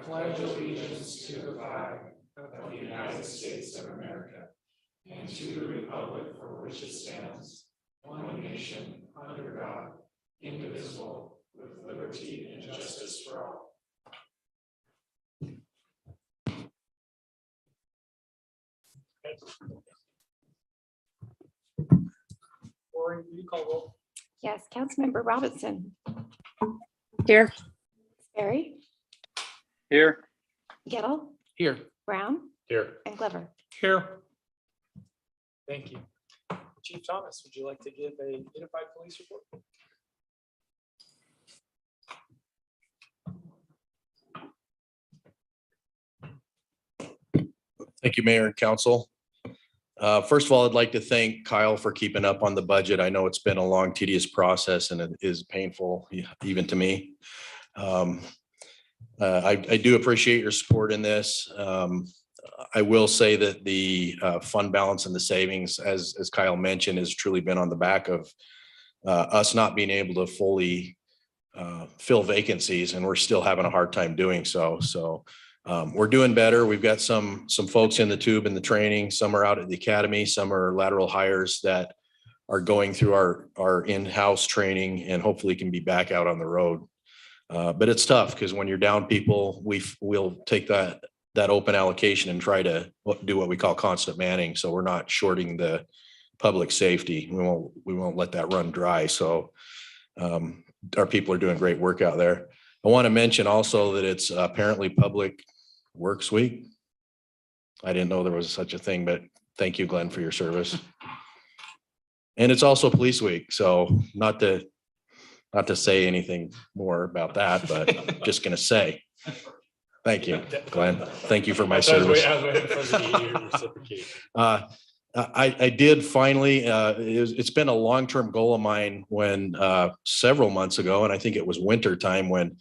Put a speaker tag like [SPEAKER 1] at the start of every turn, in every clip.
[SPEAKER 1] pledge allegiance to the flag of the United States of America and to the republic for which it stands, one nation, under God, indivisible, with liberty and justice for all.
[SPEAKER 2] Lori, will you call roll?
[SPEAKER 3] Yes, Councilmember Robinson.
[SPEAKER 4] Here.
[SPEAKER 3] Sperry,
[SPEAKER 5] Here.
[SPEAKER 3] Gettle,
[SPEAKER 2] Here.
[SPEAKER 3] Brown,
[SPEAKER 2] Here.
[SPEAKER 3] and Glover.
[SPEAKER 2] Here. Thank you. Chief Thomas, would you like to give a unified police report?
[SPEAKER 6] Thank you, Mayor and Council. First of all, I'd like to thank Kyle for keeping up on the budget. I know it's been a long, tedious process and it is painful, even to me. I do appreciate your support in this. I will say that the fund balance and the savings, as Kyle mentioned, has truly been on the back of us not being able to fully fill vacancies, and we're still having a hard time doing so. So we're doing better. We've got some folks in the tube in the training. Some are out at the academy. Some are lateral hires that are going through our in-house training and hopefully can be back out on the road. But it's tough because when you're down people, we'll take that open allocation and try to do what we call constant manning. So we're not shorting the public safety. We won't let that run dry. So our people are doing great work out there. I want to mention also that it's apparently Public Works Week. I didn't know there was such a thing, but thank you, Glenn, for your service. And it's also Police Week. So not to say anything more about that, but just going to say, thank you, Glenn. Thank you for my service. I did finally, it's been a long-term goal of mine when several months ago, and I think it was winter time when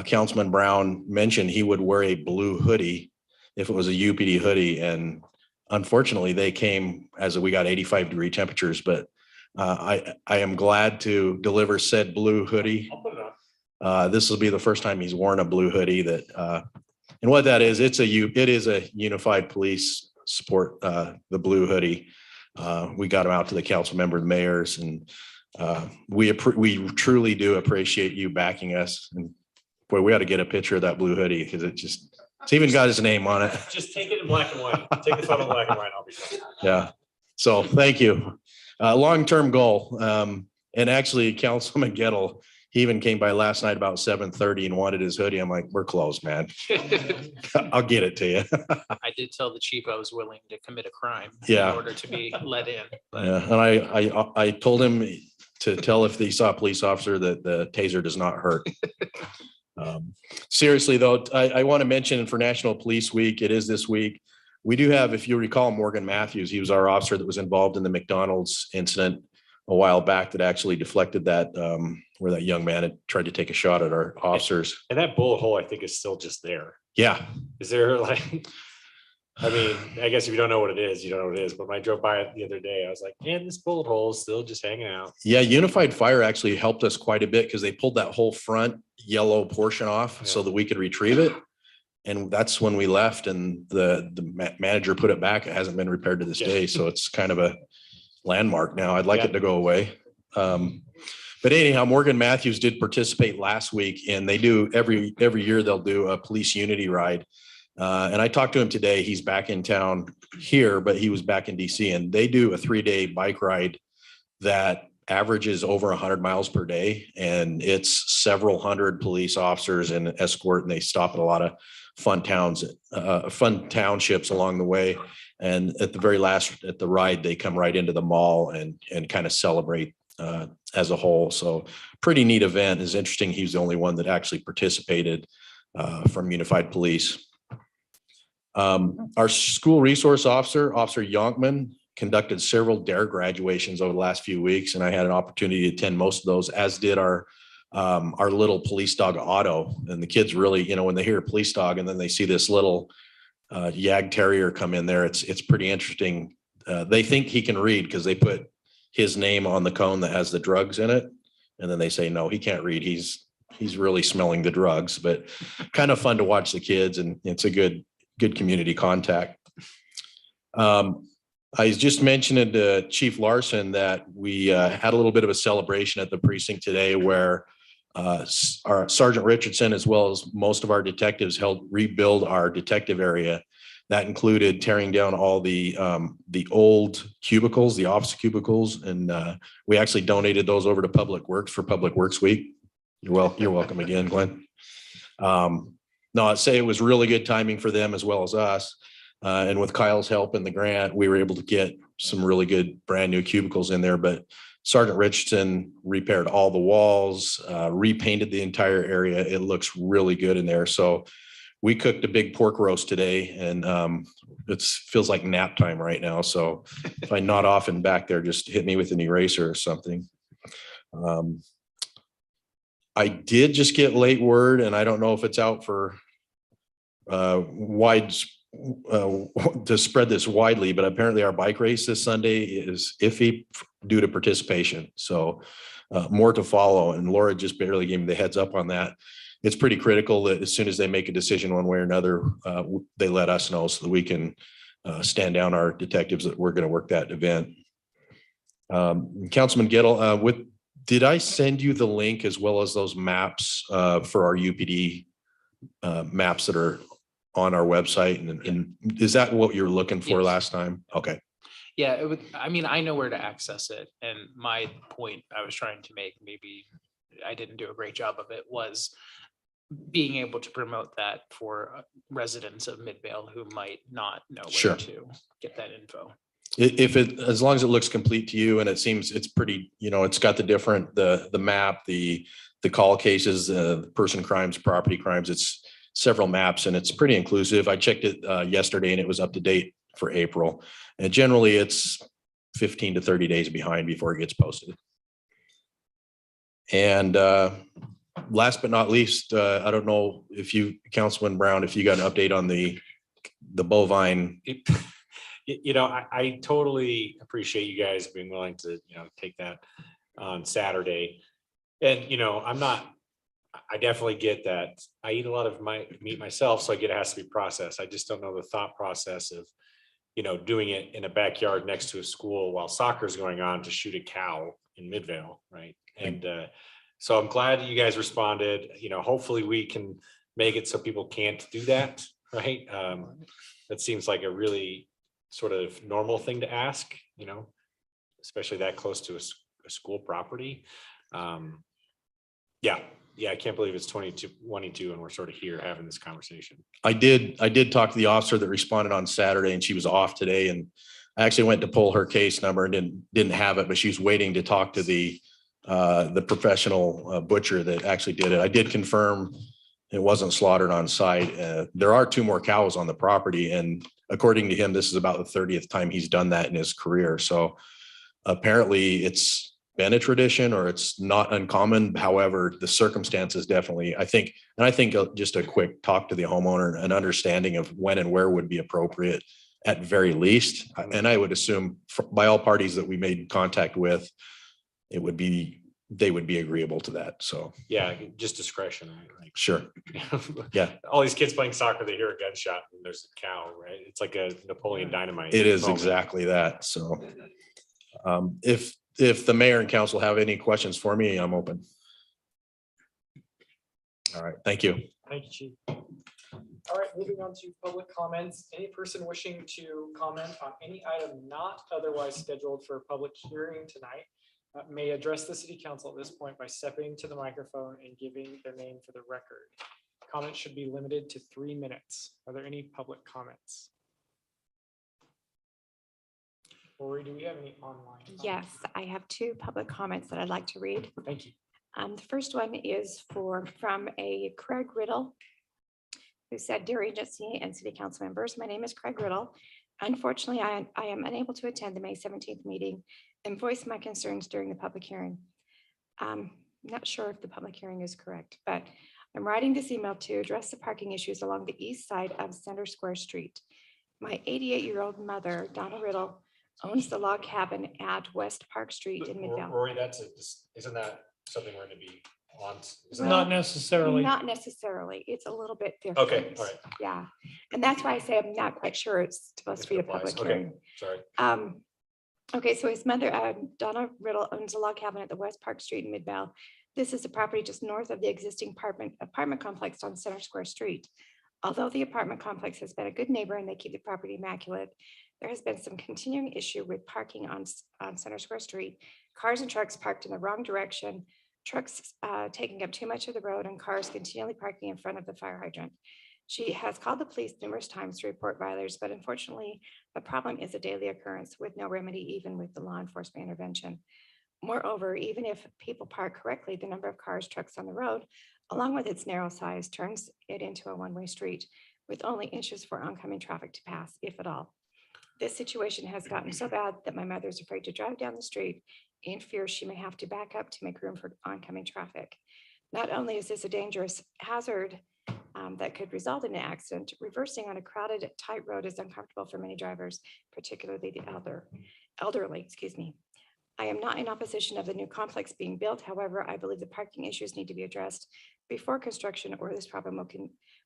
[SPEAKER 6] Councilman Brown mentioned he would wear a blue hoodie if it was a UPD hoodie. And unfortunately they came as we got 85-degree temperatures, but I am glad to deliver said blue hoodie.
[SPEAKER 2] I'll put it on.
[SPEAKER 6] This will be the first time he's worn a blue hoodie that, and what that is, it is a unified police support, the blue hoodie. We got them out to the council member, mayors, and we truly do appreciate you backing us. And boy, we ought to get a picture of that blue hoodie because it's even got his name on it.
[SPEAKER 2] Just take it in black and white. Take the photo in black and white. I'll be fine.
[SPEAKER 6] Yeah. So thank you. Long-term goal. And actually Councilman Gettle, he even came by last night about 7:30 and wanted his hoodie. I'm like, we're closed, man. I'll get it to you.
[SPEAKER 4] I did tell the chief I was willing to commit a crime
[SPEAKER 6] Yeah.
[SPEAKER 4] in order to be let in. But
[SPEAKER 6] Yeah, and I told him to tell if he saw a police officer that the taser does not hurt. Seriously though, I want to mention for National Police Week, it is this week. We do have, if you recall, Morgan Matthews. He was our officer that was involved in the McDonald's incident a while back that actually deflected that, where that young man had tried to take a shot at our officers.
[SPEAKER 7] And that bullet hole, I think, is still just there.
[SPEAKER 6] Yeah.
[SPEAKER 7] Is there like, I mean, I guess if you don't know what it is, you don't know what it is. But when I drove by it the other day, I was like, man, this bullet hole is still just hanging out.
[SPEAKER 6] Yeah, Unified Fire actually helped us quite a bit because they pulled that whole front yellow portion off so that we could retrieve it. And that's when we left and the manager put it back. It hasn't been repaired to this day. So it's kind of a landmark now. I'd like it to go away. But anyhow, Morgan Matthews did participate last week, and they do every year they'll do a police unity ride. And I talked to him today. He's back in town here, but he was back in DC, and they do a 3-day bike ride that averages over 100 miles per day. And it's several hundred police officers and escort, and they stop at a lot of fun townships along the way. And at the very last, at the ride, they come right into the mall and kind of celebrate as a whole. So pretty neat event. It's interesting. He's the only one that actually participated from Unified Police. Our school resource officer, Officer Yonkman, conducted several DARE graduations over the last few weeks, and I had an opportunity to attend most of those, as did our little police dog Otto. And the kids really, you know, when they hear a police dog and then they see this little Yag Terrier come in there, it's pretty interesting. They think he can read because they put his name on the cone that has the drugs in it, and then they say no, he can't read. He's he's really smelling the drugs, but kind of fun to watch the kids, and it's a good community contact. I just mentioned to Chief Larson that we had a little bit of a celebration at the precinct today where our Sergeant Richardson, as well as most of our detectives, helped rebuild our detective area. That included tearing down all the old cubicles, the office cubicles, and we actually donated those over to Public Works for Public Works Week. You're welcome again, Glenn. No, I'd say it was really good timing for them as well as us. And with Kyle's help in the grant, we were able to get some really good brand new cubicles in there. But Sergeant Richardson repaired all the walls, repainted the entire area. It looks really good in there. So we cooked a big pork roast today, and it feels like nap time right now. So if I nod off and back there, just hit me with an eraser or something. I did just get late word, and I don't know if it's out for to spread this widely, but apparently our bike race this Sunday is iffy due to participation. So more to follow. And Laura just barely gave me the heads up on that. It's pretty critical that as soon as they make a decision one way or another, they let us know so that we can stand down our detectives that we're going to work that event. Councilman Gettle, did I send you the link as well as those maps for our UPD maps that are on our website? And is that what you're looking for?
[SPEAKER 4] Yes.
[SPEAKER 6] Last time? Okay.
[SPEAKER 4] Yeah, it would, I mean, I know where to access it. And my point I was trying to make, maybe I didn't do a great job of it, was being able to promote that for residents of Midvale who might not know where
[SPEAKER 6] Sure.
[SPEAKER 4] to get that info.
[SPEAKER 6] As long as it looks complete to you, and it seems it's pretty, it's got the map, the call cases, person crimes, property crimes, it's several maps, and it's pretty inclusive. I checked it yesterday and it was up to date for April. And generally it's 15 to 30 days behind before it gets posted. And last but not least, I don't know if Councilman Brown, if you got an update on the bovine.
[SPEAKER 7] I totally appreciate you guys being willing to, take that on Saturday. And, I definitely get that. I eat a lot of my meat myself, so I get it has to be processed. I just don't know the thought process of, doing it in a backyard next to a school while soccer is going on to shoot a cow in Midvale, right? And so I'm glad you guys responded. Hopefully we can make it so people can't do that, right? That seems like a really sort of normal thing to ask, especially that close to a school property. Yeah, I can't believe it's 2022 and we're sort of here having this conversation. I did talk to the officer that responded on Saturday, and she was off today, and I actually went to pull her case number and didn't have it, but she was waiting to talk to the professional butcher that actually did it. I did confirm it wasn't slaughtered on site. There are 2 more cows on the property, and according to him, this is about the 30th time he's done that in his career. So apparently it's been a tradition, or it's not uncommon. However, the circumstances definitely, I think just a quick talk to the homeowner, an understanding of when and where would be appropriate at very least. And I would assume by all parties that we made contact with, they would be agreeable to that. So yeah, just discretion. Right? Sure. Yeah. All these kids playing soccer, they hear a gunshot and there's a cow, right? It's like a Napoleon Dynamite. It is moment. Exactly that. So if the mayor and council have any questions for me, I'm open. All right. Thank you.
[SPEAKER 2] Thank you, Chief. All right, moving on to public comments. Any person wishing to comment on any item not otherwise scheduled for a public hearing tonight may address the city council at this point by stepping to the microphone and giving their name for the record. Comments should be limited to 3 minutes. Are there any public comments? Lori, do we have any online comments?
[SPEAKER 3] Yes, I have 2 public comments that I'd like to read.
[SPEAKER 2] Thank you.
[SPEAKER 3] The first one is from a Craig Riddle, who said, "Dear agency and city council members, my name is Craig Riddle. Unfortunately, I am unable to attend the May 17th meeting and voice my concerns during the public hearing. Not sure if the public hearing is correct, but I'm writing this email to address the parking issues along the east side of Center Square Street. My 88-year-old mother, Donna Riddle, owns the log cabin at West Park Street in Midvale."
[SPEAKER 7] Rory, isn't that something we're going to be
[SPEAKER 1] on? Is
[SPEAKER 3] Well,
[SPEAKER 1] that-
[SPEAKER 8] Not necessarily.
[SPEAKER 3] Not necessarily. It's a little bit different.
[SPEAKER 1] Okay, all right.
[SPEAKER 3] Yeah, and that's why I say I'm not quite sure it's supposed to
[SPEAKER 1] If
[SPEAKER 3] be
[SPEAKER 1] it
[SPEAKER 3] a public
[SPEAKER 1] applies. Okay.
[SPEAKER 3] hearing.
[SPEAKER 1] Sorry.
[SPEAKER 3] Okay, so his mother, Donna Riddle, owns a log cabin at the West Park Street in Midvale. This is a property just north of the existing apartment complex on Center Square Street. Although the apartment complex has been a good neighbor and they keep the property immaculate, there has been some continuing issue with parking on Center Square Street. Cars and trucks parked in the wrong direction, trucks taking up too much of the road, and cars continually parking in front of the fire hydrant. She has called the police numerous times to report violators, but unfortunately, the problem is a daily occurrence with no remedy, even with the law enforcement intervention. Moreover, even if people park correctly, the number of cars, trucks on the road, along with its narrow size, turns it into a one-way street with only inches for oncoming traffic to pass, if at all. This situation has gotten so bad that my mother is afraid to drive down the street in fear she may have to back up to make room for oncoming traffic. Not only is this a dangerous hazard that could result in an accident, reversing on a crowded, tight road is uncomfortable for many drivers, particularly the elderly, excuse me. I am not in opposition of the new complex being built. However, I believe the parking issues need to be addressed before construction, or this problem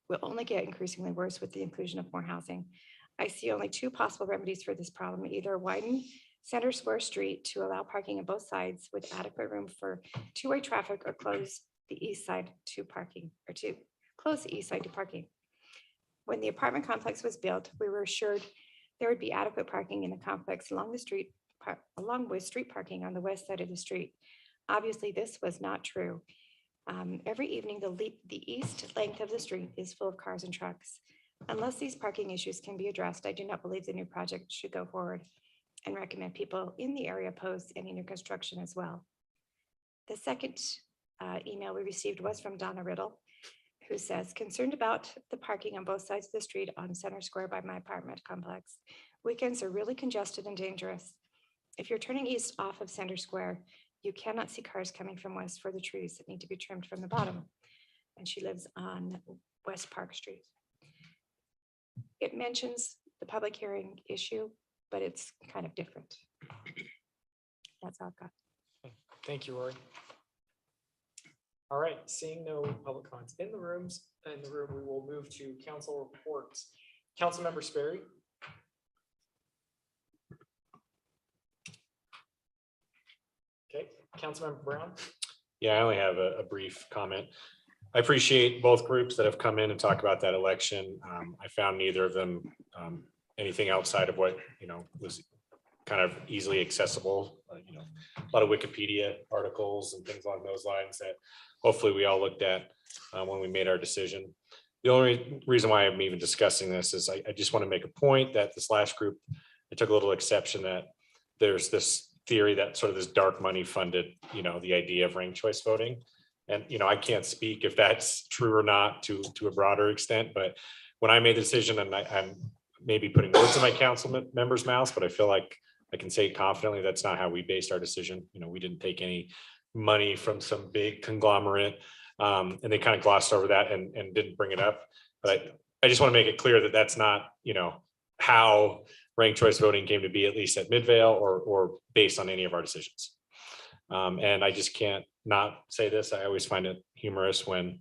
[SPEAKER 3] will only get increasingly worse with the inclusion of more housing. I see only two possible remedies for this problem: either widen Center Square Street to allow parking on both sides with adequate room for two-way traffic, or close the east side to parking, or to close the east side to parking. When the apartment complex was built, we were assured there would be adequate parking in the complex along the street, along with street parking on the west side of the street. Obviously, this was not true. Every evening, the east length of the street is full of cars and trucks. Unless these parking issues can be addressed, I do not believe the new project should go forward, and recommend people in the area oppose any new construction as well. The second email we received was from Donna Riddle, who says, concerned about the parking on both sides of the street on Center Square by my apartment complex. Weekends are really congested and dangerous. If you're turning east off of Center Square, you cannot see cars coming from west for the trees that need to be trimmed from the bottom. And she lives on West Park Street. It mentions the public hearing issue, but it's kind of different. That's all I've got.
[SPEAKER 2] Thank you, Rory. All right, seeing no public comments in the room, we will move to council reports. Councilmember Sperry. Okay, Councilmember Brown.
[SPEAKER 1] Yeah, I only have a brief comment. I appreciate both groups that have come in and talked about that election. I found neither of them anything outside of what, was kind of easily accessible. A lot of Wikipedia articles and things along those lines that hopefully we all looked at when we made our decision. The only reason why I'm even discussing this is I just want to make a point that this last group, I took a little exception that there's this theory that sort of this dark money funded, the idea of ranked choice voting. And, I can't speak if that's true or not to a broader extent, but when I made the decision, and I'm maybe putting words in my council members' mouths, but I feel like I can say confidently that's not how we based our decision. We didn't take any money from some big conglomerate, and they kind of glossed over that and didn't bring it up. But I just want to make it clear that that's not, how ranked choice voting came to be, at least at Midvale, or based on any of our decisions. And I just can't not say this. I always find it humorous when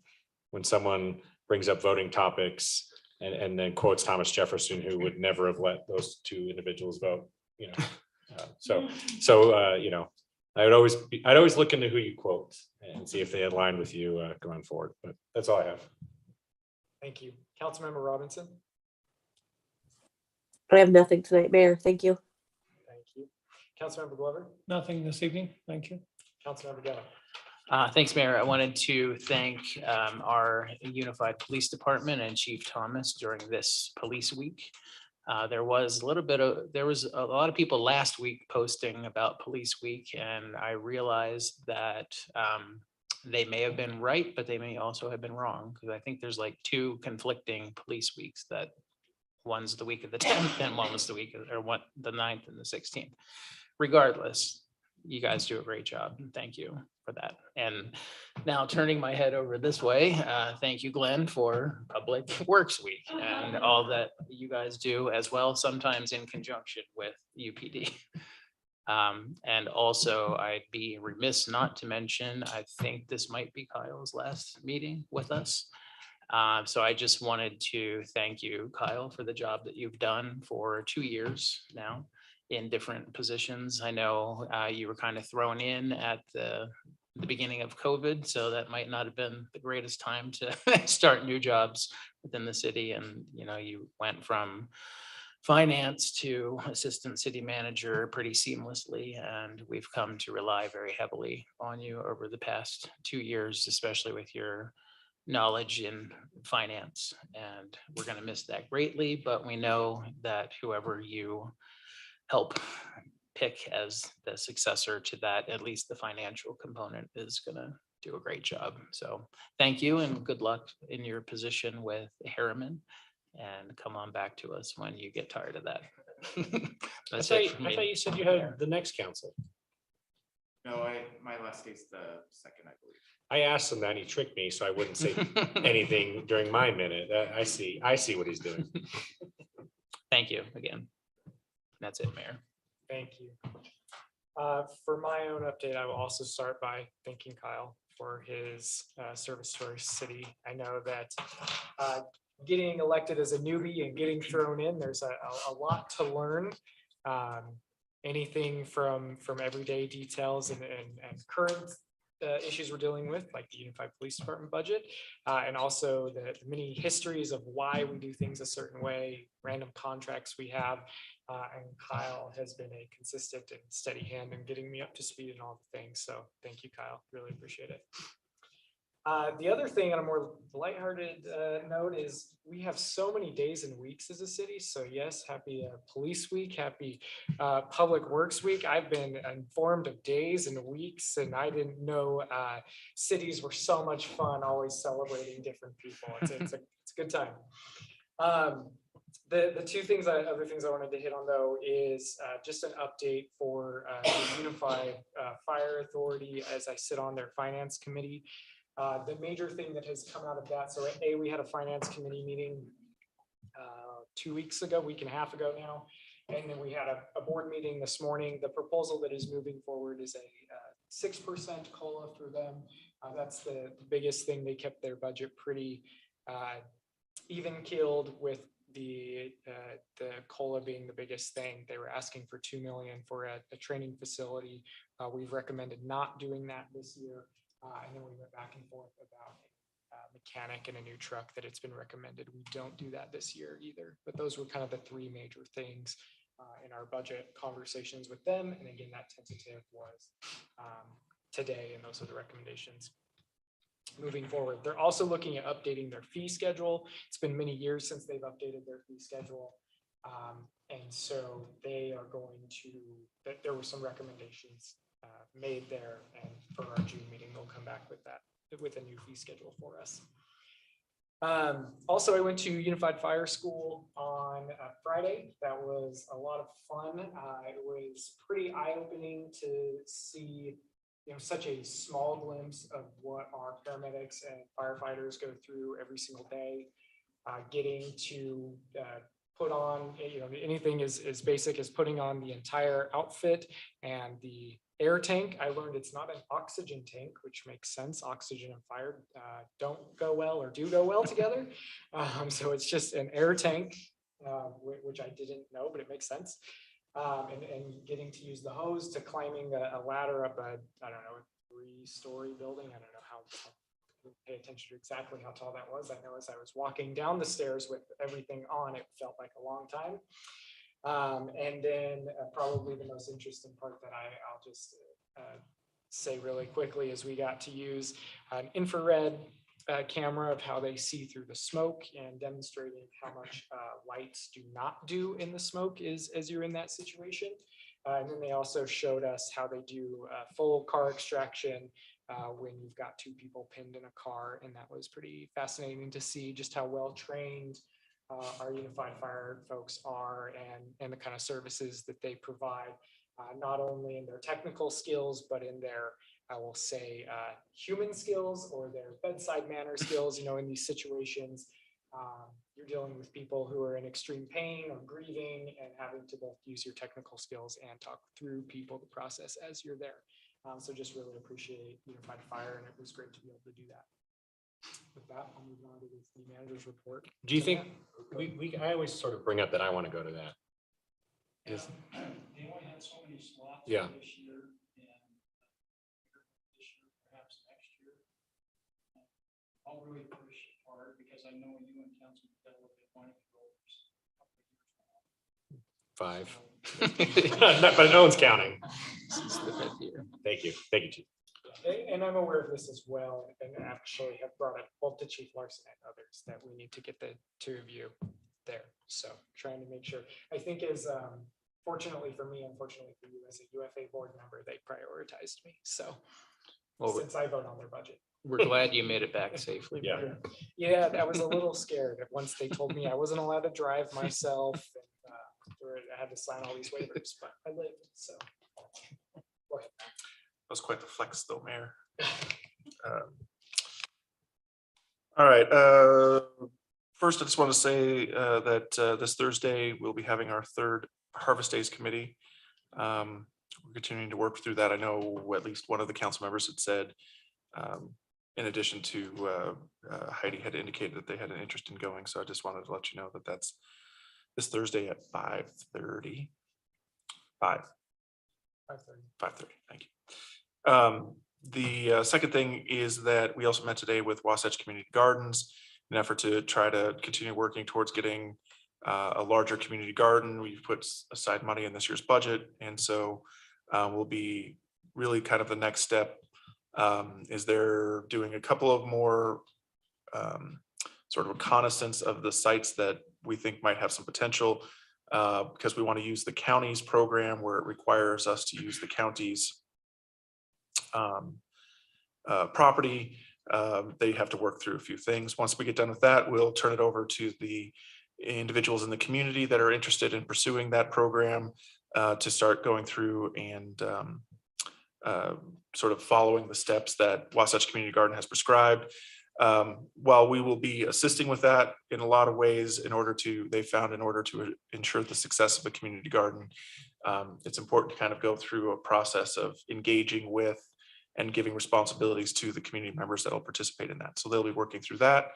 [SPEAKER 1] someone brings up voting topics and then quotes Thomas Jefferson, who would never have let those two individuals vote. I'd always look into who you quote and see if they align with you going forward. But that's all I have.
[SPEAKER 2] Thank you. Councilmember Robinson.
[SPEAKER 9] I have nothing tonight, Mayor. Thank you.
[SPEAKER 2] Thank you. Councilmember Glover.
[SPEAKER 8] Nothing this evening. Thank you.
[SPEAKER 2] Councilmember Devon.
[SPEAKER 4] Thanks, Mayor. I wanted to thank our Unified Police Department and Chief Thomas during this police week. There was a lot of people last week posting about Police Week, and I realized that they may have been right, but they may also have been wrong, because I think there's like two conflicting police weeks, that one's the week of the 10th and one was the week of, the 9th and the 16th. Regardless, you guys do a great job, and thank you for that. And now turning my head over this way, thank you, Glenn, for Public Works Week and all that you guys do as well, sometimes in conjunction with UPD. And also, I'd be remiss not to mention, I think this might be Kyle's last meeting with us. So I just wanted to thank you, Kyle, for the job that you've done for 2 years now in different positions. I know you were kind of thrown in at the beginning of COVID, so that might not have been the greatest time to start new jobs within the city. And, you know, you went from finance to assistant city manager pretty seamlessly, and we've come to rely very heavily on you over the past 2 years, especially with your knowledge in finance. And we're going to miss that greatly, but we know that whoever you help pick as the successor to that, at least the financial component, is going to do a great job. So thank you and good luck in your position with Harriman, and come on back to us when you get tired of that. That's it for
[SPEAKER 10] I
[SPEAKER 4] me.
[SPEAKER 10] thought you said you had the next council.
[SPEAKER 1] No, my last day's the second, I believe.
[SPEAKER 10] I asked him that and he tricked me, so I wouldn't say anything during my minute. I see what he's doing.
[SPEAKER 4] Thank you again. That's it, Mayor.
[SPEAKER 2] Thank you. For my own update, I will also start by thanking Kyle for his service to our city. I know that getting elected as a newbie and getting thrown in, there's a lot to learn. Anything from everyday details and current issues we're dealing with, like the Unified Police Department budget, and also the many histories of why we do things a certain way, random contracts we have. And Kyle has been a consistent and steady hand in getting me up to speed and all the things. So thank you, Kyle. Really appreciate it. The other thing on a more lighthearted note is we have so many days and weeks as a city. So yes, happy Police Week, happy Public Works Week. I've been informed of days and weeks, and I didn't know cities were so much fun, always celebrating different people. It's a good time. The two things, other things I wanted to hit on though is just an update for the Unified Fire Authority as I sit on their finance committee. The major thing that has come out of that, so we had a finance committee meeting 2 weeks ago, week and a half ago now, and then we had a board meeting this morning. The proposal that is moving forward is a 6% COLA for them. That's the biggest thing. They kept their budget pretty even keeled, with the COLA being the biggest thing. They were asking for $2 million for a training facility. We've recommended not doing that this year. And then we went back and forth about a mechanic and a new truck that it's been recommended. We don't do that this year either. But those were kind of the three major things in our budget conversations with them. And again, that tentative was today, and those are the recommendations. Moving forward, they're also looking at updating their fee schedule. It's been many years since they've updated their fee schedule. And so they are going to, there were some recommendations made there, and for our June meeting, they'll come back with that, with a new fee schedule for us. Also, I went to Unified Fire School on Friday. That was a lot of fun. It was pretty eye-opening to see, you know, such a small glimpse of what our paramedics and firefighters go through every single day. Getting to put on, you know, anything as basic as putting on the entire outfit and the air tank. I learned it's not an oxygen tank, which makes sense. Oxygen and fire don't go well or do go well together. So it's just an air tank, which I didn't know, but it makes sense. And getting to use the hose, to climbing a ladder up a, I don't know, a 3-story building. I don't know how pay attention to exactly how tall that was. I know as I was walking down the stairs with everything on, it felt like a long time. And then probably the most interesting part that I'll just say really quickly is we got to use an infrared camera of how they see through the smoke, and demonstrating how much lights do not do in the smoke as you're in that situation. And then they also showed us how they do full car extraction when you've got 2 people pinned in a car. And that was pretty fascinating to see just how well trained our Unified Fire folks are, and the kind of services that they provide, not only in their technical skills, but in their, I will say, human skills, or their bedside manner skills, you know, in these situations. You're dealing with people who are in extreme pain or grieving and having to both use your technical skills and talk through people, the process as you're there. So just really appreciate Unified Fire, and it was great to be able to do that. With that, I'll move on to the city manager's report.
[SPEAKER 10] Do you
[SPEAKER 2] So,
[SPEAKER 10] think,
[SPEAKER 2] yeah.
[SPEAKER 10] I always sort of bring up that I want to go to that. Is,
[SPEAKER 8] They only had so many slots.
[SPEAKER 10] Yeah.
[SPEAKER 8] This year and this year, perhaps next year. I'll really push hard because I know you and Councilman Bell have been wanting to go over a couple of years now.
[SPEAKER 10] 5, but no one's counting.
[SPEAKER 4] This is the 5th year.
[SPEAKER 10] Thank you, Chief.
[SPEAKER 2] And I'm aware of this as well, and actually have brought it both to Chief Larson and others that we need to get the two of you there. So trying to make sure, I think is fortunately for me, unfortunately for you as a UFA board member, they prioritized me. So
[SPEAKER 4] Well,
[SPEAKER 2] since I vote on their budget.
[SPEAKER 4] we're glad you made it back safely.
[SPEAKER 10] Yeah.
[SPEAKER 4] Mayor.
[SPEAKER 2] Yeah, I was a little scared once they told me I wasn't allowed to drive myself. And, I had to sign all these waivers, but I lived, so. Go ahead.
[SPEAKER 1] That was quite the flex though, Mayor. All right, first I just want to say that this Thursday, we'll be having our 3rd Harvest Days Committee. We're continuing to work through that. I know at least one of the council members had said, in addition to Heidi had indicated that they had an interest in going. So I just wanted to let you know that that's this Thursday at 5:30. 5:30, thank you. The second thing is that we also met today with Wasatch Community Gardens, in an effort to try to continue working towards getting a larger community garden. We've put aside money in this year's budget, and so will be really kind of the next step. Is they're doing a couple of more sort of reconnaissance of the sites that we think might have some potential, because we want to use the county's program where it requires us to use the county's property. They have to work through a few things. Once we get done with that, we'll turn it over to the individuals in the community that are interested in pursuing that program to start going through and sort of following the steps that Wasatch Community Garden has prescribed. While we will be assisting with that in a lot of ways, in order to ensure the success of a community garden, it's important to kind of go through a process of engaging with and giving responsibilities to the community members that will participate in that. So they'll be working through that.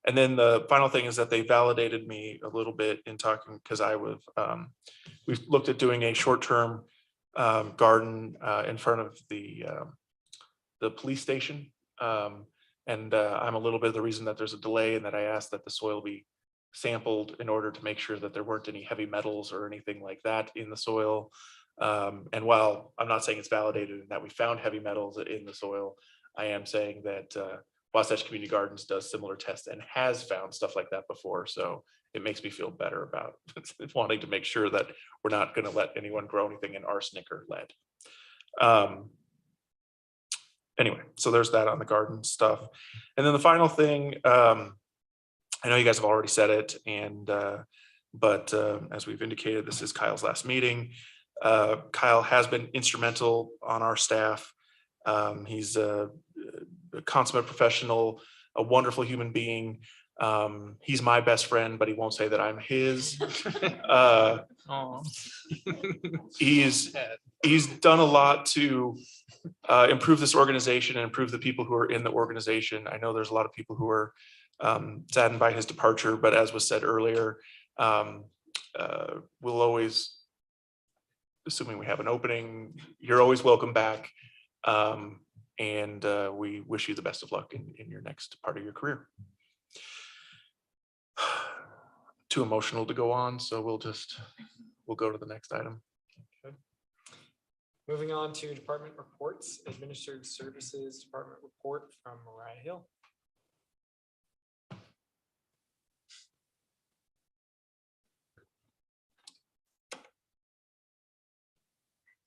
[SPEAKER 1] And then the final thing is that they validated me a little bit in talking, because we've looked at doing a short-term garden in front of the police station. And I'm a little bit of the reason that there's a delay, and that I asked that the soil be sampled in order to make sure that there weren't any heavy metals or anything like that in the soil. And while I'm not saying it's validated and that we found heavy metals in the soil, I am saying that Wasatch Community Gardens does similar tests and has found stuff like that before. So it makes me feel better about wanting to make sure that we're not going to let anyone grow anything in arsenic or lead. Anyway, so there's that on the garden stuff. And then the final thing, I know you guys have already said it, and but as we've indicated, this is Kyle's last meeting. Kyle has been instrumental on our staff. He's a consummate professional, a wonderful human being. He's my best friend, but he won't say that I'm his. He's done a lot to improve this organization and improve the people who are in the organization. I know there's a lot of people who are saddened by his departure, but as was said earlier, we'll always, assuming we have an opening, you're always welcome back. And we wish you the best of luck in your next part of your career. Too emotional to go on, so we'll go to the next item.
[SPEAKER 2] Okay. Moving on to department reports, administered services department report from Mariah Hill.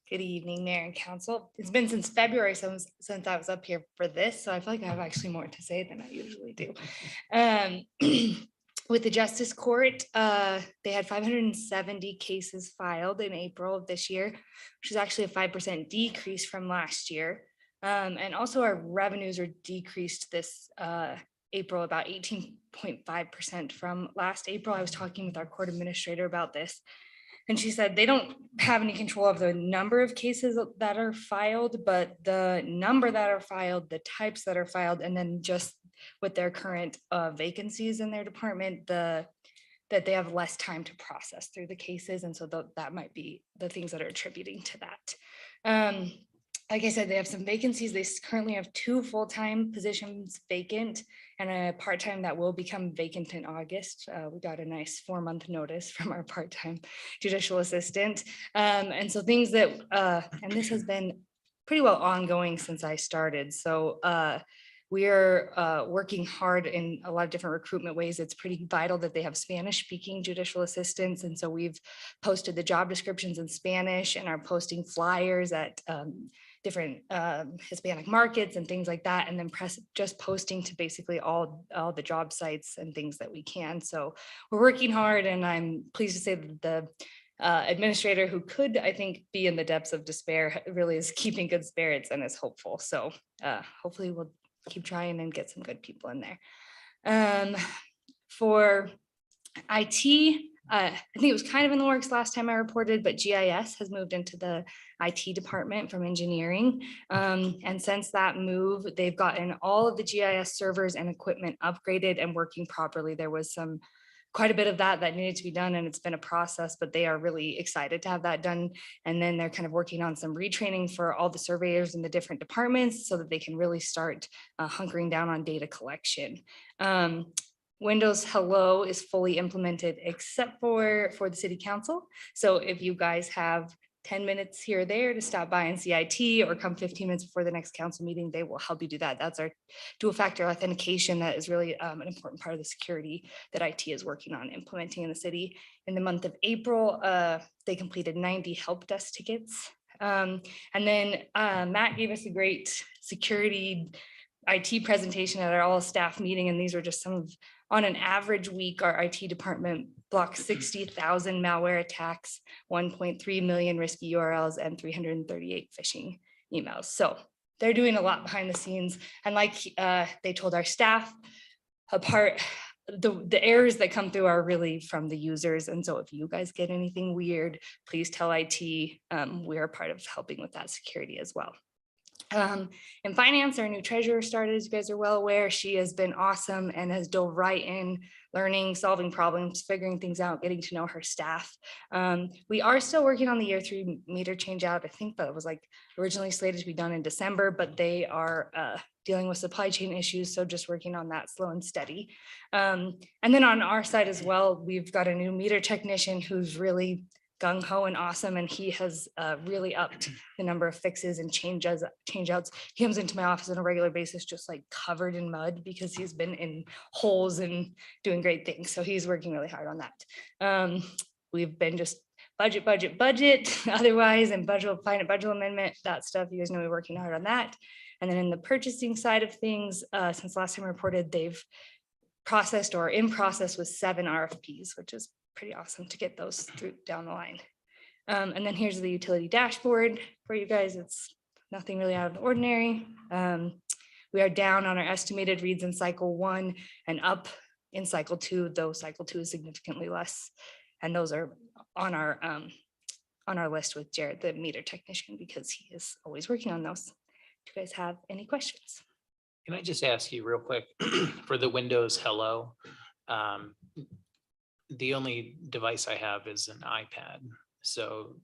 [SPEAKER 11] Good evening, Mayor and Council. It's been since February since I was up here for this, so I feel like I have actually more to say than I usually do. With the Justice Court, they had 570 cases filed in April of this year, which is actually a 5% decrease from last year. And also our revenues are decreased this April, about 18.5% from last April. I was talking with our court administrator about this. And she said they don't have any control of the number of cases that are filed, but the number that are filed, the types that are filed, and then just with their current vacancies in their department, that they have less time to process through the cases. And so that might be the things that are attributing to that. Like I said, they have some vacancies. They currently have 2 full-time positions vacant and a part-time that will become vacant in August. We got a nice 4-month notice from our part-time judicial assistant. And so things that, and this has been pretty well ongoing since I started. So we are working hard in a lot of different recruitment ways. It's pretty vital that they have Spanish-speaking judicial assistants. And so we've posted the job descriptions in Spanish and are posting flyers at different Hispanic markets and things like that, and then just posting to basically all the job sites and things that we can. So we're working hard, and I'm pleased to say that the administrator, who could, I think, be in the depths of despair, really is keeping good spirits and is hopeful. So hopefully we'll keep trying and get some good people in there. For IT, I think it was kind of in the works last time I reported, but GIS has moved into the IT department from engineering. And since that move, they've gotten all of the GIS servers and equipment upgraded and working properly. There was quite a bit of that needed to be done, and it's been a process, but they are really excited to have that done. And then they're kind of working on some retraining for all the surveyors in the different departments so that they can really start hunkering down on data collection. Windows Hello is fully implemented except for the city council. So if you guys have 10 minutes here or there to stop by and see IT, or come 15 minutes before the next council meeting, they will help you do that. That's our dual factor authentication. That is really an important part of the security that IT is working on implementing in the city. In the month of April, they completed 90 help desk tickets. And then Matt gave us a great security IT presentation at our all staff meeting. And these are just some of, on an average week, our IT department blocked 60,000 malware attacks, 1.3 million risky URLs, and 338 phishing emails. So they're doing a lot behind the scenes. And like they told our staff, the errors that come through are really from the users. And so if you guys get anything weird, please tell IT. We are part of helping with that security as well. In finance, our new treasurer started, as you guys are well aware. She has been awesome and has dove right in, learning, solving problems, figuring things out, getting to know her staff. We are still working on the year 3 meter change out. I think that was like originally slated to be done in December, but they are dealing with supply chain issues. So just working on that slow and steady. And then on our side as well, we've got a new meter technician who's really gung-ho and awesome, and he has really upped the number of fixes and change outs. He comes into my office on a regular basis just like covered in mud because he's been in holes and doing great things. So he's working really hard on that. We've been just budget otherwise, and find a budget amendment, that stuff. You guys know we're working hard on that. And then in the purchasing side of things, since last time I reported, they've processed or in process with 7 RFPs, which is pretty awesome to get those through down the line. And then here's the utility dashboard for you guys. It's nothing really out of the ordinary. We are down on our estimated reads in cycle 1 and up in cycle 2, though cycle 2 is significantly less. And those are on our list with Jared, the meter technician, because he is always working on those. Do you guys have any questions?
[SPEAKER 4] Can I just ask you real quick for the Windows Hello? The only device I have is an iPad. So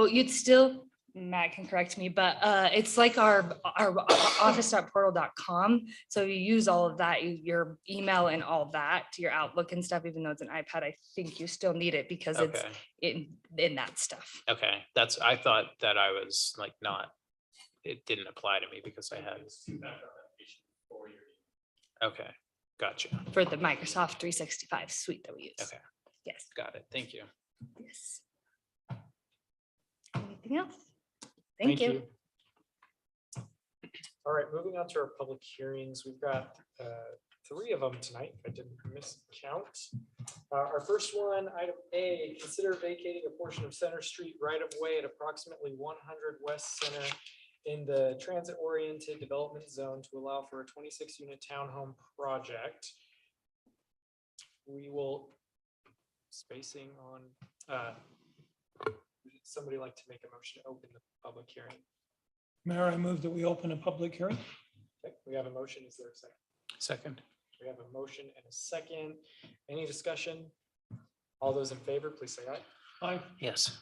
[SPEAKER 11] you'd still, Matt can correct me, but it's like our office.portal.com. So you use all of that, your email and all that, your Outlook and stuff, even though it's an iPad, I think you still need it because it's in that stuff.
[SPEAKER 4] Okay, I thought that I was like it didn't apply to me because I had. Okay, gotcha.
[SPEAKER 11] For the Microsoft 365 suite that we use.
[SPEAKER 4] Okay.
[SPEAKER 11] Yes.
[SPEAKER 4] Got it. Thank you.
[SPEAKER 11] Yes. Anything else? Thank you.
[SPEAKER 2] All right, moving on to our public hearings. We've got 3 of them tonight. If I didn't miscount. Our first one, item A, consider vacating a portion of Center Street right of way at approximately 100 West Center in the transit-oriented development zone to allow for a 26-unit townhome project. We will spacing on, would somebody like to make a motion to open the public hearing?
[SPEAKER 8] Mayor, I move that we open a public hearing.
[SPEAKER 2] Okay, we have a motion. Is there a second?
[SPEAKER 4] Second.
[SPEAKER 2] We have a motion and a second. Any discussion? All those in favor, please say aye.
[SPEAKER 8] Aye.
[SPEAKER 4] Yes.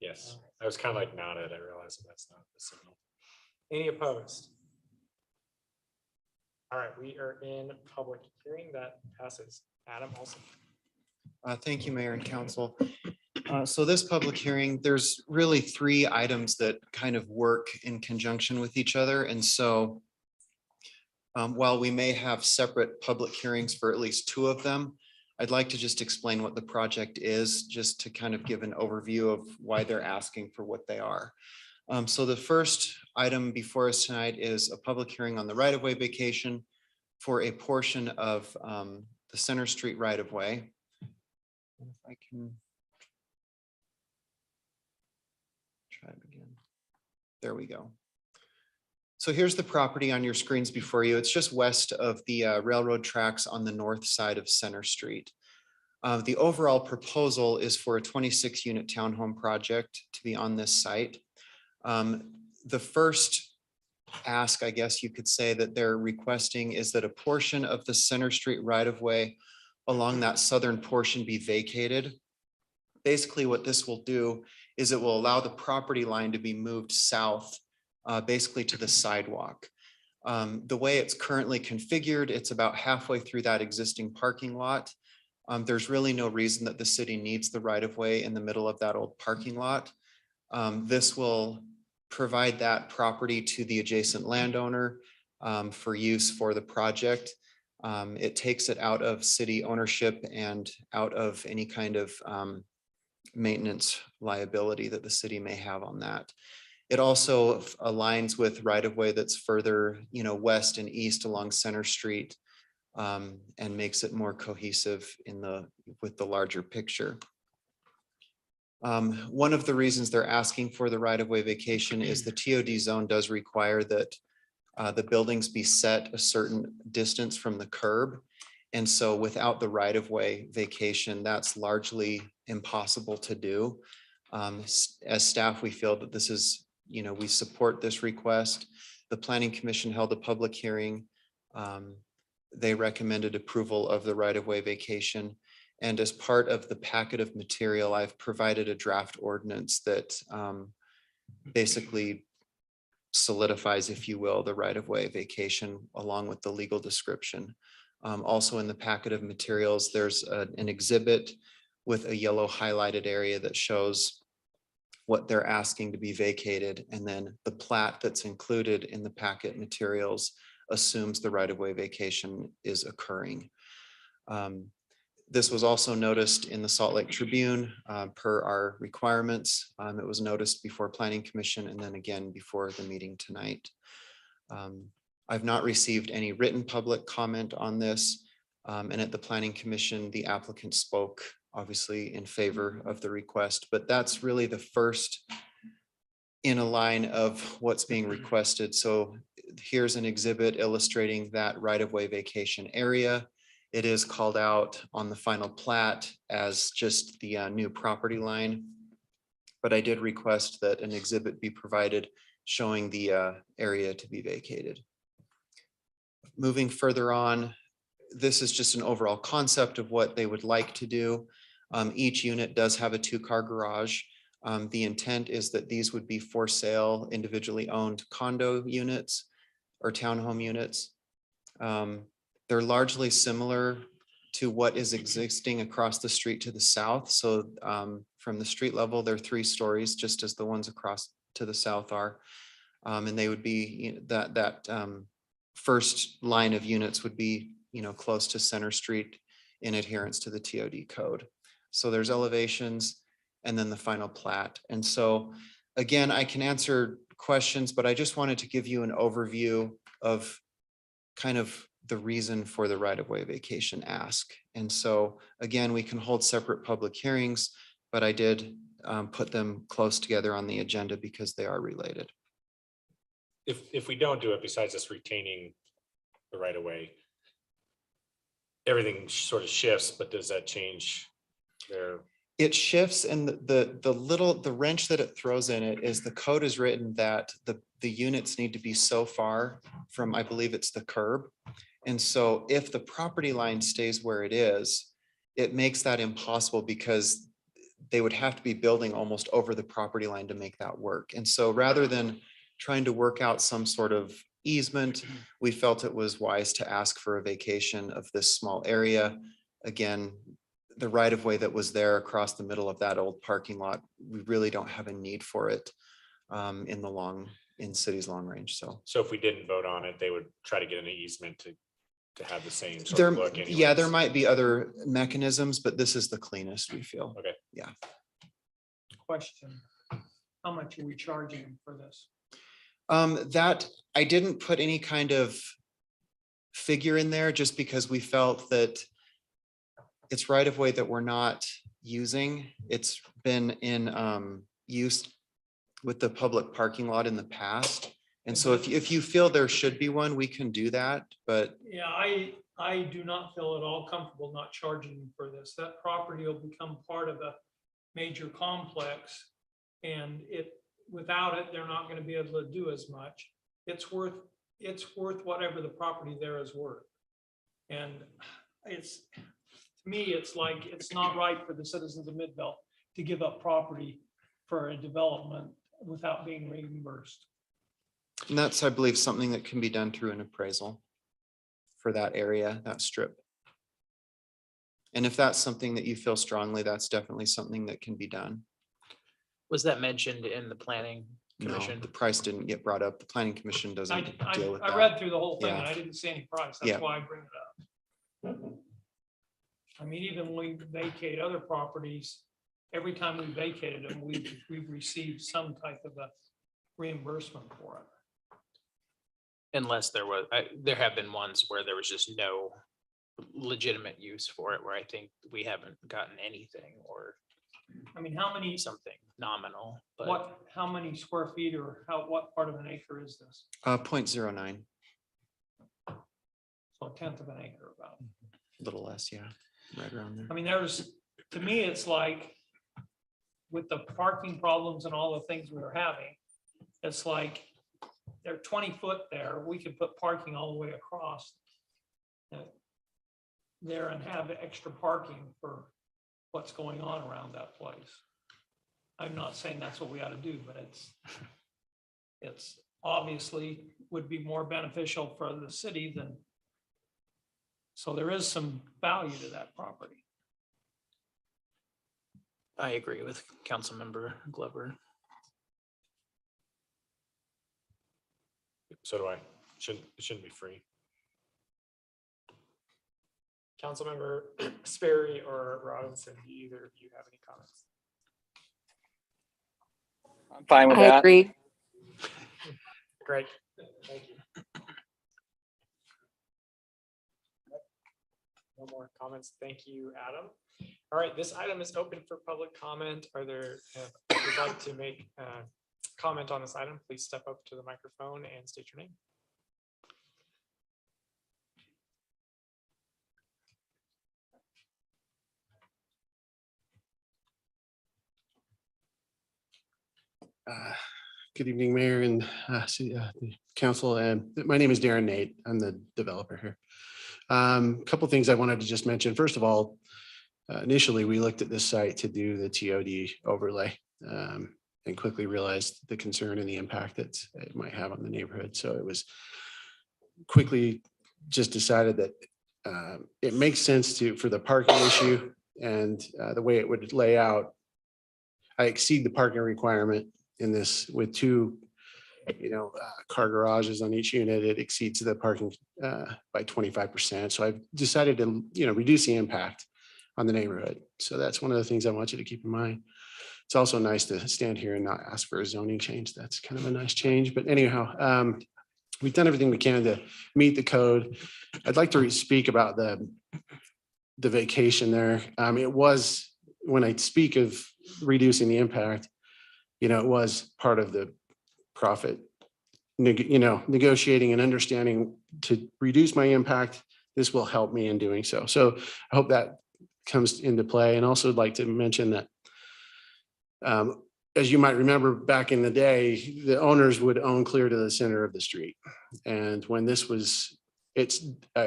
[SPEAKER 10] Yes, I was kind of like nodded. I realized that that's not the signal.
[SPEAKER 2] Any opposed? All right, we are in public hearing. That passes. Adam Olson.
[SPEAKER 12] Thank you, Mayor and Council. So this public hearing, there's really three items that kind of work in conjunction with each other. And so while we may have separate public hearings for at least two of them, I'd like to just explain what the project is, just to kind of give an overview of why they're asking for what they are. So the first item before us tonight is a public hearing on the right-of-way vacation for a portion of the Center Street right-of-way. If I can try it again. There we go. So here's the property on your screens before you. It's just west of the railroad tracks on the north side of Center Street. The overall proposal is for a 26-unit townhome project to be on this site. The first ask, I guess you could say, that they're requesting is that a portion of the Center Street right-of-way along that southern portion be vacated. Basically, what this will do is it will allow the property line to be moved south, basically to the sidewalk. The way it's currently configured, it's about halfway through that existing parking lot. There's really no reason that the city needs the right-of-way in the middle of that old parking lot. This will provide that property to the adjacent landowner for use for the project. It takes it out of city ownership and out of any kind of maintenance liability that the city may have on that. It also aligns with right-of-way that's further, west and east along Center Street, and makes it more cohesive with the larger picture. One of the reasons they're asking for the right-of-way vacation is the TOD zone does require that the buildings be set a certain distance from the curb. And so without the right-of-way vacation, that's largely impossible to do. As staff, we feel that this is, we support this request. The Planning Commission held a public hearing. They recommended approval of the right-of-way vacation. And as part of the packet of material, I've provided a draft ordinance that basically solidifies, if you will, the right-of-way vacation along with the legal description. Also in the packet of materials, there's an exhibit with a yellow highlighted area that shows what they're asking to be vacated. And then the plat that's included in the packet materials assumes the right-of-way vacation is occurring. This was also noticed in the Salt Lake Tribune per our requirements. It was noticed before Planning Commission and then again before the meeting tonight. I've not received any written public comment on this. And at the Planning Commission, the applicant spoke obviously in favor of the request, but that's really the first in a line of what's being requested. So here's an exhibit illustrating that right-of-way vacation area. It is called out on the final plat as just the new property line. But I did request that an exhibit be provided showing the area to be vacated. Moving further on, this is just an overall concept of what they would like to do. Each unit does have a 2-car garage. The intent is that these would be for sale, individually owned condo units or townhome units. They're largely similar to what is existing across the street to the south. So from the street level, they're 3 stories, just as the ones across to the south are. And they would be that first line of units would be close to Center Street in adherence to the TOD code. So there's elevations and then the final plat. And so again, I can answer questions, but I just wanted to give you an overview of kind of the reason for the right-of-way vacation ask. And so again, we can hold separate public hearings, but I did put them close together on the agenda because they are related.
[SPEAKER 10] If we don't do it, besides us retaining the right of way, everything sort of shifts, but does that change their?
[SPEAKER 12] It shifts, and the wrench that it throws in it is the code is written that the units need to be so far from, I believe it's the curb. And so if the property line stays where it is, it makes that impossible because they would have to be building almost over the property line to make that work. And so rather than trying to work out some sort of easement, we felt it was wise to ask for a vacation of this small area. Again, the right of way that was there across the middle of that old parking lot, we really don't have a need for it in city's long range. So
[SPEAKER 10] If we didn't vote on it, they would try to get an easement to have the same sort
[SPEAKER 12] there,
[SPEAKER 10] of look.
[SPEAKER 12] yeah, there
[SPEAKER 10] anyways.
[SPEAKER 12] might be other mechanisms, but this is the cleanest we feel.
[SPEAKER 10] Okay.
[SPEAKER 12] Yeah.
[SPEAKER 8] Question, how much are we charging for this?
[SPEAKER 12] That I didn't put any kind of figure in there just because we felt that it's right of way that we're not using. It's been in use with the public parking lot in the past. And so if you feel there should be one, we can do that, but
[SPEAKER 8] Yeah, I do not feel at all comfortable not charging you for this. That property will become part of a major complex. And without it, they're not gonna be able to do as much. It's worth whatever the property there is worth. And to me, it's like, it's not right for the citizens of Midville to give up property for a development without being reimbursed.
[SPEAKER 12] and that's, I believe, something that can be done through an appraisal for that area, that strip. And if that's something that you feel strongly, that's definitely something that can be done.
[SPEAKER 4] Was that mentioned in the planning
[SPEAKER 12] No,
[SPEAKER 4] commission?
[SPEAKER 12] the price didn't get brought up. The planning commission doesn't deal with
[SPEAKER 8] I
[SPEAKER 12] that.
[SPEAKER 8] read through the whole thing and
[SPEAKER 12] Yeah.
[SPEAKER 8] I didn't see any price.
[SPEAKER 12] Yeah.
[SPEAKER 8] That's why I bring it up. I mean, even when we vacate other properties, every time we vacated them, we've received some type of a reimbursement for it.
[SPEAKER 4] Unless there have been ones where there was just no legitimate use for it, where I think we haven't gotten anything or
[SPEAKER 8] I mean, how many,
[SPEAKER 4] something nominal, but
[SPEAKER 8] how many square feet or what part of an acre is this?
[SPEAKER 12] 0.09,
[SPEAKER 8] So a tenth of an acre about.
[SPEAKER 12] a little less, yeah, right around there.
[SPEAKER 8] I mean, to me, it's like with the parking problems and all the things we were having, it's like they're 20 foot there. We could put parking all the way across there and have extra parking for what's going on around that place. I'm not saying that's what we ought to do, but it's obviously would be more beneficial for the city than. So there is some value to that property.
[SPEAKER 4] I agree with Councilmember Glover.
[SPEAKER 10] So do I. It shouldn't be free.
[SPEAKER 2] Councilmember Sperry or Robinson, do either of you have any comments?
[SPEAKER 5] I'm fine with
[SPEAKER 9] I
[SPEAKER 5] that.
[SPEAKER 9] agree.
[SPEAKER 2] Great, thank you. No more comments. Thank you, Adam. All right, this item is open for public comment. Are there, if you'd like to make a comment on this item, please step up to the microphone and state your name.
[SPEAKER 13] Good evening, Mayor and the council. And my name is Darren Nate. I'm the developer here. Couple things I wanted to just mention. First of all, initially we looked at this site to do the TOD overlay and quickly realized the concern and the impact that it might have on the neighborhood. So it was quickly just decided that it makes sense for the parking issue and the way it would lay out. I exceed the parking requirement in this with two, car garages on each unit. It exceeds the parking by 25%. So I've decided to, reduce the impact on the neighborhood. So that's one of the things I want you to keep in mind. It's also nice to stand here and not ask for a zoning change. That's kind of a nice change. But anyhow, we've done everything we can to meet the code. I'd like to speak about the vacation there. It was, when I speak of reducing the impact, it was part of the profit, negotiating and understanding to reduce my impact. This will help me in doing so. So I hope that comes into play. And also I'd like to mention that as you might remember, back in the day, the owners would own clear to the center of the street. And when this was,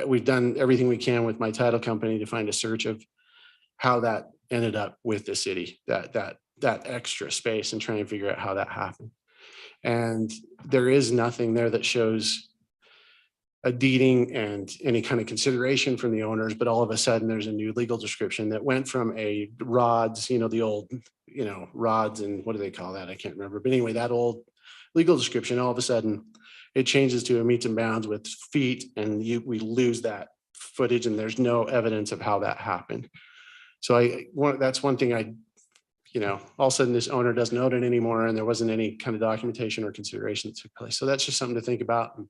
[SPEAKER 13] we've done everything we can with my title company to find a search of how that ended up with the city, that extra space, and trying to figure out how that happened. And there is nothing there that shows a deeding and any kind of consideration from the owners, but all of a sudden there's a new legal description that went from a rods, the old, rods, and what do they call that? I can't remember. But anyway, that old legal description, all of a sudden it changes to a meets and bounds with feet, and we lose that footage, and there's no evidence of how that happened. So that's one thing all of a sudden this owner doesn't own it anymore, and there wasn't any kind of documentation or consideration that took place. So that's just something to think about.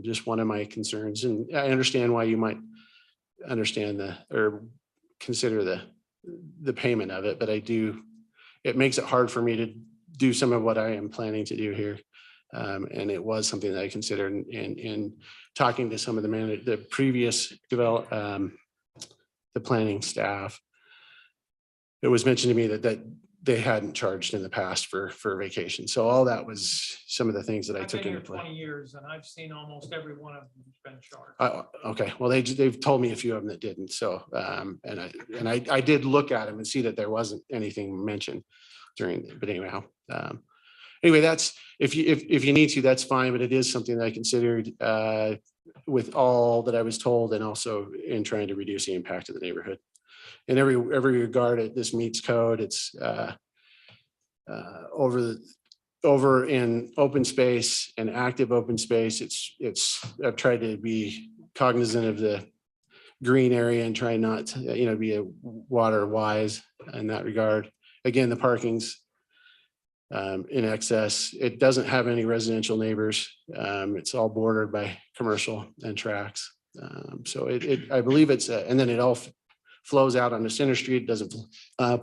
[SPEAKER 13] Just one of my concerns, and I understand why you might understand or consider the payment of it, but it makes it hard for me to do some of what I am planning to do here. And it was something that I considered in talking to some of the previous the planning staff. It was mentioned to me that they hadn't charged in the past for vacation. So all that was some of the things that I
[SPEAKER 8] I've
[SPEAKER 13] took
[SPEAKER 8] been
[SPEAKER 13] into
[SPEAKER 8] here
[SPEAKER 13] play.
[SPEAKER 8] 20 years and I've seen almost every one of them been charged.
[SPEAKER 13] Okay, well, they've told me a few of them that didn't. So, and I did look at them and see that there wasn't anything mentioned but anyhow. Anyway, that's, if you need to, that's fine, but it is something that I considered with all that I was told, and also in trying to reduce the impact of the neighborhood. In every regard, this meets code. It's over in open space and active open space. I've tried to be cognizant of the green area and try not to, be a water wise in that regard. Again, the parking's in excess. It doesn't have any residential neighbors. It's all bordered by commercial and tracks. So I believe and then it all flows out on the center street, doesn't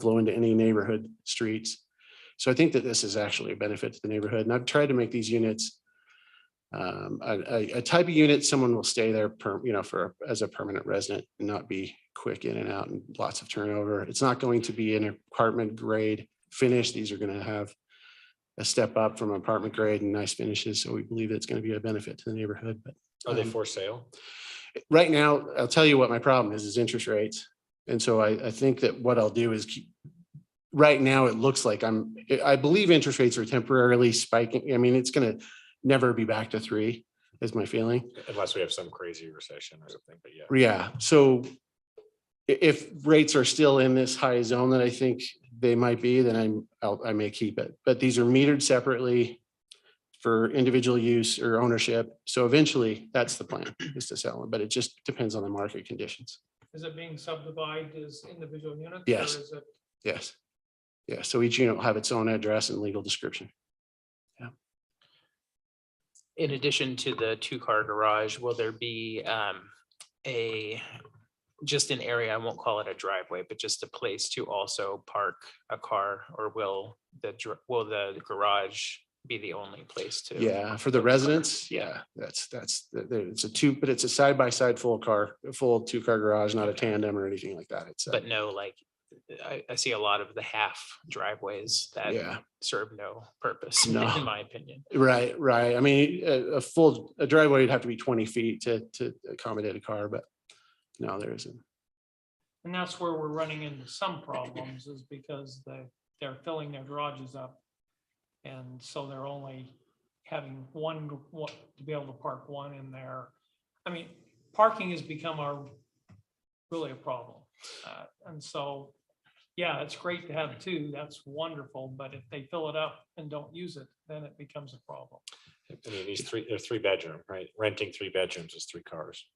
[SPEAKER 13] flow into any neighborhood streets. So I think that this is actually a benefit to the neighborhood. And I've tried to make these units a type of unit someone will stay there as a permanent resident and not be quick in and out and lots of turnover. It's not going to be an apartment grade finish. These are going to have a step up from apartment grade and nice finishes. So we believe it's going to be a benefit to the neighborhood. But
[SPEAKER 10] Are they for sale?
[SPEAKER 13] right now, I'll tell you what my problem is interest rates. And so I think that what I'll do is right now, it looks like I believe interest rates are temporarily spiking. I mean, it's going to never be back to 3 is my feeling.
[SPEAKER 10] Unless we have some crazy recession or something, but yeah.
[SPEAKER 13] Yeah. So if rates are still in this high zone that I think they might be, then I may keep it. But these are metered separately for individual use or ownership. So eventually that's the plan, is to sell them, but it just depends on the market conditions.
[SPEAKER 8] Is it being subdivided as individual units?
[SPEAKER 13] Yes.
[SPEAKER 8] Or is it?
[SPEAKER 13] Yes. Yeah. So each unit will have its own address and legal description.
[SPEAKER 4] In addition to the 2-car garage, will there be just an area, I won't call it a driveway, but just a place to also park a car, or will the garage be the only place to?
[SPEAKER 13] Yeah, for the residents, yeah, it's a side-by-side full 2-car garage, not a tandem or anything like that. It's
[SPEAKER 4] But no, I see a lot of the half driveways that serve no purpose,
[SPEAKER 13] No.
[SPEAKER 4] in my opinion.
[SPEAKER 13] right. I mean, a driveway would have to be 20 feet to accommodate a car, but no, there isn't.
[SPEAKER 8] And that's where we're running into some problems, is because they're filling their garages up. And so they're only having one to be able to park one in there. I mean, parking has become really a problem. And so, yeah, it's great to have 2. That's wonderful. But if they fill it up and don't use it, then it becomes a problem.
[SPEAKER 10] I mean, they're 3-bedroom, right? Renting 3 bedrooms is 3 cars,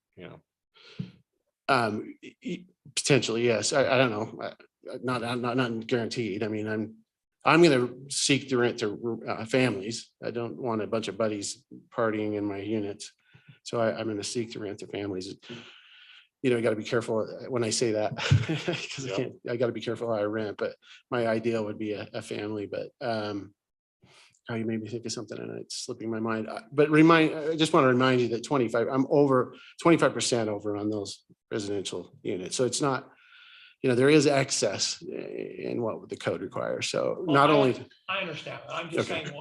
[SPEAKER 13] Potentially, yes. I don't know. Not guaranteed. I mean, I'm going to seek to rent to families. I don't want a bunch of buddies partying in my units. So I'm going to seek to rent to families. you got to be careful when I say that, because
[SPEAKER 10] Yep.
[SPEAKER 13] I got to be careful how I rent, but my ideal would be a family, but how you made me think of something and it's slipping my mind. But I just want to remind you that 25% over on those residential units. So it's not, there is excess in what the code requires. So
[SPEAKER 8] Well,
[SPEAKER 13] not only,
[SPEAKER 8] I understand. I'm just
[SPEAKER 13] Okay.
[SPEAKER 8] saying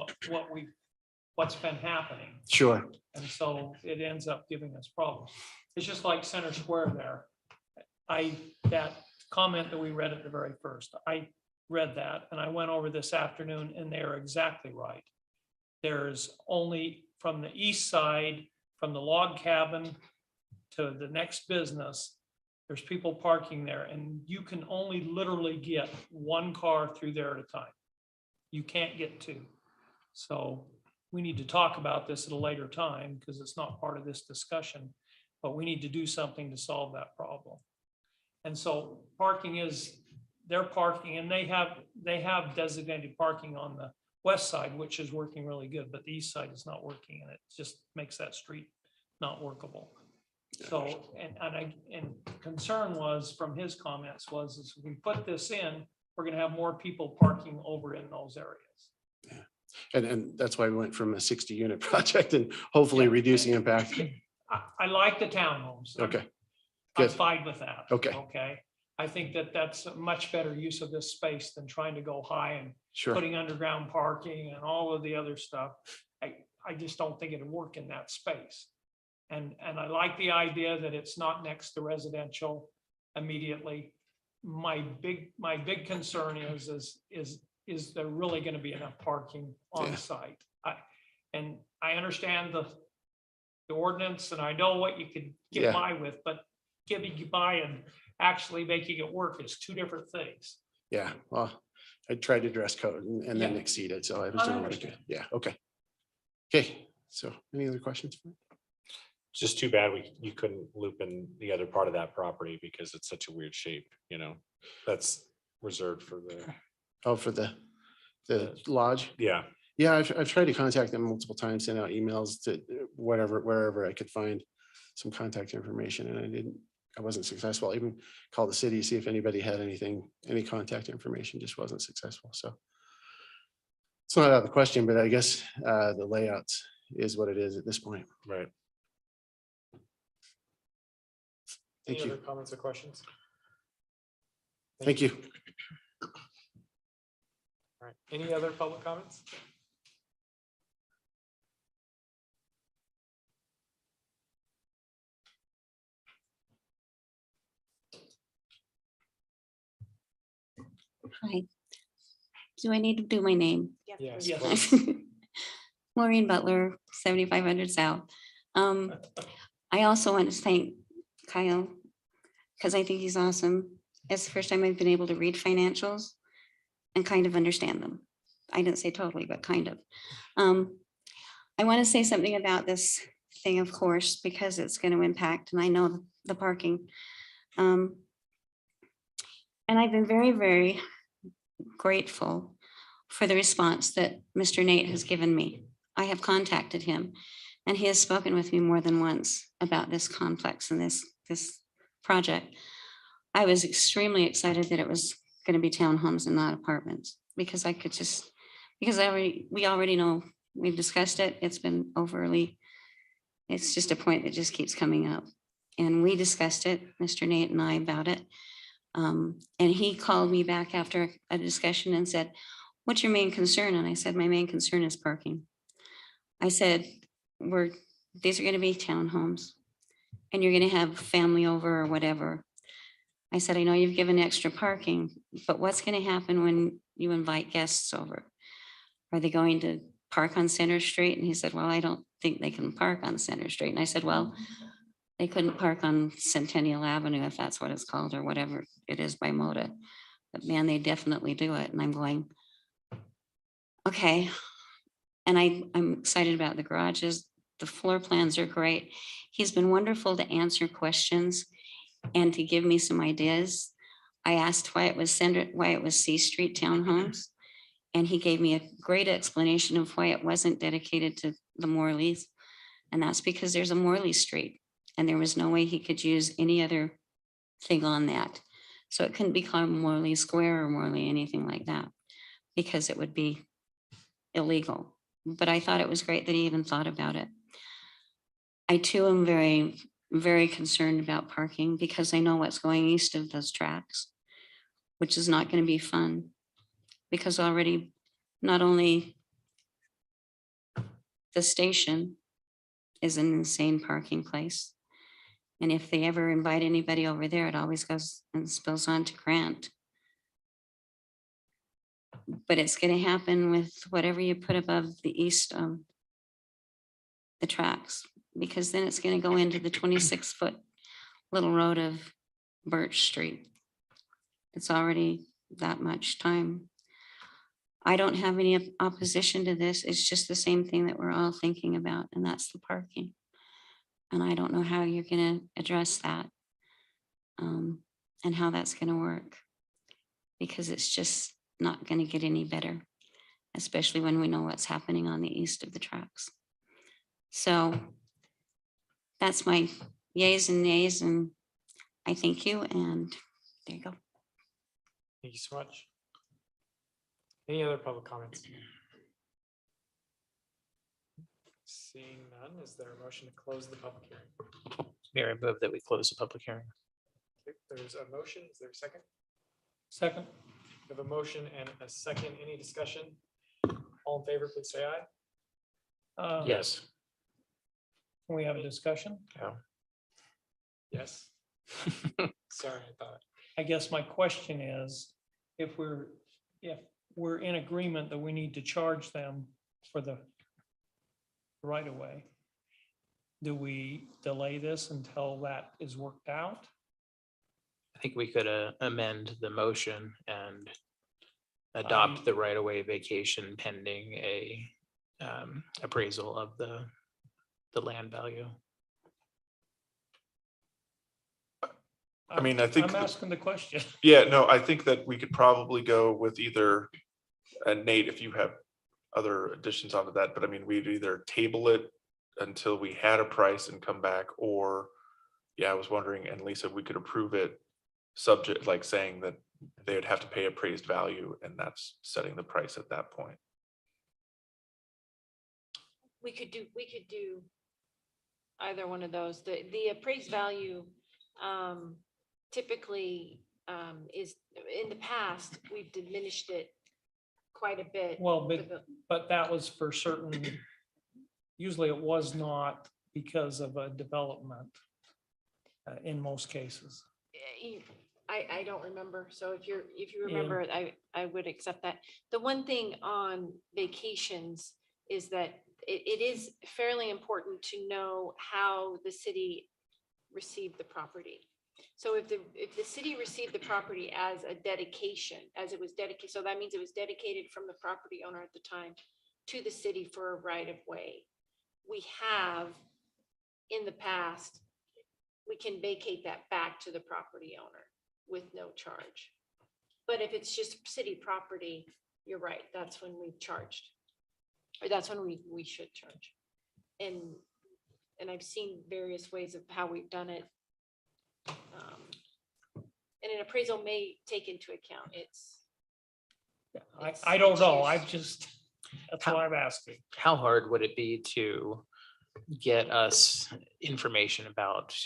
[SPEAKER 8] what's been happening.
[SPEAKER 13] sure,
[SPEAKER 8] And so it ends up giving us problems. It's just like Center Square there. That comment that we read at the very first, I read that and I went over this afternoon and they're exactly right. There's only from the east side, from the log cabin to the next business, there's people parking there and you can only literally get one car through there at a time. You can't get two. So we need to talk about this at a later time because it's not part of this discussion, but we need to do something to solve that problem. And so they're parking and they have designated parking on the west side, which is working really good, but the east side is not working and it just makes that street not workable. So, and concern was from his comments is if we put this in, we're gonna have more people parking over in those areas.
[SPEAKER 13] and that's why we went from a 60 unit project and hopefully
[SPEAKER 8] Yeah.
[SPEAKER 13] reducing impact.
[SPEAKER 8] I like the townhomes.
[SPEAKER 13] Okay,
[SPEAKER 8] I'm
[SPEAKER 13] good.
[SPEAKER 8] fine with that.
[SPEAKER 13] Okay.
[SPEAKER 8] Okay. I think that's a much better use of this space than trying to go high and
[SPEAKER 13] Sure.
[SPEAKER 8] putting underground parking and all of the other stuff. I just don't think it'd work in that space. And I like the idea that it's not next to residential immediately. My big concern is there really gonna be enough parking on
[SPEAKER 13] Yeah.
[SPEAKER 8] site? And I understand the ordinance and I know what you could
[SPEAKER 13] Yeah.
[SPEAKER 8] get by with, but getting by and actually making it work is two different things.
[SPEAKER 13] Yeah, well, I tried to dress code and then
[SPEAKER 8] Yeah.
[SPEAKER 13] exceed it, so I was
[SPEAKER 8] I
[SPEAKER 13] doing what I could.
[SPEAKER 8] understand.
[SPEAKER 13] Yeah, okay. Okay, so any other questions?
[SPEAKER 10] Just too bad you couldn't loop in the other part of that property because it's such a weird shape, that's reserved for the,
[SPEAKER 13] Oh, for the lodge?
[SPEAKER 10] yeah.
[SPEAKER 13] Yeah, I've tried to contact them multiple times, send out emails to wherever I could find some contact information, and I wasn't successful. I even called the city, see if anybody had any contact information, just wasn't successful, so. It's not out of the question, but I guess the layouts is what it is at this point.
[SPEAKER 10] Right.
[SPEAKER 2] Any
[SPEAKER 13] Thank
[SPEAKER 2] other
[SPEAKER 13] you.
[SPEAKER 2] comments or questions?
[SPEAKER 13] Thank you.
[SPEAKER 2] All right, any other public comments?
[SPEAKER 14] Hi. Do I need to do my name?
[SPEAKER 2] Yes.
[SPEAKER 8] Yes.
[SPEAKER 14] Maureen Butler, 7500 South. I also want to thank Kyle because I think he's awesome. It's the first time I've been able to read financials and kind of understand them. I didn't say totally, but kind of. I want to say something about this thing, of course, because it's going to impact, and I know the parking. And I've been very, very grateful for the response that Mr. Nate has given me. I have contacted him and he has spoken with me more than once about this complex and this project. I was extremely excited that it was going to be townhomes and not apartments because I could just, because we already know, we've discussed it. It's been it's just a point that just keeps coming up. And we discussed it, Mr. Nate and I, about it. And he called me back after a discussion and said, what's your main concern? And I said, my main concern is parking. I said, these are going to be townhomes and you're going to have family over or whatever. I said, I know you've given extra parking, but what's going to happen when you invite guests over? Are they going to park on Center Street? And he said, well, I don't think they can park on Center Street. And I said, well, they couldn't park on Centennial Avenue if that's what it's called or whatever it is by MODA. But man, they definitely do it. And I'm going, okay. And I'm excited about the garages. The floor plans are great. He's been wonderful to answer questions and to give me some ideas. I asked why it was C Street Townhomes. And he gave me a great explanation of why it wasn't dedicated to the Morleys. And that's because there's a Morley Street. And there was no way he could use any other thing on that. So it couldn't become Morley Square or Morley anything like that, because it would be illegal. But I thought it was great that he even thought about it. I too am very, very concerned about parking because I know what's going east of those tracks, which is not going to be fun, because already not only the station is an insane parking place, and if they ever invite anybody over there, it always goes and spills on to Grant. But it's going to happen with whatever you put above the east, the tracks, because then it's going to go into the 26-foot little road of Birch Street. It's already that much time. I don't have any opposition to this. It's just the same thing that we're all thinking about, and that's the parking. And I don't know how you're going to address that, and how that's going to work, because it's just not going to get any better, especially when we know what's happening on the east of the tracks. So that's my yays and nays, and I thank you, and there you go.
[SPEAKER 2] Thank you so much. Any other public comments? Seeing none, is there a motion to close the public hearing?
[SPEAKER 4] Mayor, I move that we close the public hearing.
[SPEAKER 2] Okay, there's a motion. Is there a second?
[SPEAKER 8] Second,
[SPEAKER 2] We have a motion and a second. Any discussion? All in favor, please say aye.
[SPEAKER 10] Yes.
[SPEAKER 8] can we have a discussion?
[SPEAKER 2] Yes. Sorry, I thought.
[SPEAKER 8] I guess my question is, if we're in agreement that we need to charge them for the right of way, do we delay this until that is worked out?
[SPEAKER 4] I think we could amend the motion and adopt the right of way vacation pending a appraisal of the land value.
[SPEAKER 15] I mean, I think
[SPEAKER 8] I'm asking the question.
[SPEAKER 15] Yeah, no, I think that we could probably go with either, and Nate, if you have other additions onto that, but I mean, we'd either table it until we had a price and come back, or, yeah, I was wondering, and Lisa, we could approve it subject, like saying that they would have to pay appraised value, and that's setting the price at that point.
[SPEAKER 16] We could do either one of those. The appraised value typically is, in the past, we've diminished it quite a bit.
[SPEAKER 8] Well, but that was for certain, usually it was not because of a development in most cases.
[SPEAKER 16] I don't remember. So if you remember it, I would accept that. The one thing on vacations is that it is fairly important to know how the city received the property. So if the city received the property as a dedication, as it was dedicated, so that means it was dedicated from the property owner at the time to the city for a right of way. We have, in the past, we can vacate that back to the property owner with no charge. But if it's just city property, you're right, that's when we've charged. Or that's when we should charge. And I've seen various ways of how we've done it. And an appraisal may take into account
[SPEAKER 8] I don't know. That's why I'm asking.
[SPEAKER 4] How hard would it be to get us information about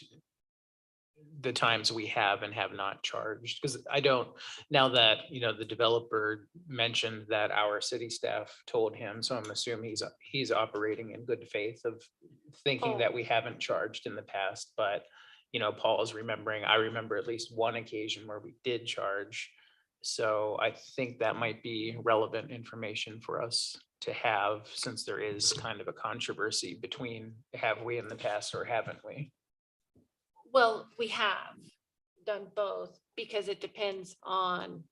[SPEAKER 4] the times we have and have not charged? Because I don't, now that, the developer mentioned that our city staff told him, so I'm assuming he's operating in good faith of thinking that we haven't charged in the past, but Paul is remembering, I remember at least one occasion where we did charge. So I think that might be relevant information for us to have, since there is kind of a controversy between have we in the past or haven't we?
[SPEAKER 16] well, we have done both because it depends on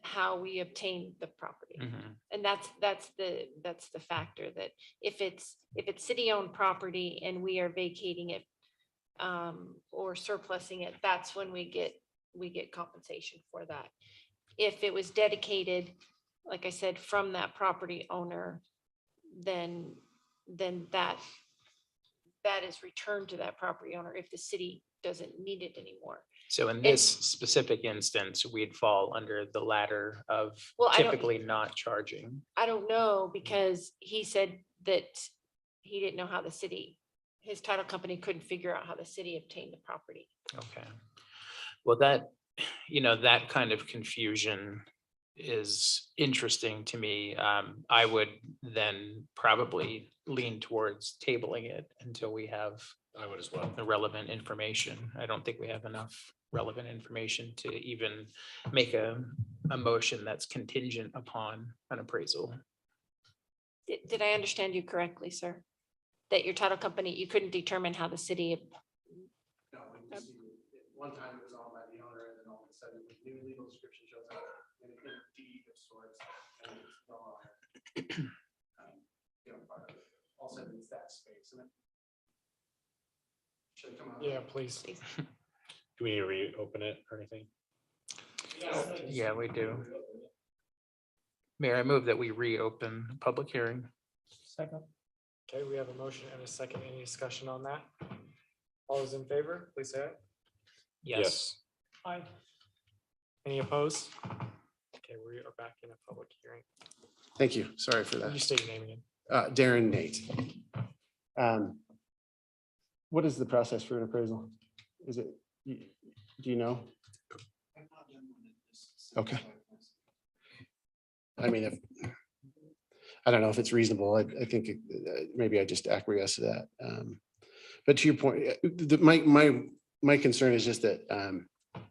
[SPEAKER 16] how we obtain the property.
[SPEAKER 4] Mhm.
[SPEAKER 16] And that's the factor, that if it's city owned property and we are vacating it or surplusing it, that's when we get compensation for that. If it was dedicated, like I said, from that property owner, then that is returned to that property owner if the city doesn't need it anymore.
[SPEAKER 4] So in this specific instance, we'd fall under the latter of
[SPEAKER 16] Well, I don't-
[SPEAKER 4] typically not charging.
[SPEAKER 16] I don't know, because he said that he didn't know how the city, his title company couldn't figure out how the city obtained the property.
[SPEAKER 4] Okay. Well, that, that kind of confusion is interesting to me. I would then probably lean towards tabling it until we have
[SPEAKER 10] I would as well.
[SPEAKER 4] the relevant information. I don't think we have enough relevant information to even make a motion that's contingent upon an appraisal.
[SPEAKER 16] Did I understand you correctly, sir? That your title company, you couldn't determine how the city,
[SPEAKER 13] No, we just see it. One time it was owned by the owner, and then all of a sudden, the new legal description shows up in a deed of sorts. And it's no longer, part of it. All of a sudden, it's that space. And it should come out.
[SPEAKER 2] Yeah, please.
[SPEAKER 10] Do we need to reopen it or anything?
[SPEAKER 4] Yeah, we do. Mayor, I move that we reopen the public hearing.
[SPEAKER 8] Second.
[SPEAKER 2] Okay, we have a motion and a second. Any discussion on that? All those in favor, please say aye.
[SPEAKER 4] Yes.
[SPEAKER 8] Aye.
[SPEAKER 2] Any opposed? Okay, we are back in a public hearing.
[SPEAKER 13] Thank you. Sorry for
[SPEAKER 2] You
[SPEAKER 13] that.
[SPEAKER 2] state your name again.
[SPEAKER 13] Darren Nate. What is the process for an appraisal? Is it, do you know? Okay. I mean, I don't know if it's reasonable. I think maybe I just acquiesce to that. But to your point, my concern is just that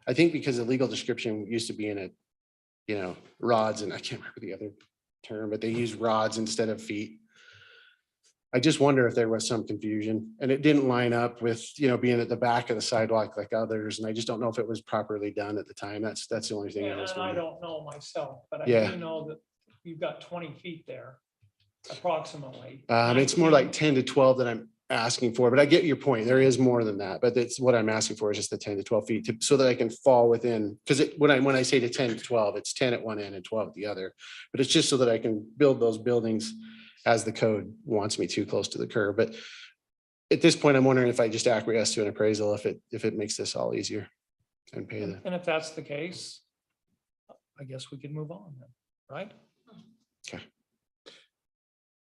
[SPEAKER 13] I think because the legal description used to be in it, rods, and I can't remember the other term, but they use rods instead of feet. I just wonder if there was some confusion, and it didn't line up with, being at the back of the sidewalk like others. And I just don't know if it was properly done at the time. That's the only thing.
[SPEAKER 8] And
[SPEAKER 13] I was
[SPEAKER 8] I
[SPEAKER 13] wondering.
[SPEAKER 8] don't know myself, but I
[SPEAKER 13] Yeah.
[SPEAKER 8] do know that you've got 20 feet there approximately.
[SPEAKER 13] It's more like 10 to 12 that I'm asking for, but I get your point. There is more than that, but that's what I'm asking for is just the 10 to 12 feet so that I can fall within, because when I say to 10 to 12, it's 10 at one end and 12 at the other. But it's just so that I can build those buildings as the code wants me to, close to the curb. But at this point, I'm wondering if I just acquiesce to an appraisal, if it makes this all easier and pay the.
[SPEAKER 8] And if that's the case, I guess we could move on then, right?
[SPEAKER 13] Okay.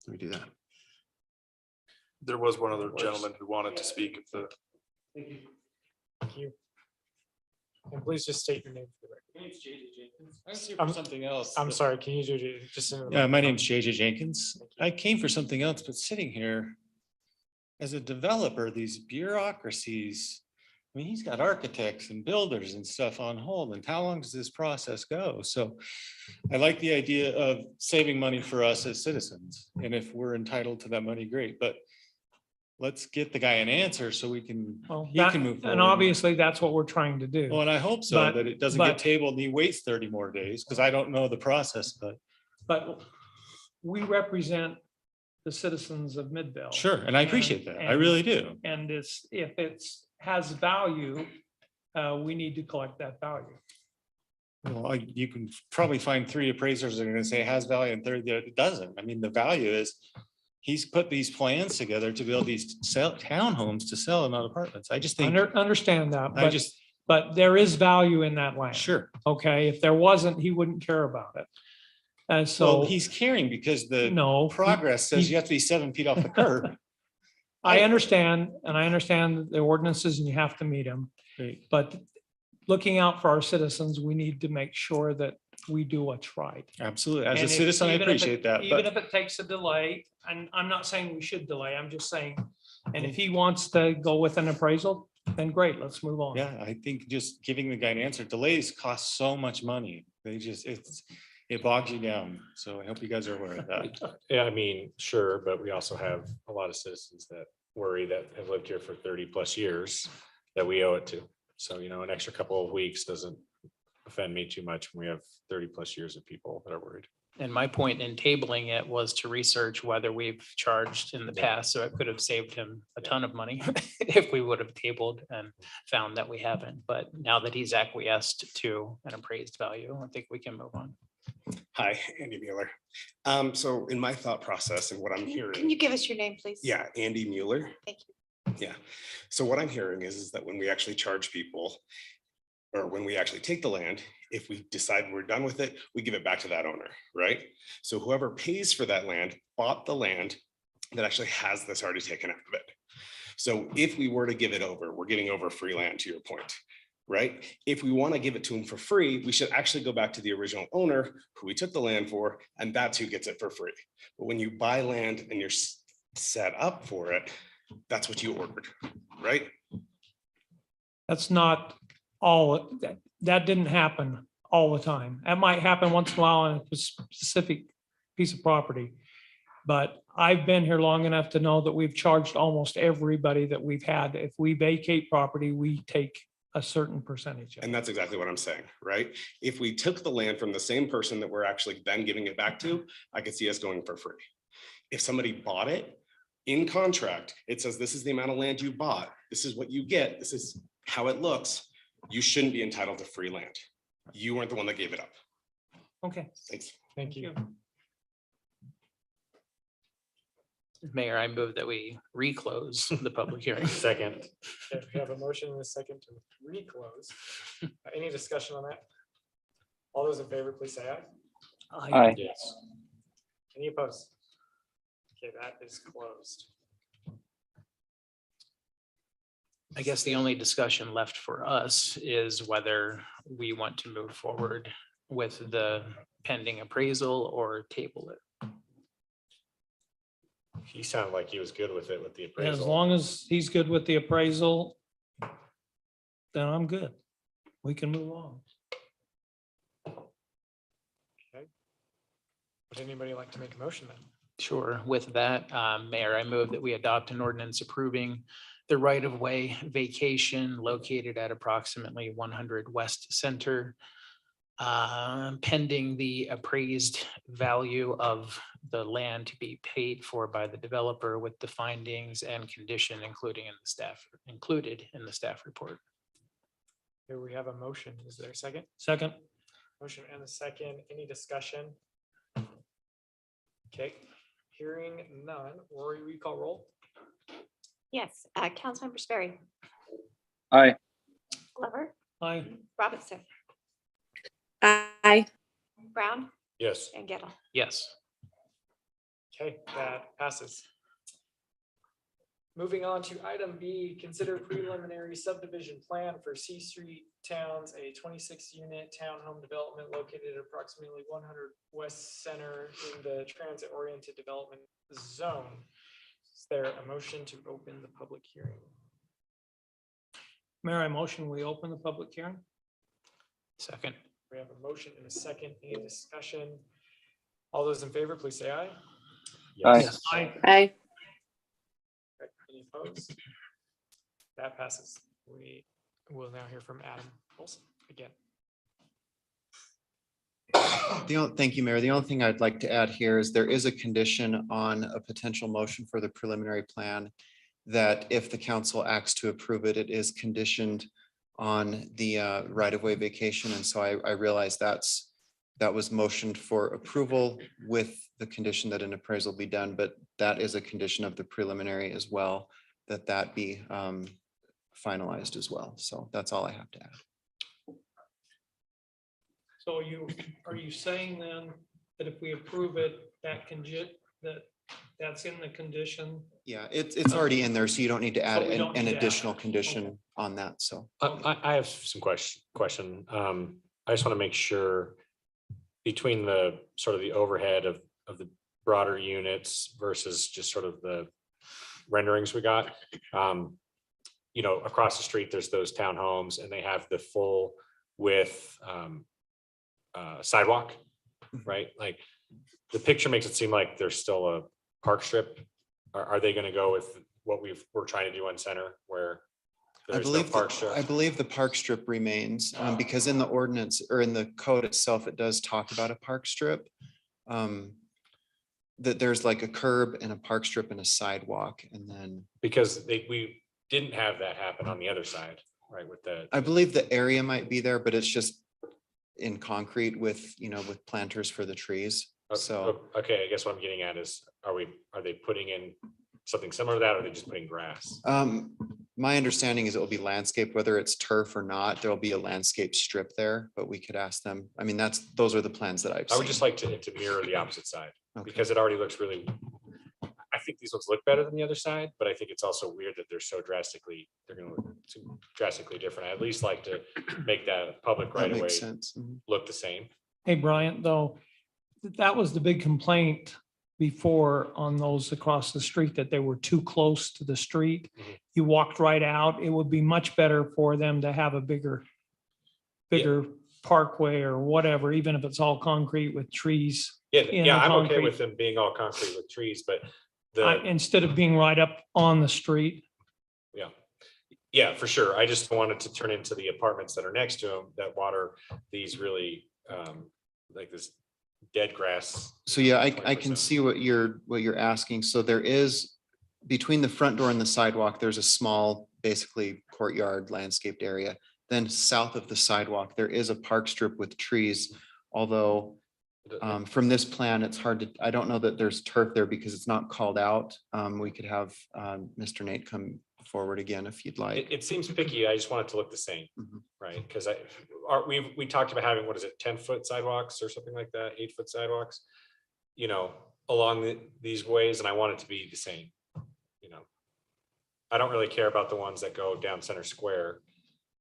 [SPEAKER 13] Let me do that.
[SPEAKER 15] There was one other gentleman who wanted to speak.
[SPEAKER 2] Thank you. And please just state your name for the record.
[SPEAKER 17] My name's JJ Jenkins. I was here
[SPEAKER 2] I'm-
[SPEAKER 17] for something else.
[SPEAKER 2] I'm sorry, can you do it just? in the
[SPEAKER 17] Yeah, my
[SPEAKER 2] microphone?
[SPEAKER 17] name's JJ Jenkins. I came for something else, but sitting here as a developer, these bureaucracies, I mean, he's got architects and builders and stuff on hold, and how long does this process go? So I like the idea of saving money for us as citizens, and if we're entitled to that money, great, but let's get the guy an answer so we can,
[SPEAKER 8] Well,
[SPEAKER 17] he
[SPEAKER 8] that-
[SPEAKER 17] can move
[SPEAKER 8] and
[SPEAKER 17] forward.
[SPEAKER 8] obviously that's what we're trying to do.
[SPEAKER 17] Well, and I hope so,
[SPEAKER 8] But-
[SPEAKER 17] that it doesn't
[SPEAKER 8] but-
[SPEAKER 17] get tabled and he waits 30 more days, because I don't know the process, but
[SPEAKER 8] But we represent the citizens of Midville.
[SPEAKER 17] sure, and I appreciate that. I really do.
[SPEAKER 8] And if it's has value, we need to collect that value.
[SPEAKER 17] Well, you can probably find 3 appraisers that are gonna say it has value and 3 that it doesn't. I mean, the value is he's put these plans together to build these townhomes to sell, not apartments. I just think,
[SPEAKER 8] Understand that,
[SPEAKER 17] I
[SPEAKER 8] but,
[SPEAKER 17] just,
[SPEAKER 8] but there is value in that land.
[SPEAKER 17] sure.
[SPEAKER 8] Okay, if there wasn't, he wouldn't care about it. And
[SPEAKER 17] So
[SPEAKER 8] so,
[SPEAKER 17] he's caring because the
[SPEAKER 8] no,
[SPEAKER 17] progress says you have to be 7 feet off the curb.
[SPEAKER 8] I understand, and I understand the ordinances and you have to meet them.
[SPEAKER 17] Right.
[SPEAKER 8] But looking out for our citizens, we need to make sure that we do what's right.
[SPEAKER 17] Absolutely. As a
[SPEAKER 8] And if-
[SPEAKER 17] citizen, I
[SPEAKER 8] even if it-
[SPEAKER 17] appreciate that,
[SPEAKER 8] Even
[SPEAKER 17] but
[SPEAKER 8] if it takes a delay, and I'm not saying we should delay, I'm just saying, and if he wants to go with an appraisal, then great, let's move on.
[SPEAKER 17] yeah, I think just giving the guy an answer, delays cost so much money. It bogs you down. So I hope you guys are aware of that.
[SPEAKER 10] Yeah, I mean, sure, but we also have a lot of citizens that worry that have lived here for 30+ years that we owe it to. So, an extra couple of weeks doesn't offend me too much when we have 30+ years of people that are worried.
[SPEAKER 4] And my point in tabling it was to research whether we've charged in the past, so it could have saved him a ton of money if we would have tabled and found that we haven't. But now that he's acquiesced to an appraised value, I think we can move on.
[SPEAKER 18] Hi, Andy Mueller. So in my thought process and what I'm
[SPEAKER 3] Can
[SPEAKER 18] hearing,
[SPEAKER 3] you give us your name, please?
[SPEAKER 18] yeah, Andy Mueller.
[SPEAKER 3] Thank you.
[SPEAKER 19] Yeah. So what I'm hearing is that when we actually charge people, or when we actually take the land, if we decide we're done with it, we give it back to that owner, right? So whoever pays for that land bought the land that actually has this already taken out of it. So if we were to give it over, we're giving over free land, to your point, right? If we want to give it to them for free, we should actually go back to the original owner who we took the land for, and that's who gets it for free. But when you buy land and you're set up for it, that's what you ordered, right?
[SPEAKER 8] That's not all, that didn't happen all the time. That might happen once in a while on a specific piece of property. But I've been here long enough to know that we've charged almost everybody that we've had. If we vacate property, we take a certain percentage.
[SPEAKER 19] And that's exactly what I'm saying, right? If we took the land from the same person that we're actually then giving it back to, I could see us going for free. If somebody bought it in contract, it says, this is the amount of land you bought. This is what you get. This is how it looks. You shouldn't be entitled to free land. You weren't the one that gave it up.
[SPEAKER 8] Okay.
[SPEAKER 19] Thanks.
[SPEAKER 2] Thank you.
[SPEAKER 4] Mayor, I move that we reclose the public hearing.
[SPEAKER 10] Second.
[SPEAKER 2] Okay, we have a motion and a second to reclose. Any discussion on that? All those in favor, please say aye.
[SPEAKER 5] Aye.
[SPEAKER 10] Yes.
[SPEAKER 2] Any opposed? Okay, that is closed.
[SPEAKER 4] I guess the only discussion left for us is whether we want to move forward with the pending appraisal or table it.
[SPEAKER 10] He sounded like he was good with it with the
[SPEAKER 8] As
[SPEAKER 10] appraisal.
[SPEAKER 8] long as he's good with the appraisal, then I'm good. We can move on.
[SPEAKER 2] Okay. Would anybody like to make a motion then?
[SPEAKER 4] Sure. With that, Mayor, I move that we adopt an ordinance approving the right-of-way vacation located at approximately 100 West Center, pending the appraised value of the land to be paid for by the developer with the findings and condition included in the staff report.
[SPEAKER 2] Here we have a motion. Is there a second?
[SPEAKER 8] Second.
[SPEAKER 2] Motion and a second. Any discussion? Okay, hearing none. Rory, will you call roll?
[SPEAKER 3] Yes, Councilmember Sperry,
[SPEAKER 5] Aye.
[SPEAKER 3] Glover,
[SPEAKER 8] Aye.
[SPEAKER 3] Robinson,
[SPEAKER 9] Aye.
[SPEAKER 3] Brown,
[SPEAKER 10] Yes.
[SPEAKER 3] and Gettle.
[SPEAKER 4] Yes.
[SPEAKER 2] Okay, that passes. Moving on to item B, consider preliminary subdivision plan for C Street Towns, a 26-unit townhome development located at approximately 100 West Center in the transit-oriented development zone. Is there a motion to open the public hearing?
[SPEAKER 8] Mayor, I motion we open the public hearing.
[SPEAKER 4] Second.
[SPEAKER 2] We have a motion and a second. Any discussion? All those in favor, please say aye.
[SPEAKER 10] Yes.
[SPEAKER 8] Aye.
[SPEAKER 9] Aye.
[SPEAKER 2] Okay, any opposed? That passes. We will now hear from Adam Olson again.
[SPEAKER 12] Thank you, Mayor. The only thing I'd like to add here is there is a condition on a potential motion for the preliminary plan that if the council acts to approve it, it is conditioned on the right-of-way vacation. And so I realize that was motioned for approval with the condition that an appraisal be done, but that is a condition of the preliminary as well, that be finalized as well. So that's all I have to add.
[SPEAKER 8] So are you saying then that if we approve it, that's in the condition?
[SPEAKER 12] Yeah, it's already in there, so you don't need to add
[SPEAKER 8] So we don't
[SPEAKER 12] an
[SPEAKER 8] need to add
[SPEAKER 12] additional
[SPEAKER 8] it.
[SPEAKER 12] condition on that, so.
[SPEAKER 10] I have some question. I just want to make sure between the sort of the overhead of the broader units versus just sort of the renderings we got. You know, across the street, there's those townhomes and they have the full width sidewalk, right? Like the picture makes it seem like there's still a park strip. Are they going to go with what we're trying to do on Center where
[SPEAKER 12] I
[SPEAKER 10] there's no
[SPEAKER 12] believe,
[SPEAKER 10] park strip?
[SPEAKER 12] I believe the park strip remains, because in the ordinance or in the code itself, it does talk about a park strip. That there's like a curb and a park strip and a sidewalk, and then
[SPEAKER 10] Because we didn't have that happen on the other side, right? With the,
[SPEAKER 12] I believe the area might be there, but it's just in concrete with, with planters for the trees. So
[SPEAKER 10] okay, I guess what I'm getting at is, are they putting in something similar to that, or are they just putting grass?
[SPEAKER 12] My understanding is it will be landscaped, whether it's turf or not, there'll be a landscape strip there, but we could ask them. I mean, those are the plans that I've
[SPEAKER 10] I would
[SPEAKER 12] seen.
[SPEAKER 10] just like to mirror the opposite side,
[SPEAKER 12] Okay.
[SPEAKER 10] because it already looks really, I think these ones look better than the other side, but I think it's also weird that they're gonna look drastically different. I at least like to make that public
[SPEAKER 12] That
[SPEAKER 10] right away
[SPEAKER 12] makes sense. Mhm.
[SPEAKER 10] look the same.
[SPEAKER 8] Hey, Bryant, though, that was the big complaint before on those across the street, that they were too close to the street.
[SPEAKER 10] Mhm.
[SPEAKER 8] You walked right out. It would be much better for them to have a bigger parkway or whatever, even if it's all concrete with trees.
[SPEAKER 10] Yeah,
[SPEAKER 8] in
[SPEAKER 10] yeah,
[SPEAKER 8] the
[SPEAKER 10] I'm okay
[SPEAKER 8] concrete.
[SPEAKER 10] with them being all concrete with trees, but
[SPEAKER 8] Instead of being right up on the street.
[SPEAKER 10] yeah, for sure. I just wanted to turn into the apartments that are next to them that water these really, like this dead grass.
[SPEAKER 12] So yeah, I
[SPEAKER 10] 20%.
[SPEAKER 12] can see what you're asking. So there is, between the front door and the sidewalk, there's a small, basically courtyard landscaped area. Then south of the sidewalk, there is a park strip with trees, although from this plan, it's hard to, I don't know that there's turf there because it's not called out. We could have Mr. Nate come forward again if you'd like.
[SPEAKER 10] It seems picky. I just want it to look the same,
[SPEAKER 12] Mhm.
[SPEAKER 10] right? Because we talked about having, what is it, 10-foot sidewalks or something like that, 8-foot sidewalks, along these ways, and I want it to be the same. I don't really care about the ones that go down Center Square,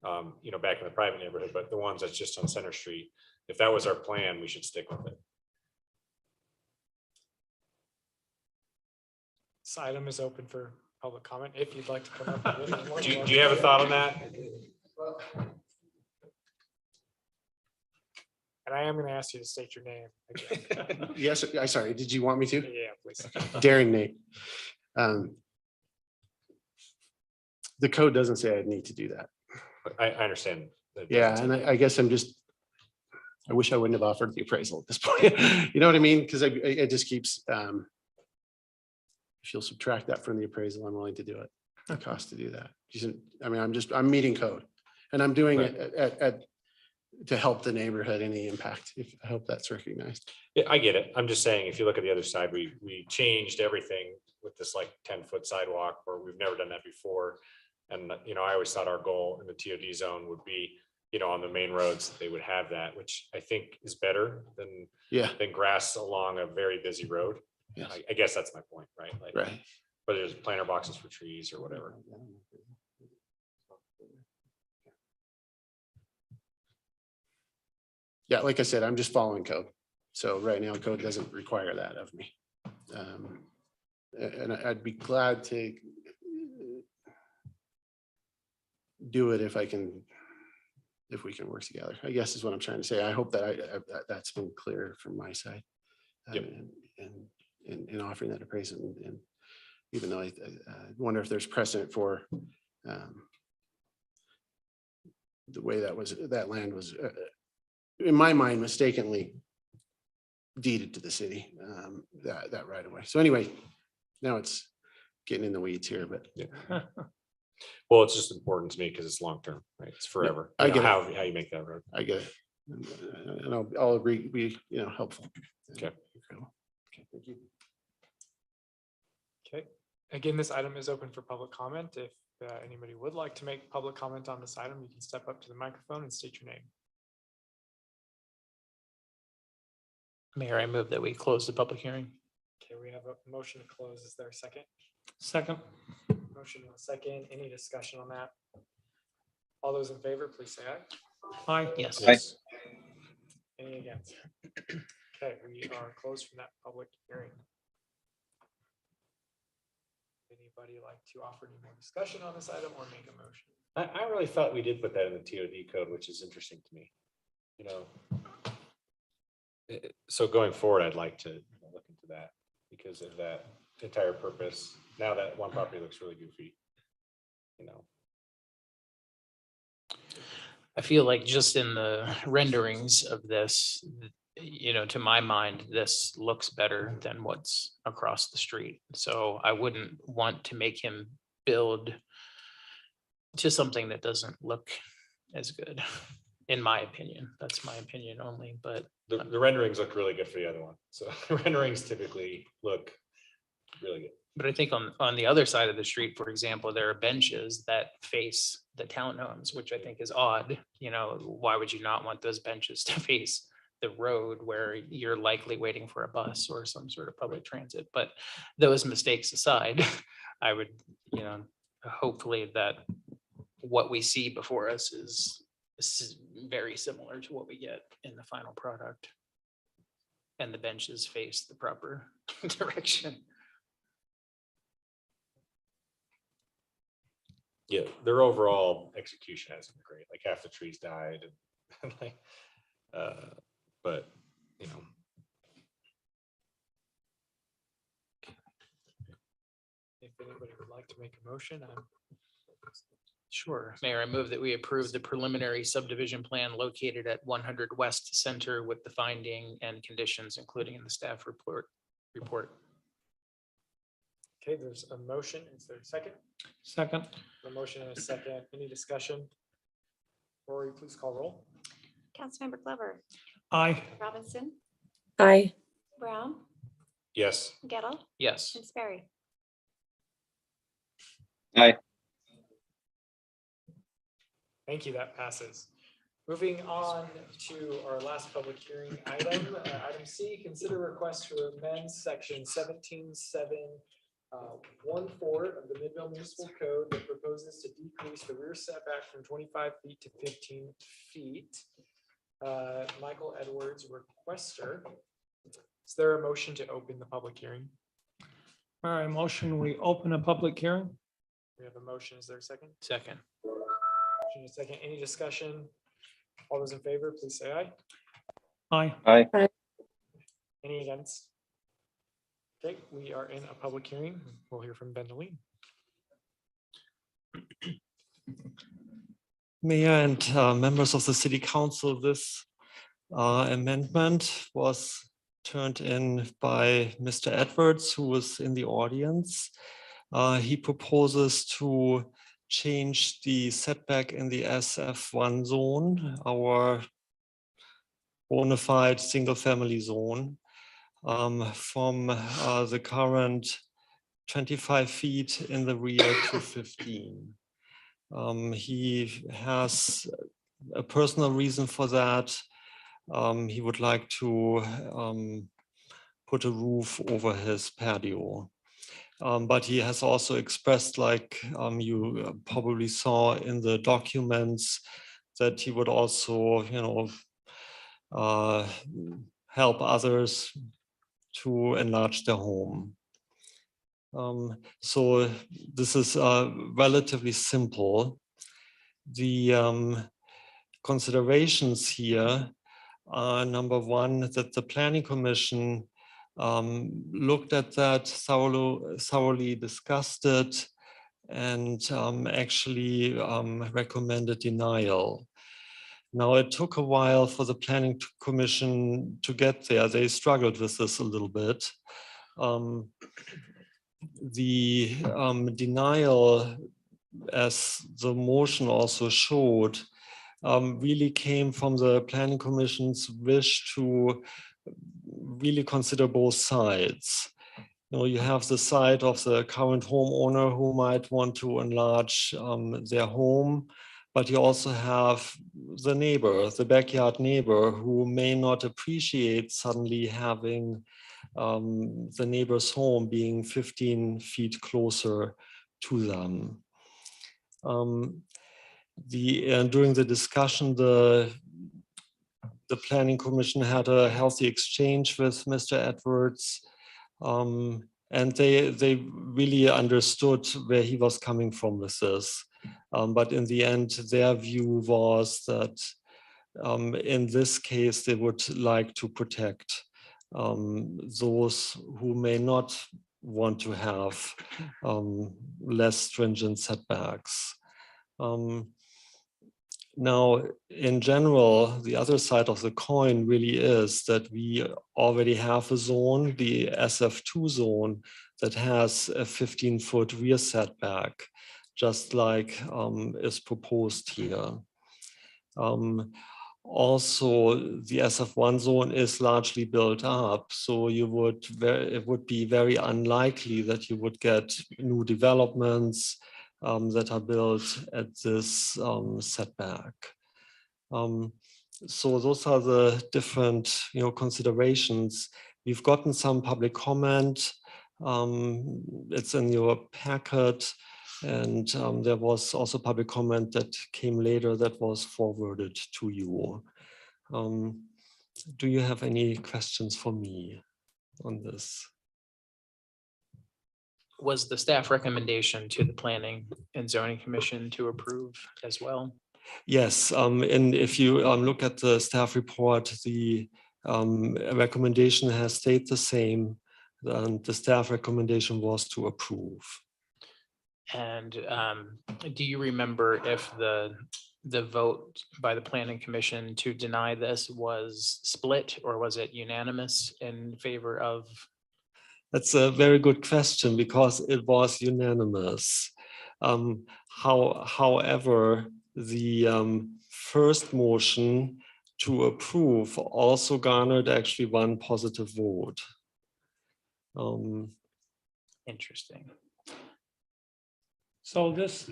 [SPEAKER 10] back in the private neighborhood, but the ones that's just on Center Street, if that was our plan, we should stick with it.
[SPEAKER 2] This item is open for public comment. If you'd like to come up. with it, more
[SPEAKER 10] Do
[SPEAKER 2] than
[SPEAKER 10] you have a
[SPEAKER 2] welcome.
[SPEAKER 10] thought on that?
[SPEAKER 2] And I am going to ask you to state your name again.
[SPEAKER 13] Yes, I'm sorry. Did you want me to?
[SPEAKER 2] Yeah, please.
[SPEAKER 13] Darren Nate. The code doesn't say I need to do that.
[SPEAKER 10] I understand. that
[SPEAKER 13] Yeah,
[SPEAKER 10] doesn't
[SPEAKER 13] and
[SPEAKER 10] take-
[SPEAKER 13] I guess I wish I wouldn't have offered the appraisal at this point. You know what I mean? Because it just keeps, if you'll subtract that from the appraisal, I'm willing to do it. The cost to do that. I'm meeting code and I'm doing it to help the neighborhood, any impact. I hope that's recognized.
[SPEAKER 10] Yeah, I get it. I'm just saying, if you look at the other side, we changed everything with this like 10-foot sidewalk where we've never done that before. And, I always thought our goal in the TOD zone would be, on the main roads, they would have that, which I think is better than grass along a very busy road.
[SPEAKER 13] Yes.
[SPEAKER 10] I guess that's my point, right? Like,
[SPEAKER 13] Right.
[SPEAKER 10] whether there's planter boxes for trees or whatever.
[SPEAKER 13] Yeah, like I said, I'm just following code. So right now code doesn't require that of me. And I'd be glad to do it if we can work together, I guess is what I'm trying to say. I hope that that's been clear from my side.
[SPEAKER 10] Yep.
[SPEAKER 13] And in offering that appraisal, and even though I wonder if there's precedent for the way that land was, in my mind, mistakenly deeded to the city, that right away. So anyway, now it's getting in the weeds here, but
[SPEAKER 10] Well, it's just important to me because it's long-term, right? It's forever.
[SPEAKER 13] I get it.
[SPEAKER 10] How you make that road.
[SPEAKER 13] I get it. And I'll agree, be, helpful.
[SPEAKER 10] Okay.
[SPEAKER 13] Okay, thank you.
[SPEAKER 2] Okay, again, this item is open for public comment. If anybody would like to make public comment on this item, you can step up to the microphone and state your name.
[SPEAKER 4] Mayor, I move that we close the public hearing.
[SPEAKER 2] Okay, we have a motion to close. Is there a second?
[SPEAKER 8] Second.
[SPEAKER 2] Motion and a second. Any discussion on that? All those in favor, please say aye.
[SPEAKER 8] Aye.
[SPEAKER 4] Yes.
[SPEAKER 10] Yes.
[SPEAKER 2] Any against? Okay, we are closed from that public hearing. Anybody like to offer any more discussion on this item or make a motion?
[SPEAKER 10] I really thought we did put that in the TOD code, which is interesting to me. So going forward, I'd like to look into that because of that entire purpose. Now that one property looks really goofy.
[SPEAKER 4] I feel like just in the renderings of this, to my mind, this looks better than what's across the street. So I wouldn't want to make him build to something that doesn't look as good, in my opinion. That's my opinion only, but
[SPEAKER 10] The renderings look really good for the other one. So renderings typically look really good.
[SPEAKER 4] But I think on the other side of the street, for example, there are benches that face the townhomes, which I think is odd. You know, why would you not want those benches to face the road where you're likely waiting for a bus or some sort of public transit? But those mistakes aside, I would, you know, hopefully that what we see before us is very similar to what we get in the final product. And the benches face the proper direction.
[SPEAKER 10] Yeah, their overall execution hasn't been great, like half the trees died and like, but, you know.
[SPEAKER 2] If anybody would like to make a motion,
[SPEAKER 4] Sure. Mayor, I move that we approve the preliminary subdivision plan located at 100 West Center with the finding and conditions, including in the staff report.
[SPEAKER 2] okay, there's a motion. Is there a second?
[SPEAKER 8] Second.
[SPEAKER 2] A motion and a second. Any discussion? Rory, please call roll.
[SPEAKER 3] Councilmember Glover,
[SPEAKER 8] Aye.
[SPEAKER 3] Robinson,
[SPEAKER 9] Aye.
[SPEAKER 3] Brown,
[SPEAKER 10] Yes.
[SPEAKER 3] Gettle,
[SPEAKER 4] Yes.
[SPEAKER 3] and Sperry.
[SPEAKER 5] Aye.
[SPEAKER 2] Thank you, that passes. Moving on to our last public hearing item, item C, consider request to amend section 17.7.14 of the Midfield Municipal Code that proposes to decrease the rear setback from 25 feet to 15 feet. Michael Edwards, requester. Is there a motion to open the public hearing?
[SPEAKER 8] All right, motion, we open a public hearing.
[SPEAKER 2] We have a motion. Is there a second?
[SPEAKER 4] Second.
[SPEAKER 2] Motion and a second. Any discussion? All those in favor, please say aye.
[SPEAKER 8] Aye.
[SPEAKER 5] Aye.
[SPEAKER 2] Any against? Okay, we are in a public hearing. We'll hear from Ben Deline.
[SPEAKER 19] Mayor and members of the city council, this amendment was turned in by Mr. Edwards, who was in the audience. He proposes to change the setback in the SF1 zone, our bona fide single-family zone, from the current 25 feet in the rear to 15. He has a personal reason for that. He would like to put a roof over his patio. But he has also expressed, like you probably saw in the documents, that he would also, you know, help others to enlarge their home. So this is relatively simple. The considerations here are, number one, that the Planning Commission looked at that, thoroughly discussed it, and actually recommended denial. Now, it took a while for the Planning Commission to get there. They struggled with this a little bit. The denial, as the motion also showed, really came from the Planning Commission's wish to really consider both sides. You know, you have the side of the current homeowner who might want to enlarge their home, but you also have the neighbor, the backyard neighbor, who may not appreciate suddenly having the neighbor's home being 15 feet closer to them. During the discussion, the Planning Commission had a healthy exchange with Mr. Edwards, and they really understood where he was coming from with this. But in the end, their view was that in this case, they would like to protect those who may not want to have less stringent setbacks. Now, in general, the other side of the coin really is that we already have a zone, the SF2 zone, that has a 15-foot rear setback, just like is proposed here. Also, the SF1 zone is largely built up, so it would be very unlikely that you would get new developments that are built at this setback. So those are the different, considerations. We've gotten some public comment. It's in your packet, and there was also public comment that came later that was forwarded to you. Do you have any questions for me on this?
[SPEAKER 4] Was the staff recommendation to the Planning and Zoning Commission to approve as well?
[SPEAKER 19] Yes, and if you look at the staff report, the recommendation has stayed the same. And the staff recommendation was to approve.
[SPEAKER 4] And do you remember if the vote by the Planning Commission to deny this was split, or was it unanimous in favor of?
[SPEAKER 19] That's a very good question, because it was unanimous. However, the first motion to approve also garnered actually one positive vote.
[SPEAKER 4] Interesting.
[SPEAKER 8] So this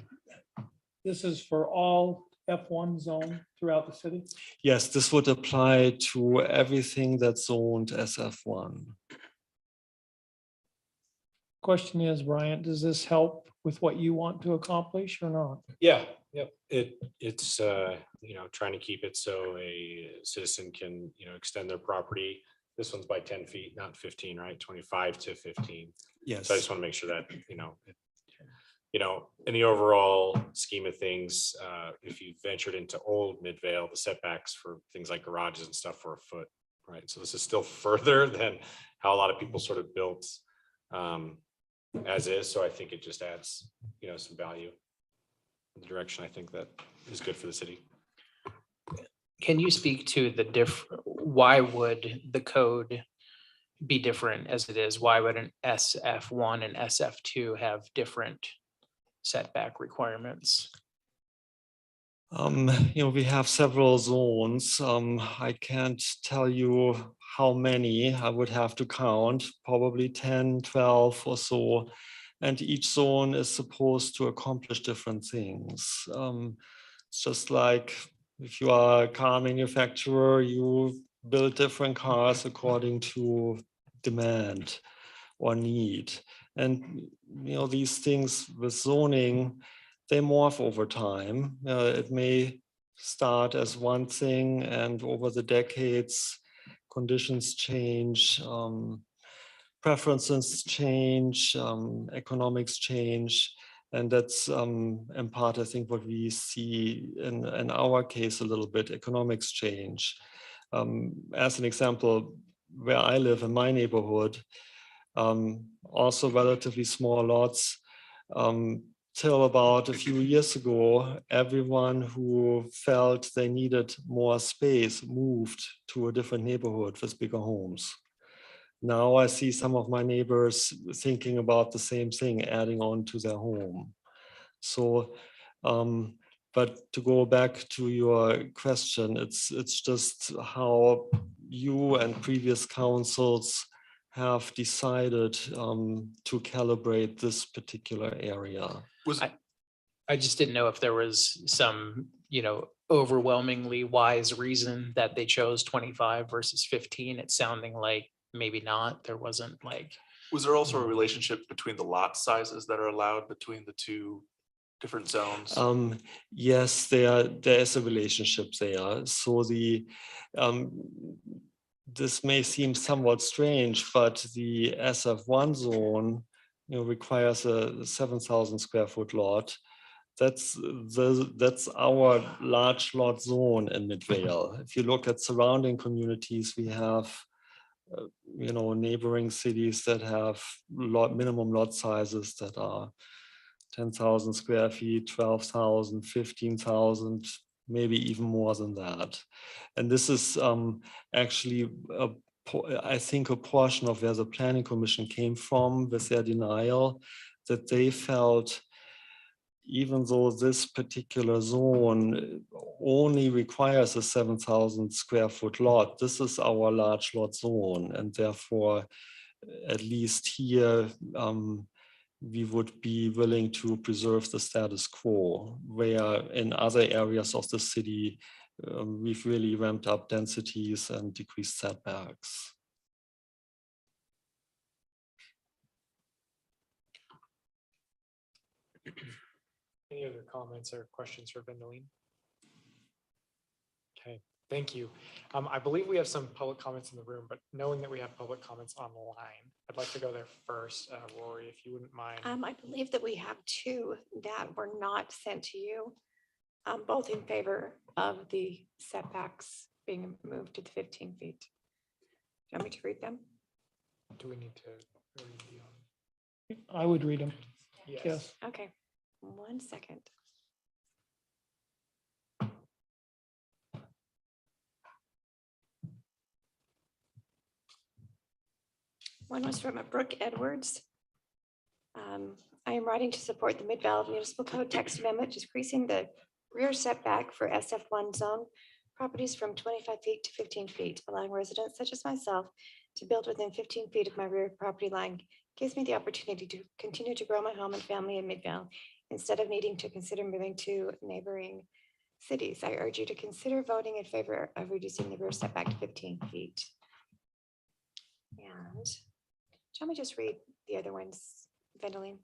[SPEAKER 8] is for all F1 zone throughout the city?
[SPEAKER 19] Yes, this would apply to everything that's zoned as F1.
[SPEAKER 8] Question is, Bryant, does this help with what you want to accomplish or not?
[SPEAKER 10] Yeah, yep. It's trying to keep it so a citizen can, extend their property. This one's by 10 feet, not 15, right? 25 to 15.
[SPEAKER 19] Yes.
[SPEAKER 10] So I just want to make sure that, in the overall scheme of things, if you ventured into old Midvale, the setbacks for things like garages and stuff were a foot, right? So this is still further than how a lot of people sort of built as is. So I think it just adds, some value in the direction I think that is good for the city.
[SPEAKER 4] Can you speak to why would the code be different as it is? Why would an SF1 and SF2 have different setback requirements?
[SPEAKER 19] We have several zones. I can't tell you how many. I would have to count, probably 10, 12 or so. And each zone is supposed to accomplish different things. It's just like if you are a car manufacturer, you build different cars according to demand or need. And, these things with zoning, they morph over time. It may start as one thing, and over the decades, conditions change, preferences change, economics change. And that's in part, I think, what we see in our case a little bit, economics change. As an example, where I live in my neighborhood, also relatively small lots, till about a few years ago, everyone who felt they needed more space moved to a different neighborhood with bigger homes. Now I see some of my neighbors thinking about the same thing, adding on to their home. So, but to go back to your question, it's just how you and previous councils have decided to calibrate this particular area.
[SPEAKER 4] I just didn't know if there was some, overwhelmingly wise reason that they chose 25 versus 15. It's sounding like maybe not. There wasn't like.
[SPEAKER 15] Was there also a relationship between the lot sizes that are allowed between the two different zones?
[SPEAKER 19] Yes, there is a relationship there. So this may seem somewhat strange, but the SF1 zone, requires a 7,000 square foot lot. That's our large lot zone in Midvale. If you look at surrounding communities, we have neighboring cities that have minimum lot sizes that are 10,000 square feet, 12,000, 15,000, maybe even more than that. And this is actually, I think, a portion of where the Planning Commission came from with their denial, that they felt even though this particular zone only requires a 7,000 square foot lot, this is our large lot zone, and therefore, at least here, we would be willing to preserve the status quo, where in other areas of the city, we've really ramped up densities and decreased setbacks.
[SPEAKER 2] Any other comments or questions for Vendeline? Okay, thank you. I believe we have some public comments in the room, but knowing that we have public comments online, I'd like to go there first. Rory, if you wouldn't mind.
[SPEAKER 3] I believe that we have two that were not sent to you, both in favor of the setbacks being moved to the 15 feet. Do you want me to read them?
[SPEAKER 2] Do we need to read the?
[SPEAKER 8] I would read them.
[SPEAKER 2] Yes.
[SPEAKER 3] Okay, 1 second. One was from a Brooke Edwards. I am writing to support the Midfield Municipal Code text amendment, decreasing the rear setback for SF1 zone properties from 25 feet to 15 feet, allowing residents such as myself to build within 15 feet of my rear property line. Gives me the opportunity to continue to grow my home and family in Midvale instead of needing to consider moving to neighboring cities. I urge you to consider voting in favor of reducing the rear setback to 15 feet. And shall we just read the other ones, Vendeline?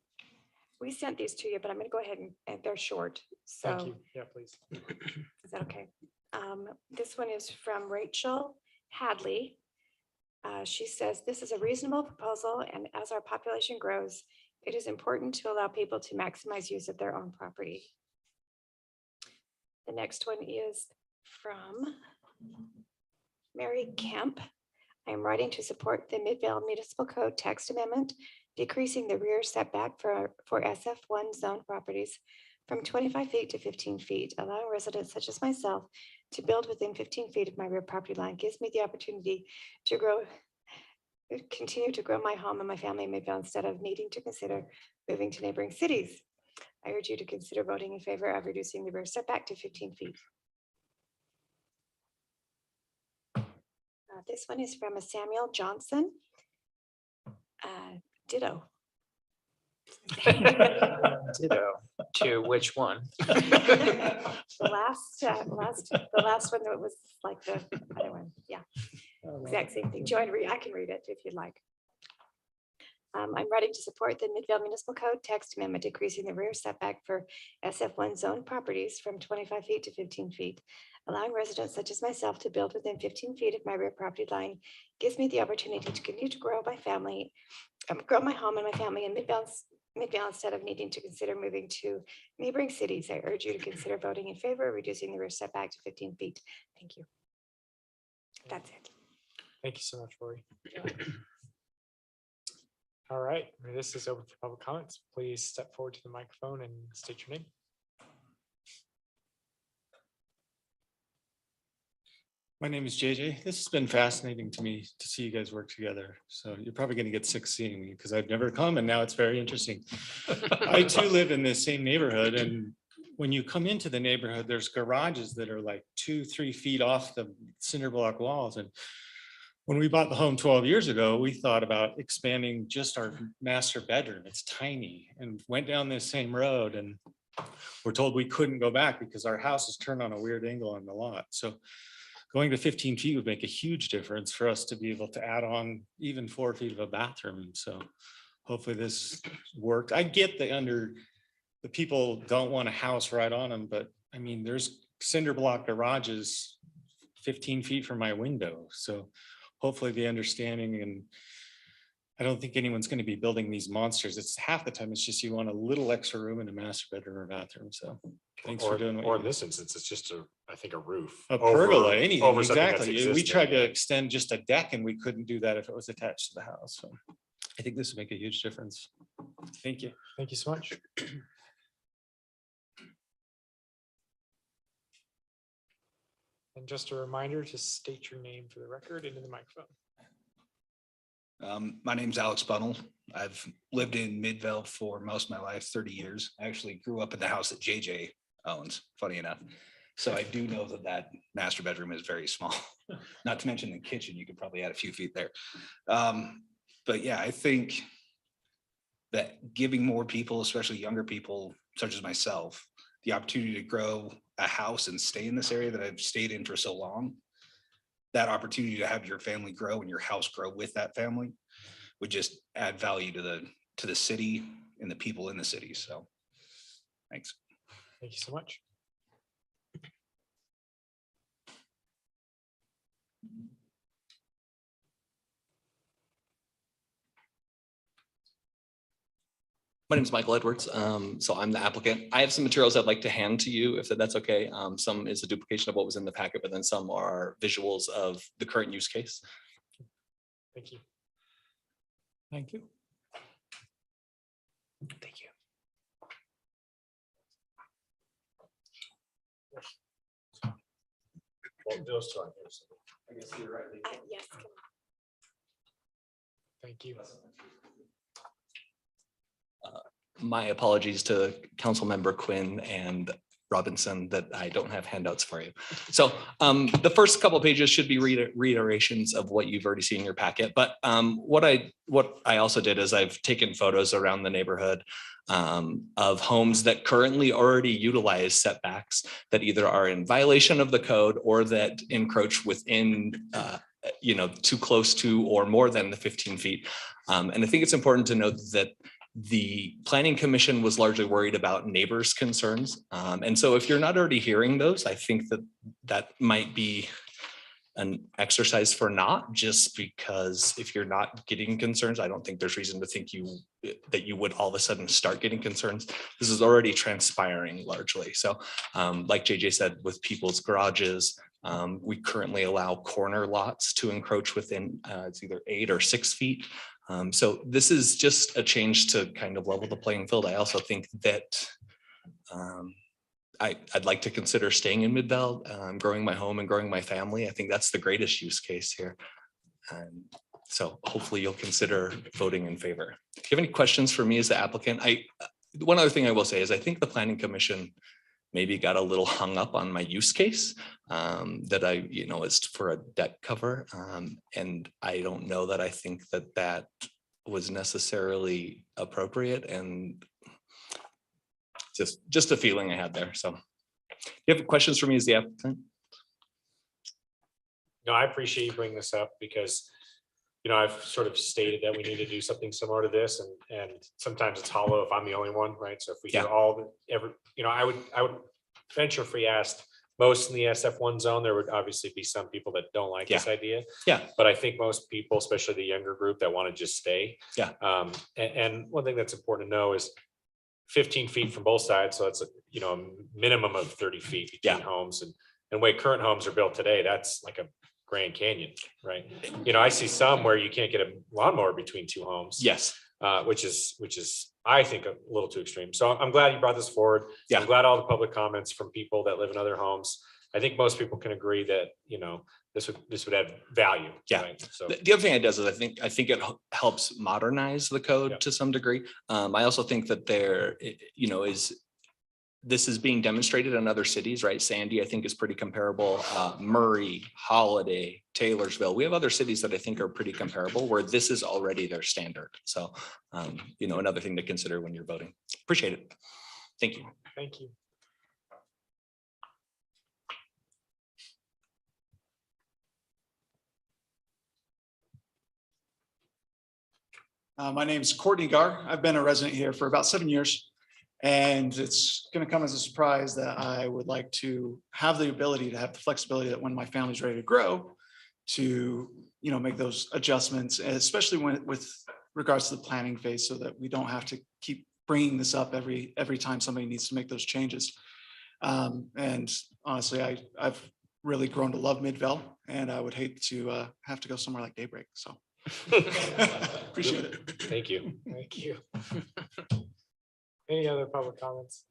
[SPEAKER 3] We sent these to you, but I'm going to go ahead and they're short.
[SPEAKER 2] Thank
[SPEAKER 3] So
[SPEAKER 2] you. Yeah, please.
[SPEAKER 3] is that okay? This one is from Rachel Hadley. She says, this is a reasonable proposal, and as our population grows, it is important to allow people to maximize use of their own property. The next one is from Mary Kemp. I am writing to support the Midvale Municipal Code text amendment, decreasing the rear setback for SF1 zone properties from 25 feet to 15 feet, allowing residents such as myself to build within 15 feet of my rear property line. Gives me the opportunity to continue to grow my home and my family in Midvale instead of needing to consider moving to neighboring cities. I urge you to consider voting in favor of reducing the rear setback to 15 feet. This one is from a Samuel Johnson. Ditto.
[SPEAKER 4] Ditto. To which one?
[SPEAKER 3] The last one that was like the other one. Yeah, exact same thing. Join, I can read it if you'd like. I'm writing to support the Midvale Municipal Code text amendment, decreasing the rear setback for SF1 zone properties from 25 feet to 15 feet, allowing residents such as myself to build within 15 feet of my rear property line. Gives me the opportunity to continue to grow my family, grow my home and my family in Midvale instead of needing to consider moving to neighboring cities. I urge you to consider voting in favor of reducing the rear setback to 15 feet. Thank you. That's it.
[SPEAKER 2] Thank you so much, Rory. All right, this is open for public comments. Please step forward to the microphone and state your name.
[SPEAKER 17] My name is JJ. This has been fascinating to me to see you guys work together. So you're probably going to get sick seeing me because I've never come, and now it's very interesting. I too live in this same neighborhood, and when you come into the neighborhood, there's garages that are like 2-3 feet off the cinder block walls. And when we bought the home 12 years ago, we thought about expanding just our master bedroom. It's tiny, and went down this same road, and we're told we couldn't go back because our house is turned on a weird angle on the lot. So going to 15 feet would make a huge difference for us to be able to add on even 4 feet of a bathroom. So hopefully this worked. I get the people don't want a house right on them, but I mean, there's cinder block garages 15 feet from my window. So hopefully the understanding, and I don't think anyone's going to be building these monsters. It's half the time, it's just you want a little extra room in a master bedroom or bathroom. So thanks for doing what
[SPEAKER 10] Or
[SPEAKER 17] you
[SPEAKER 10] in
[SPEAKER 17] do.
[SPEAKER 10] this instance, it's just I think a roof.
[SPEAKER 17] A pergola, anything,
[SPEAKER 10] over something that's
[SPEAKER 17] exactly. We
[SPEAKER 10] existing.
[SPEAKER 17] tried to extend just a deck and we couldn't do that if it was attached to the house. So I think this would make a huge difference. Thank you.
[SPEAKER 2] Thank you so much. And just a reminder to state your name for the record into the microphone.
[SPEAKER 20] My name's Alex Bunnell.
[SPEAKER 19] I've lived in Midvale for most of my life, 30 years. I actually grew up in the house that JJ owns, funny enough. So I do know that that master bedroom is very small, not to mention the kitchen. You could probably add a few feet there. But yeah, I think that giving more people, especially younger people such as myself, the opportunity to grow a house and stay in this area that I've stayed in for so long, that opportunity to have your family grow and your house grow with that family would just add value to the city and the people in the city. So thanks.
[SPEAKER 2] Thank you so much.
[SPEAKER 20] My name is Michael Edwards. So I'm the applicant. I have some materials I'd like to hand to you if that's okay. Some is a duplication of what was in the packet, but then some are visuals of the current use case.
[SPEAKER 2] Thank you. Thank you.
[SPEAKER 20] Thank you.
[SPEAKER 10] Well, those two are here, so.
[SPEAKER 2] I guess you're right.
[SPEAKER 3] Yes.
[SPEAKER 2] Thank you.
[SPEAKER 20] My apologies to Councilmember Quinn and Robinson that I don't have handouts for you. So the first couple of pages should be reiterations of what you've already seen in your packet. But what I also did is I've taken photos around the neighborhood of homes that currently already utilize setbacks that either are in violation of the code or that encroach within too close to or more than the 15 feet. And I think it's important to note that the Planning Commission was largely worried about neighbors' concerns. And so if you're not already hearing those, I think that might be an exercise for not, just because if you're not getting concerns, I don't think there's reason to think that you would all of a sudden start getting concerns. This is already transpiring largely. So like JJ said, with people's garages, we currently allow corner lots to encroach within it's either 8 or 6 feet. So this is just a change to kind of level the playing field. I also think that I'd like to consider staying in Midvale, growing my home and growing my family. I think that's the greatest use case here. So hopefully you'll consider voting in favor. If you have any questions for me as the applicant, one other thing I will say is I think the Planning Commission maybe got a little hung up on my use case that is for a debt cover. And I don't know that I think that was necessarily appropriate, and just a feeling I had there. So you have questions for me as the applicant?
[SPEAKER 10] No, I appreciate you bringing this up because, I've sort of stated that we need to do something similar to this, and sometimes it's hollow if I'm the only one, right? So if we hear I would venture if we asked most in the SF1 zone, there would obviously be some people that don't like this idea.
[SPEAKER 20] Yeah.
[SPEAKER 10] But I think most people, especially the younger group, that want to just stay.
[SPEAKER 20] Yeah.
[SPEAKER 10] And one thing that's important to know is 15 feet from both sides. So that's a minimum of 30 feet between homes, and the way current homes are built today, that's like a Grand Canyon, right? I see some where you can't get a lawnmower between two homes.
[SPEAKER 20] Yes.
[SPEAKER 10] Which is I think a little too extreme. So I'm glad you brought this forward.
[SPEAKER 20] Yeah.
[SPEAKER 10] I'm glad all the public comments from people that live in other homes. I think most people can agree that, this would add value.
[SPEAKER 20] Yeah.
[SPEAKER 10] Right? So
[SPEAKER 20] The other thing it does is I think it helps modernize the code to some degree. I also think that this is being demonstrated in other cities, right? Sandy, I think, is pretty comparable. Murray, Holiday, Taylorsville. We have other cities that I think are pretty comparable where this is already their standard. So, another thing to consider when you're voting. Appreciate it. Thank you.
[SPEAKER 2] Thank you.
[SPEAKER 21] My name's Courtney Gar. I've been a resident here for about 7 years. And it's going to come as a surprise that I would like to have the ability to have the flexibility that when my family's ready to grow, to make those adjustments, especially with regards to the planning phase, so that we don't have to keep bringing this up every time somebody needs to make those changes. And honestly, I've really grown to love Midvale, and I would hate to have to go somewhere like Daybreak. So appreciate it.
[SPEAKER 10] thank you.
[SPEAKER 2] Thank you. Any other public comments?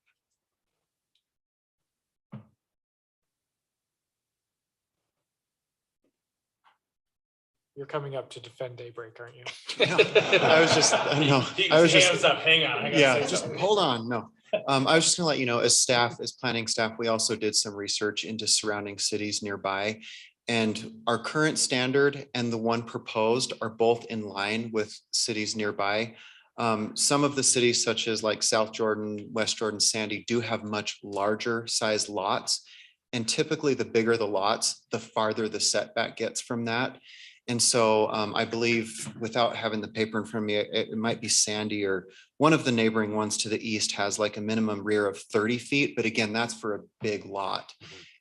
[SPEAKER 2] You're coming up to defend Daybreak, aren't you?
[SPEAKER 12] I was just, no, I was just.
[SPEAKER 10] Up, hang on. I gotta
[SPEAKER 12] Yeah,
[SPEAKER 10] say
[SPEAKER 12] just
[SPEAKER 10] something.
[SPEAKER 12] hold on, no. I was just gonna let you know, as staff, as planning staff, we also did some research into surrounding cities nearby. And our current standard and the one proposed are both in line with cities nearby. Some of the cities such as like South Jordan, West Jordan, Sandy do have much larger size lots. And typically the bigger the lots, the farther the setback gets from that. And so I believe, without having the paper in front of me, it might be Sandy or one of the neighboring ones to the east has like a minimum rear of 30 feet. But again, that's for a big lot.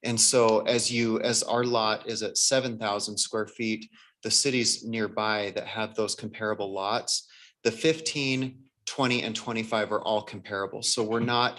[SPEAKER 12] And so as our lot is at 7,000 square feet, the cities nearby that have those comparable lots, the 15, 20, and 25 are all comparable. So we're not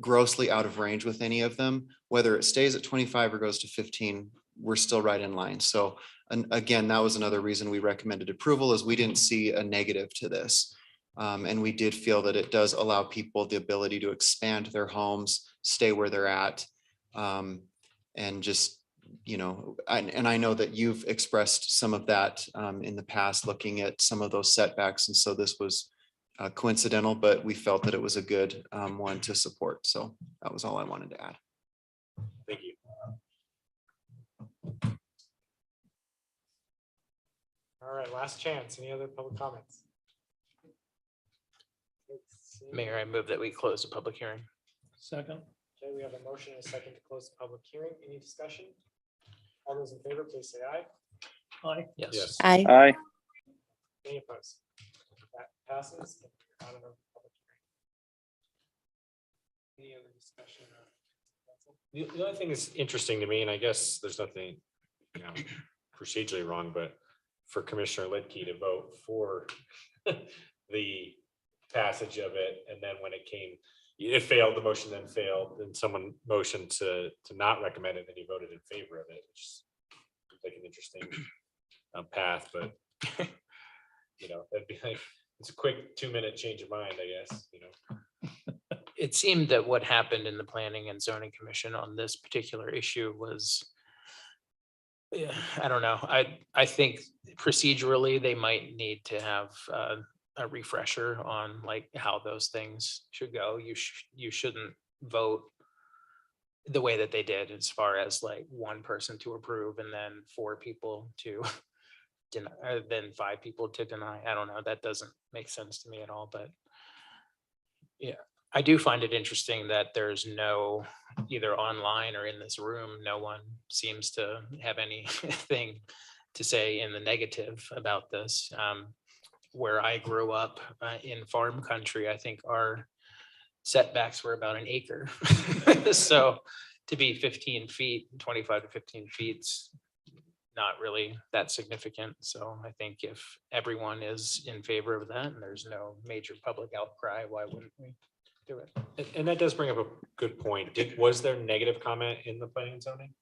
[SPEAKER 12] grossly out of range with any of them. Whether it stays at 25 or goes to 15, we're still right in line. So and again, that was another reason we recommended approval, is we didn't see a negative to this. And we did feel that it does allow people the ability to expand their homes, stay where they're at. And just, you know, and I know that you've expressed some of that in the past, looking at some of those setbacks. And so this was coincidental, but we felt that it was a good one to support. So that was all I wanted to add.
[SPEAKER 10] Thank you.
[SPEAKER 2] All right, last chance. Any other public comments?
[SPEAKER 4] Mayor, I move that we close the public hearing.
[SPEAKER 8] Second.
[SPEAKER 2] Okay, we have a motion and a second to close the public hearing. Any discussion? All those in favor, please say aye.
[SPEAKER 8] Aye.
[SPEAKER 4] Yes.
[SPEAKER 10] Yes.
[SPEAKER 9] Aye.
[SPEAKER 19] Aye.
[SPEAKER 2] Any opposed? That passes. Out of the public hearing. Any other discussion?
[SPEAKER 10] The only thing that's interesting to me, and I guess there's nothing, you know, procedurally wrong, but for Commissioner Lidkey to vote for the passage of it, and then when it came, it failed, the motion then failed, and someone motioned to not recommend it, and he voted in favor of it, which is like an interesting path, but you know, that'd be like, it's a quick 2-minute change of mind, I guess, you know.
[SPEAKER 4] It seemed that what happened in the Planning and Zoning Commission on this particular issue was, yeah, I don't know. I think procedurally, they might need to have a refresher on like how those things should go. You shouldn't vote the way that they did, as far as like one person to approve and then 4 people to deny, then 5 people to deny. I don't know. That doesn't make sense to me at all, but yeah. I do find it interesting that there's no, either online or in this room, no one seems to have anything to say in the negative about this. Where I grew up in farm country, I think our setbacks were about an acre. So to be 15 feet, 25 to 15 feet's not really that significant. So I think if everyone is in favor of that and there's no major public outcry, why wouldn't we do it?
[SPEAKER 10] And that does bring up a good point. Was there negative comment in the planning and zoning?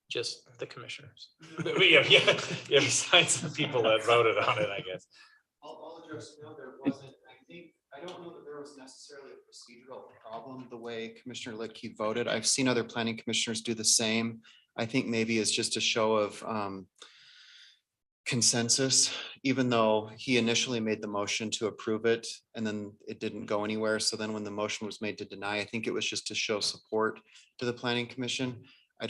[SPEAKER 4] Just the commissioners.
[SPEAKER 10] Yeah, besides the people that voted on it, I guess.
[SPEAKER 12] I'll address, no, there wasn't, I don't know that there was necessarily a procedural problem the way Commissioner Lidkey voted. I've seen other planning commissioners do the same. I think maybe it's just a show of consensus, even though he initially made the motion to approve it and then it didn't go anywhere. So then when the motion was made to deny, I think it was just to show support to the planning commission. I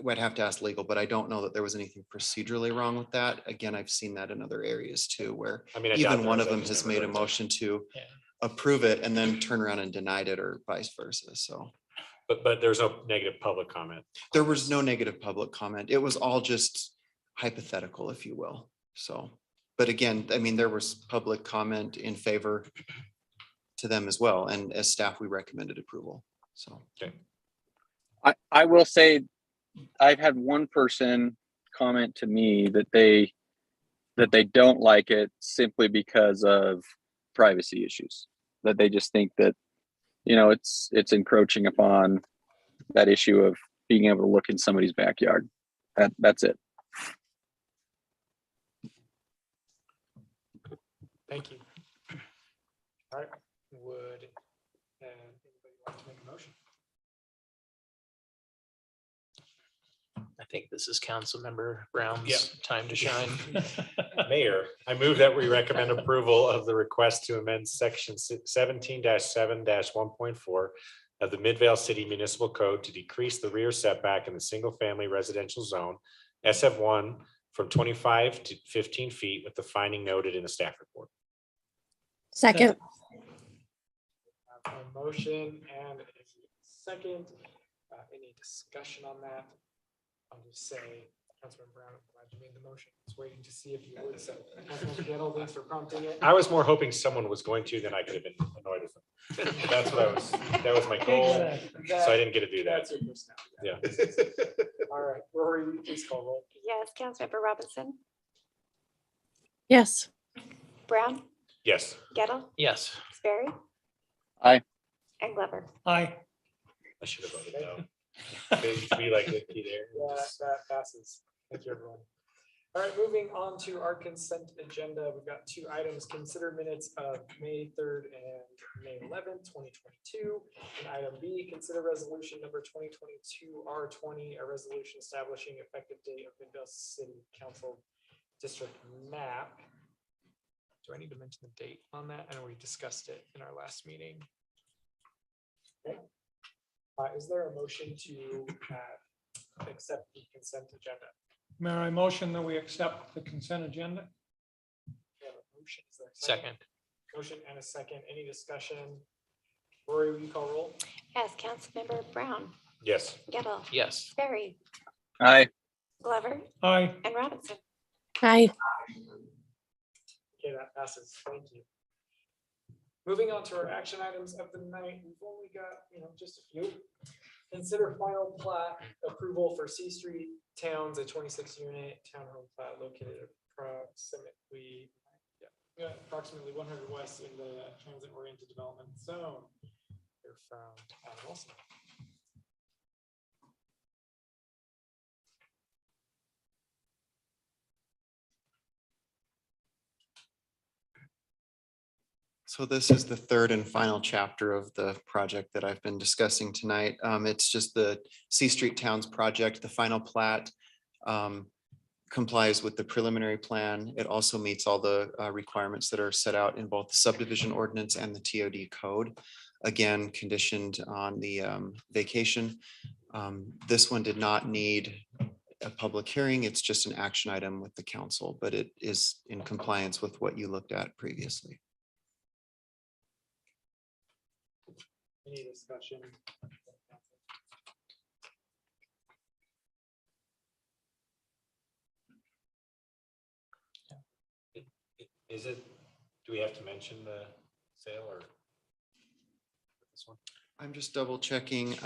[SPEAKER 12] would have to ask legal, but I don't know that there was anything procedurally wrong with that. Again, I've seen that in other areas too, where
[SPEAKER 10] I mean, I doubt
[SPEAKER 12] even
[SPEAKER 10] there
[SPEAKER 12] one
[SPEAKER 10] is,
[SPEAKER 12] of
[SPEAKER 10] I
[SPEAKER 12] them
[SPEAKER 10] just
[SPEAKER 12] has
[SPEAKER 10] never
[SPEAKER 12] made a
[SPEAKER 10] heard that.
[SPEAKER 12] motion to
[SPEAKER 4] Yeah.
[SPEAKER 12] approve it and then turn around and denied it, or vice versa. So
[SPEAKER 10] But there's no negative public comment.
[SPEAKER 12] there was no negative public comment. It was all just hypothetical, if you will. So, but again, I mean, there was public comment in favor to them as well. And as staff, we recommended approval. So.
[SPEAKER 10] Okay.
[SPEAKER 5] I will say, I've had one person comment to me that they don't like it simply because of privacy issues, that they just think that, you know, it's encroaching upon that issue of being able to look in somebody's backyard. That's it.
[SPEAKER 2] Thank you. All right, would anybody like to make a motion?
[SPEAKER 4] think this is Councilmember Brown's time to shine.
[SPEAKER 10] Mayor, I move that we recommend approval of the request to amend section 17-7-1.4 of the Midvale City Municipal Code to decrease the rear setback in the single-family residential zone SF1 from 25 to 15 feet with the finding noted in the staff report.
[SPEAKER 9] Second.
[SPEAKER 2] A motion and a second. Any discussion on that? I'll just say, Councilman Brown, I'm glad you made the motion. Just waiting to see if you would. So, Councilman Gettle, thanks for prompting it.
[SPEAKER 10] I was more hoping someone was going to, then I could have been annoyed with them. That's what that was my goal. So I didn't get to do that.
[SPEAKER 2] That's your personality.
[SPEAKER 10] Yeah.
[SPEAKER 2] All right, Rory, please call roll.
[SPEAKER 3] Yes, Councilmember Robinson,
[SPEAKER 9] Yes.
[SPEAKER 3] Brown,
[SPEAKER 10] Yes.
[SPEAKER 3] Gettle,
[SPEAKER 4] Yes.
[SPEAKER 3] Sperry.
[SPEAKER 5] Aye.
[SPEAKER 3] And Glover.
[SPEAKER 8] Aye.
[SPEAKER 10] I should have voted no. Be like Vicky there.
[SPEAKER 2] Yeah, that passes. Thank you, everyone. All right, moving on to our consent agenda. We've got two items. Consider minutes of May 3rd and May 11th, 2022. And item B, consider resolution number 2022 R20, a resolution establishing effective date of Midvale City Council District map. Do I need to mention the date on that? I know we discussed it in our last meeting. Okay. Is there a motion to accept the consent agenda?
[SPEAKER 8] Mayor, I motion that we accept the consent agenda.
[SPEAKER 2] We have a motion. Is there a
[SPEAKER 4] Second.
[SPEAKER 2] Motion and a second. Any discussion? Rory, will you call roll?
[SPEAKER 3] Yes, Councilmember Brown,
[SPEAKER 10] Yes.
[SPEAKER 3] Gettle,
[SPEAKER 4] Yes.
[SPEAKER 3] Sperry,
[SPEAKER 5] Aye.
[SPEAKER 3] Glover,
[SPEAKER 8] Aye.
[SPEAKER 3] and Robinson.
[SPEAKER 9] Aye.
[SPEAKER 2] Okay, that passes. Thank you. Moving on to our action items of the night, we've only got, just a few. Consider final plat approval for C Street Towns, a 26 unit townhome plat located approximately 100 west in the transit oriented development zone. Here from Adam Wilson.
[SPEAKER 12] So this is the third and final chapter of the project that I've been discussing tonight. It's just the C Street Towns project. The final plat complies with the preliminary plan. It also meets all the requirements that are set out in both the subdivision ordinance and the TOD code. Again, conditioned on the vacation. This one did not need a public hearing. It's just an action item with the council, but it is in compliance with what you looked at previously.
[SPEAKER 2] Any discussion?
[SPEAKER 10] Is it, do we have to mention the sale or this one?
[SPEAKER 12] I'm just double checking.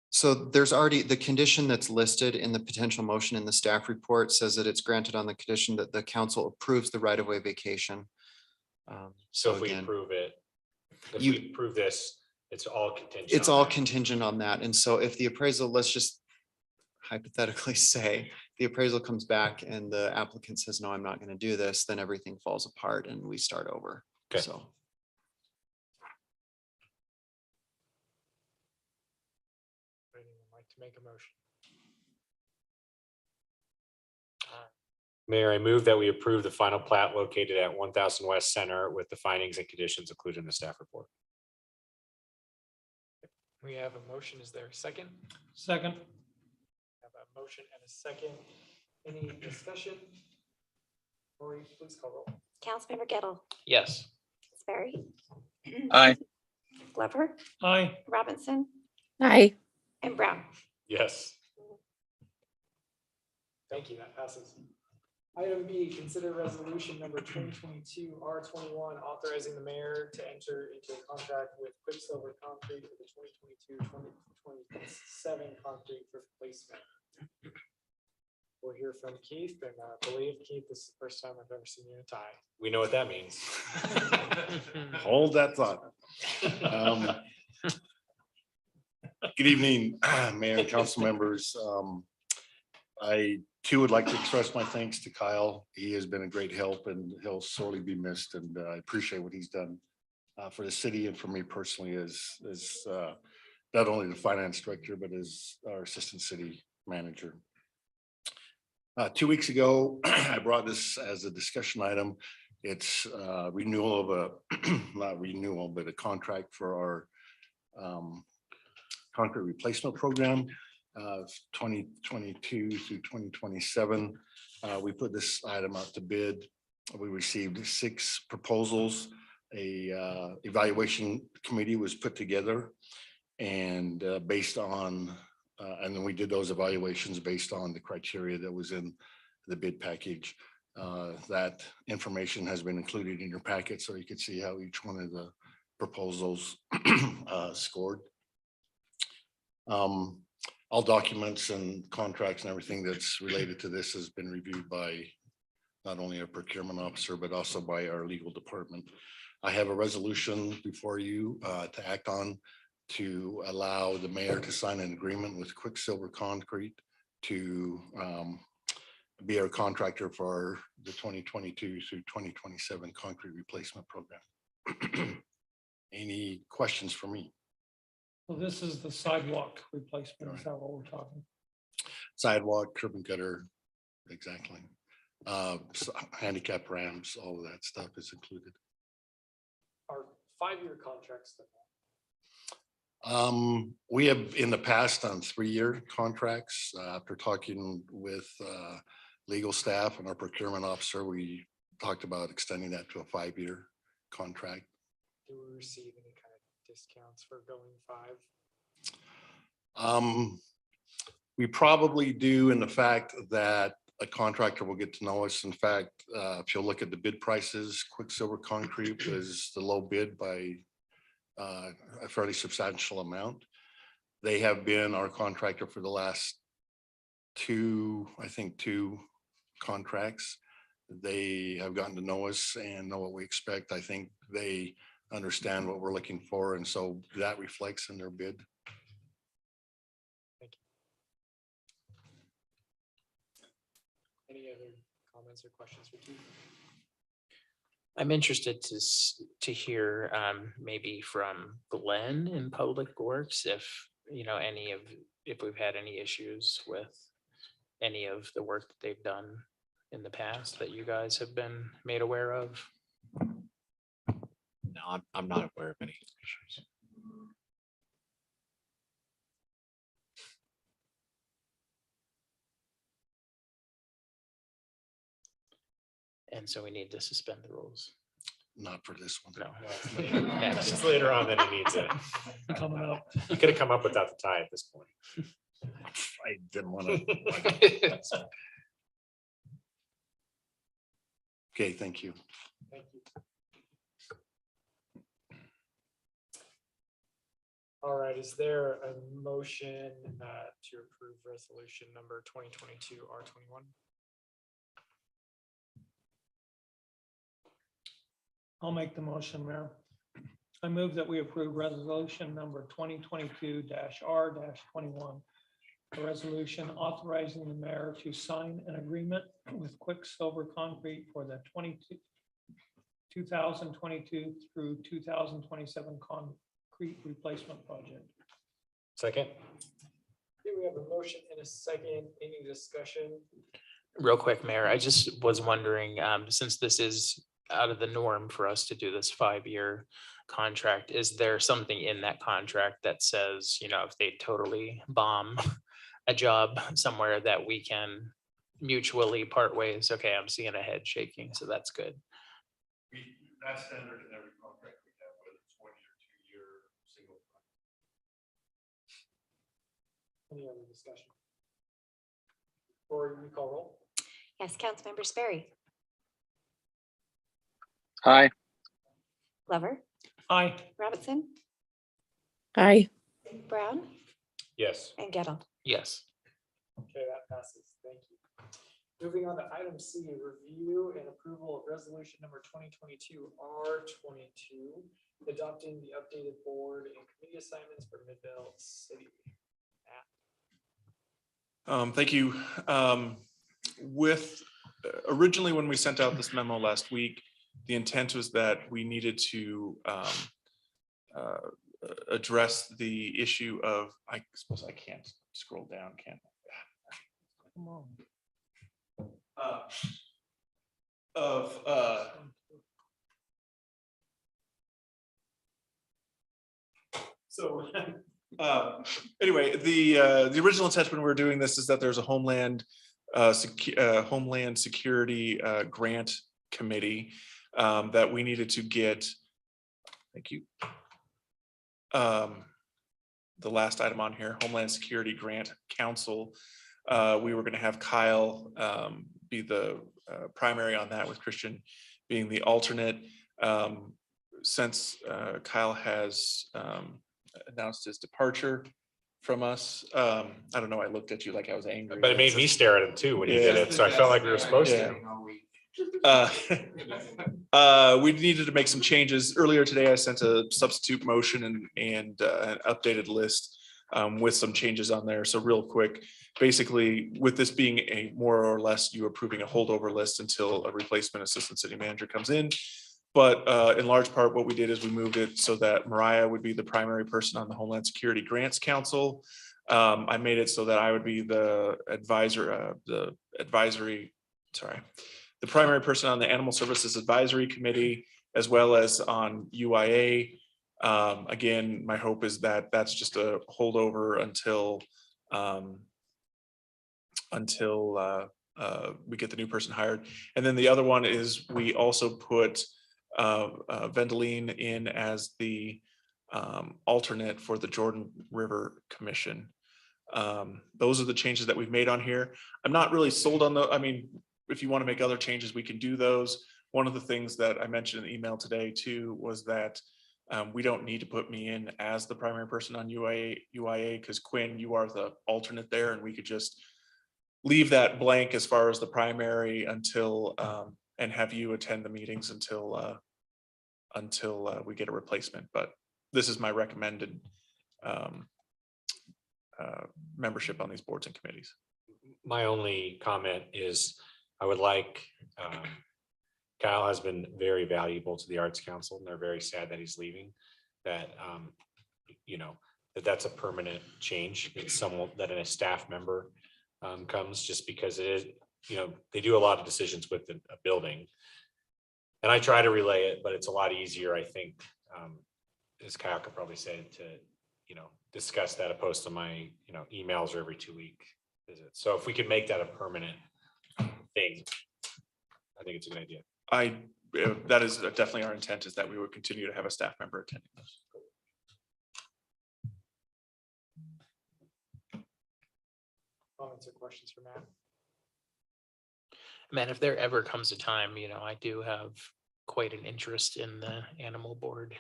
[SPEAKER 12] So there's already the condition that's listed in the potential motion in the staff report says that it's granted on the condition that the council approves the right-of-way vacation.
[SPEAKER 10] So if we
[SPEAKER 12] again,
[SPEAKER 10] approve it, if
[SPEAKER 12] you-
[SPEAKER 10] we approve this, it's all contingent.
[SPEAKER 12] it's
[SPEAKER 10] on
[SPEAKER 12] all
[SPEAKER 10] that.
[SPEAKER 12] contingent on that. And so if the appraisal, let's just hypothetically say the appraisal comes back and the applicant says, no, I'm not going to do this, then everything falls apart and we start over.
[SPEAKER 10] Okay.
[SPEAKER 12] So.
[SPEAKER 2] Anyone like to make a motion?
[SPEAKER 10] Mayor, I move that we approve the final plat located at 1000 West Center with the findings and conditions included in the staff report.
[SPEAKER 2] We have a motion. Is there a second?
[SPEAKER 8] Second.
[SPEAKER 2] Have a motion and a second. Any discussion? Rory, please call roll.
[SPEAKER 3] Councilmember Gettle,
[SPEAKER 4] Yes.
[SPEAKER 3] Sperry,
[SPEAKER 5] Aye.
[SPEAKER 3] Glover,
[SPEAKER 8] Aye.
[SPEAKER 3] Robinson,
[SPEAKER 9] Aye.
[SPEAKER 3] and Brown.
[SPEAKER 10] Yes.
[SPEAKER 2] Thank you. That passes. Item B, consider resolution number 2022 R21, authorizing the mayor to enter into a contract with Quicksilver Concrete for the 2022-2027 concrete replacement. We'll hear from Keith, and I believe, Keith, this is the first time I've ever seen you in a tie.
[SPEAKER 10] We know what that means.
[SPEAKER 6] Hold that thought. Good evening, Mayor and council members. I too would like to express my thanks to Kyle. He has been a great help and he'll sorely be missed. And I appreciate what he's done for the city and for me personally has not only the finance director, but as our assistant city manager. 2 weeks ago, I brought this as a discussion item. It's renewal of a, not renewal, but a contract for our concrete replacement program, 2022 through 2027. We put this item out to bid. We received 6 proposals. A evaluation committee was put together, and based on, and then we did those evaluations based on the criteria that was in the bid package. That information has been included in your packet, so you can see how each one of the proposals scored. All documents and contracts and everything that's related to this has been reviewed by not only our procurement officer, but also by our legal department. I have a resolution before you to act on to allow the mayor to sign an agreement with Quicksilver Concrete to be our contractor for the 2022 through 2027 concrete replacement program. Any questions for me?
[SPEAKER 8] So this is the sidewalk replacement, is that what we're talking?
[SPEAKER 6] Sidewalk, curb and gutter, exactly. Handicap ramps, all of that stuff is included.
[SPEAKER 2] Our 5-year contracts.
[SPEAKER 6] We have in the past done 3-year contracts. After talking with legal staff and our procurement officer, we talked about extending that to a 5-year contract.
[SPEAKER 2] Do we receive any kind of discounts for going 5?
[SPEAKER 6] We probably do, in the fact that a contractor will get to know us. In fact, if you'll look at the bid prices, Quicksilver Concrete was the low bid by a fairly substantial amount. They have been our contractor for the last 2 contracts. They have gotten to know us and know what we expect. I think they understand what we're looking for, and so that reflects in their bid.
[SPEAKER 2] Thank you. Any other comments or questions for Keith?
[SPEAKER 4] I'm interested to hear maybe from Glenn in Public Works, if if we've had any issues with any of the work that they've done in the past that you guys have been made aware of.
[SPEAKER 10] No, I'm not aware of any issues.
[SPEAKER 4] And so we need to suspend the rules.
[SPEAKER 6] Not for this one.
[SPEAKER 4] No.
[SPEAKER 10] Next. It's later on that he needs it.
[SPEAKER 8] Coming up.
[SPEAKER 10] You could have come up without the tie at this point.
[SPEAKER 6] I didn't want to. Okay, thank you.
[SPEAKER 2] Thank you. All right, is there a motion to approve resolution number 2022 R21?
[SPEAKER 8] I'll make the motion, Mayor. I move that we approve resolution number 2022-R-21. A resolution authorizing the mayor to sign an agreement with Quicksilver Concrete for the 2022 through 2027 concrete replacement project.
[SPEAKER 10] Second.
[SPEAKER 2] Okay, we have a motion and a second. Any discussion?
[SPEAKER 4] Real quick, Mayor, I just was wondering, since this is out of the norm for us to do this 5-year contract, is there something in that contract that says, if they totally bomb a job somewhere, that we can mutually part ways? Okay, I'm seeing a head shaking, so that's good.
[SPEAKER 6] That's standard in every contract we have, whether it's 1-year, 2-year, single.
[SPEAKER 2] Any other discussion? Or you call roll?
[SPEAKER 3] Yes, Councilmember Sperry,
[SPEAKER 5] Aye.
[SPEAKER 3] Glover,
[SPEAKER 8] Aye.
[SPEAKER 3] Robinson,
[SPEAKER 9] Aye.
[SPEAKER 3] Brown,
[SPEAKER 10] Yes.
[SPEAKER 3] and Gettle.
[SPEAKER 4] Yes.
[SPEAKER 2] Okay, that passes. Thank you. Moving on to item C, review and approval of resolution number 2022 R22, adopting the updated board and committee assignments for Midfield City.
[SPEAKER 15] Thank you. Originally, when we sent out this memo last week, the intent was that we needed to address the issue of, I suppose I can't scroll down, can I? So anyway, the original intent when we were doing this is that there's a Homeland Security grant committee that we needed to get. Thank you. The last item on here, Homeland Security Grant Council. We were going to have Kyle be the primary on that, with Christian being the alternate. Since Kyle has announced his departure from us, I don't know, I looked at you like I was angry.
[SPEAKER 10] But it made me stare at him too when you did it, so I felt like we were supposed to.
[SPEAKER 15] We needed to make some changes. Earlier today, I sent a substitute motion and an updated list with some changes on there. So real quick, basically with this being a more or less you approving a holdover list until a replacement assistant city manager comes in. But in large part, what we did is we moved it so that Mariah would be the primary person on the Homeland Security Grants Council. I made it so that I would be the the primary person on the Animal Services Advisory Committee, as well as on UIA. Again, my hope is that that's just a holdover until we get the new person hired. And then the other one is we also put Vendeline in as the alternate for the Jordan River Commission. Those are the changes that we've made on here. I'm not really sold on the, I mean, if you want to make other changes, we can do those. One of the things that I mentioned in the email today too was that we don't need to put me in as the primary person on UIA because Quinn, you are the alternate there, and we could just leave that blank as far as the primary until and have you attend the meetings until we get a replacement. But this is my recommended membership on these boards and committees.
[SPEAKER 10] My only comment is I would like, Kyle has been very valuable to the Arts Council, and they're very sad that he's leaving. That, you know, that's a permanent change. It's someone that a staff member comes, just because it is, you know, they do a lot of decisions with a building. And I try to relay it, but it's a lot easier, I think, as Kyle could probably say, to, you know, discuss that opposed to my, you know, emails or every 2-week visits. So if we could make that a permanent thing, I think it's a good idea.
[SPEAKER 15] That is definitely our intent, is that we would continue to have a staff member attending those.
[SPEAKER 2] Comments or questions for Matt?
[SPEAKER 4] Man, if there ever comes a time, you know, I do have quite an interest in the animal board.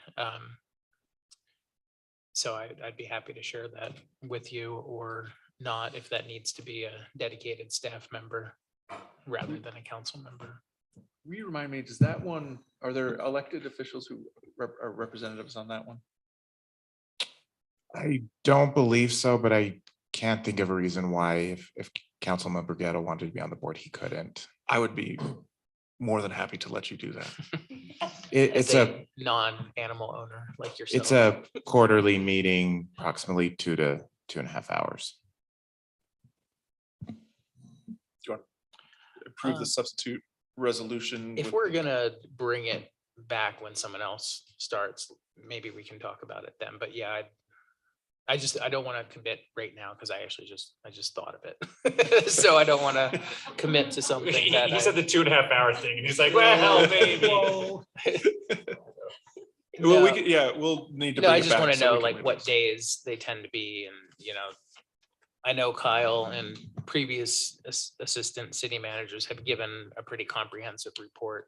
[SPEAKER 4] So I'd be happy to share that with you, or not, if that needs to be a dedicated staff member rather than a council member.
[SPEAKER 15] Will you remind me, does that one, are there elected officials who are representatives on that one?
[SPEAKER 7] I don't believe so, but I can't think of a reason why if Councilmember Ghetto wanted to be on the board, he couldn't.
[SPEAKER 15] I would be more than happy to let you do that.
[SPEAKER 7] It's a
[SPEAKER 4] non-animal owner like yourself.
[SPEAKER 7] it's a quarterly meeting, approximately 2 to 2.5 hours.
[SPEAKER 15] Do you want to approve the substitute resolution?
[SPEAKER 4] If we're gonna bring it back when someone else starts, maybe we can talk about it then. But yeah, I don't want to commit right now because I just thought of it. So I don't want to commit to something that
[SPEAKER 10] He said the 2.5 hour thing, and he's like, well, maybe.
[SPEAKER 15] Well, we could, yeah, we'll need to.
[SPEAKER 4] No,
[SPEAKER 15] bring
[SPEAKER 4] I
[SPEAKER 15] it
[SPEAKER 4] just
[SPEAKER 15] back
[SPEAKER 4] want to
[SPEAKER 15] so
[SPEAKER 4] know
[SPEAKER 15] we can
[SPEAKER 4] like
[SPEAKER 15] leave
[SPEAKER 4] what
[SPEAKER 15] this.
[SPEAKER 4] days they tend to be, and you know, I know Kyle and previous assistant city managers have given a pretty comprehensive report.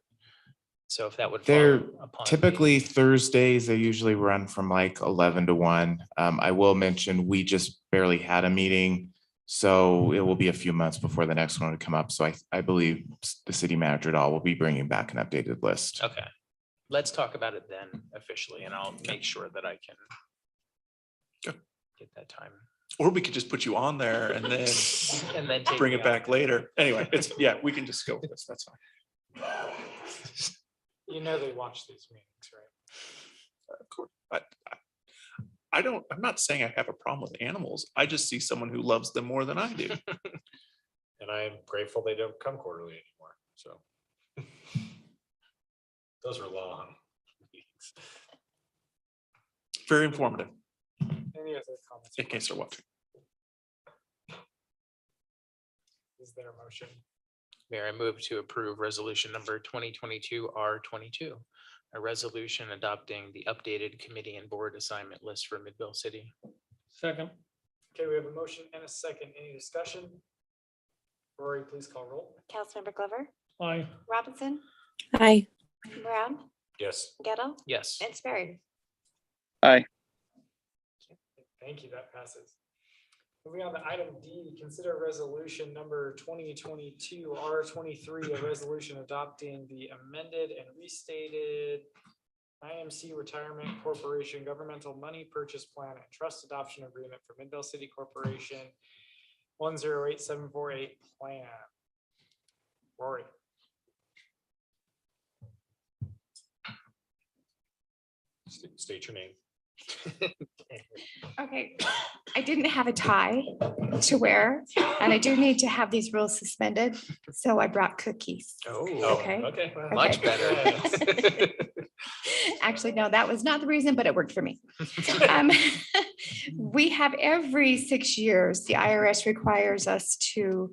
[SPEAKER 4] So if that would fall
[SPEAKER 7] They're
[SPEAKER 4] upon me.
[SPEAKER 7] typically Thursdays. They usually run from like 11 to 1. I will mention we just barely had a meeting, so it will be a few months before the next one would come up. So I believe the city manager at all will be bringing back an updated list.
[SPEAKER 4] Okay, let's talk about it then officially, and I'll make sure that I can get that time.
[SPEAKER 15] Or we could just put you on there and then
[SPEAKER 4] And then take
[SPEAKER 15] bring
[SPEAKER 4] me
[SPEAKER 15] it back
[SPEAKER 4] off.
[SPEAKER 15] later. Anyway, it's, yeah, we can just go with this. That's fine.
[SPEAKER 2] You know they watch these meetings, right?
[SPEAKER 15] Of course.
[SPEAKER 1] I'm not saying I have a problem with animals. I just see someone who loves them more than I do.
[SPEAKER 10] And I am grateful they don't come quarterly anymore, so. Those are long meetings.
[SPEAKER 1] Very informative,
[SPEAKER 2] Any other comments?
[SPEAKER 1] in case they're watching.
[SPEAKER 2] Is there a motion?
[SPEAKER 4] Mayor, I move to approve resolution number 2022 R22, a resolution adopting the updated committee and board assignment list for Midville City.
[SPEAKER 8] Second.
[SPEAKER 2] Okay, we have a motion and a second. Any discussion? Rory, please call roll.
[SPEAKER 3] Councilmember Glover,
[SPEAKER 8] Aye.
[SPEAKER 3] Robinson,
[SPEAKER 9] Aye.
[SPEAKER 3] Brown,
[SPEAKER 10] Yes.
[SPEAKER 3] Gettle,
[SPEAKER 4] Yes.
[SPEAKER 3] and Sperry.
[SPEAKER 5] Aye.
[SPEAKER 2] Thank you, that passes. Moving on to item D, consider resolution number 2022 R23, a resolution adopting the amended and restated IMC Retirement Corporation Governmental Money Purchase Plan and Trust Adoption Agreement for Midville City Corporation 108748 plan. Rory.
[SPEAKER 10] State your name.
[SPEAKER 3] Okay, I didn't have a tie to wear, and I do need to have these rules suspended, so I brought cookies.
[SPEAKER 4] Oh,
[SPEAKER 3] Okay.
[SPEAKER 4] okay,
[SPEAKER 3] Okay.
[SPEAKER 4] much better.
[SPEAKER 3] Actually, no, that was not the reason, but it worked for me. We have every 6 years, the IRS requires us to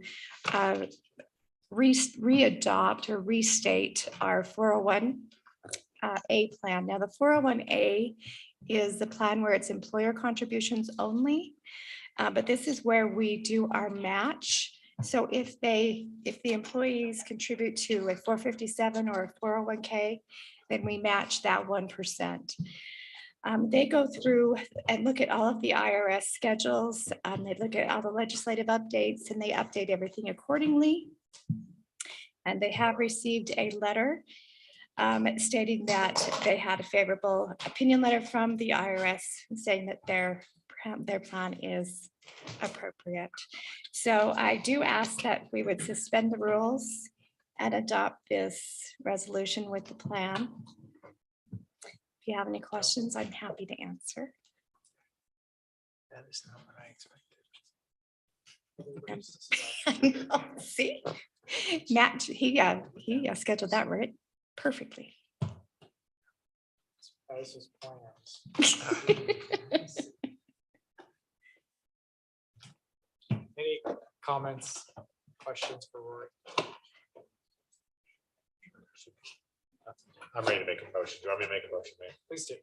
[SPEAKER 3] readopt or restate our 401 A plan. Now, the 401A is the plan where it's employer contributions only. But this is where we do our match. So if the employees contribute to a 457 or a 401K, then we match that 1%. They go through and look at all of the IRS schedules. They look at all the legislative updates and they update everything accordingly. And they have received a letter stating that they had a favorable opinion letter from the IRS saying that their plan is appropriate. So I do ask that we would suspend the rules and adopt this resolution with the plan. If you have any questions, I'm happy to answer.
[SPEAKER 4] That is not what I expected.
[SPEAKER 3] See, Matt, he scheduled that right perfectly.
[SPEAKER 2] This is plans. Any comments, questions for Rory?
[SPEAKER 10] I'm ready to make a motion. Do you want me to make a motion, Mayor?
[SPEAKER 2] Please do.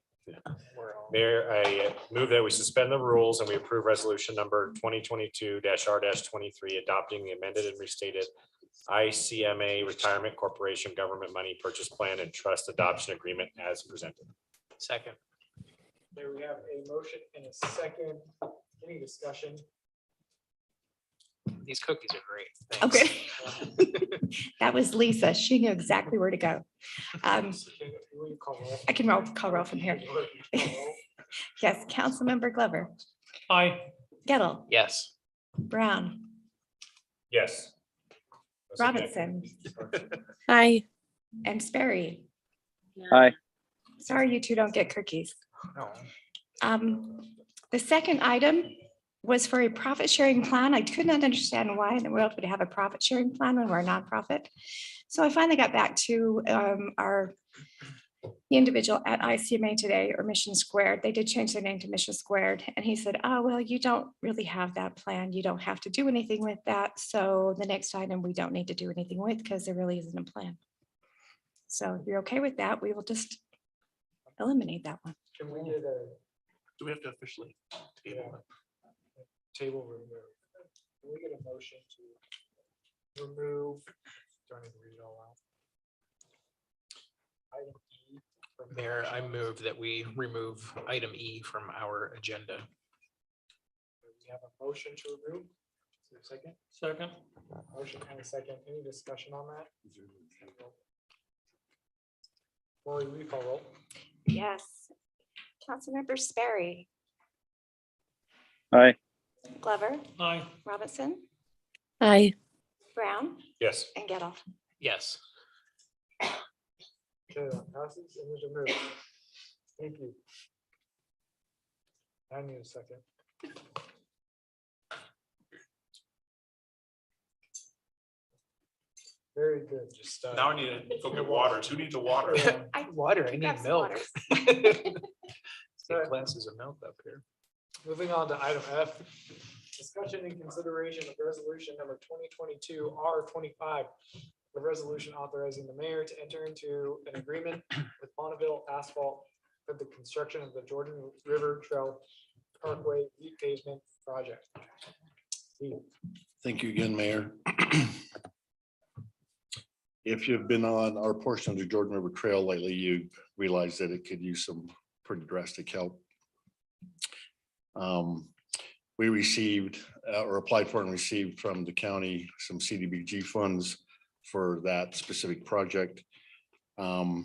[SPEAKER 2] We're all-
[SPEAKER 10] Mayor, I move that we suspend the rules and we approve resolution number 2022-R-23, adopting the amended and restated ICMA Retirement Corporation Government Money Purchase Plan and Trust Adoption Agreement as presented.
[SPEAKER 4] Second.
[SPEAKER 2] There we have a motion and a second. Any discussion?
[SPEAKER 4] These cookies are great. Thanks.
[SPEAKER 3] Okay. That was Lisa. She knew exactly where to go.
[SPEAKER 2] Will you call roll?
[SPEAKER 3] I can call roll from here. Yes, Councilmember Glover,
[SPEAKER 8] Aye.
[SPEAKER 3] Gettle,
[SPEAKER 4] Yes.
[SPEAKER 3] Brown,
[SPEAKER 10] Yes.
[SPEAKER 3] Robinson,
[SPEAKER 9] Aye.
[SPEAKER 3] and Sperry.
[SPEAKER 5] Aye.
[SPEAKER 3] Sorry, you two don't get cookies.
[SPEAKER 4] No.
[SPEAKER 3] The second item was for a profit sharing plan. I could not understand why in the world would have a profit sharing plan when we're a nonprofit. So I finally got back to the individual at ICMA today, or Mission Squared. They did change their name to Mission Squared. And he said, oh, well, you don't really have that plan. You don't have to do anything with that. So the next item we don't need to do anything with because there really isn't a plan. So if you're okay with that, we will just eliminate that one.
[SPEAKER 2] Can we get a
[SPEAKER 1] Do we have to officially table it?
[SPEAKER 2] table remove? Can we get a motion to remove? Do I need to read it all out? Item E from
[SPEAKER 4] Mayor, I move that we remove item E from our agenda.
[SPEAKER 2] We have a motion to remove. Is there a second?
[SPEAKER 8] Second.
[SPEAKER 2] Motion and a second. Any discussion on that? Rory, will you call roll?
[SPEAKER 3] Yes. Councilmember Sperry,
[SPEAKER 5] Aye.
[SPEAKER 3] Glover,
[SPEAKER 8] Aye.
[SPEAKER 3] Robinson,
[SPEAKER 9] Aye.
[SPEAKER 3] Brown,
[SPEAKER 10] Yes.
[SPEAKER 3] and Gettle.
[SPEAKER 4] Yes.
[SPEAKER 2] Okay, that passes and is removed. Thank you. I need a second. Very good.
[SPEAKER 4] Just
[SPEAKER 15] Now I need to go get waters. Who needs a water?
[SPEAKER 4] water, I
[SPEAKER 3] Grab
[SPEAKER 4] need
[SPEAKER 3] some
[SPEAKER 4] milk.
[SPEAKER 3] waters.
[SPEAKER 2] Sorry.
[SPEAKER 4] Glasses of milk up here.
[SPEAKER 2] Moving on to item F, discussion and consideration of resolution number 2022 R25. The resolution authorizing the mayor to enter into an agreement with Bonneville Asphalt for the construction of the Jordan River Trail Parkway repavement project. Steve.
[SPEAKER 6] Thank you again, Mayor. If you've been on our portion of the Jordan River Trail lately, you realize that it could use some pretty drastic help. We received or applied for and received from the county some CDBG funds for that specific project. We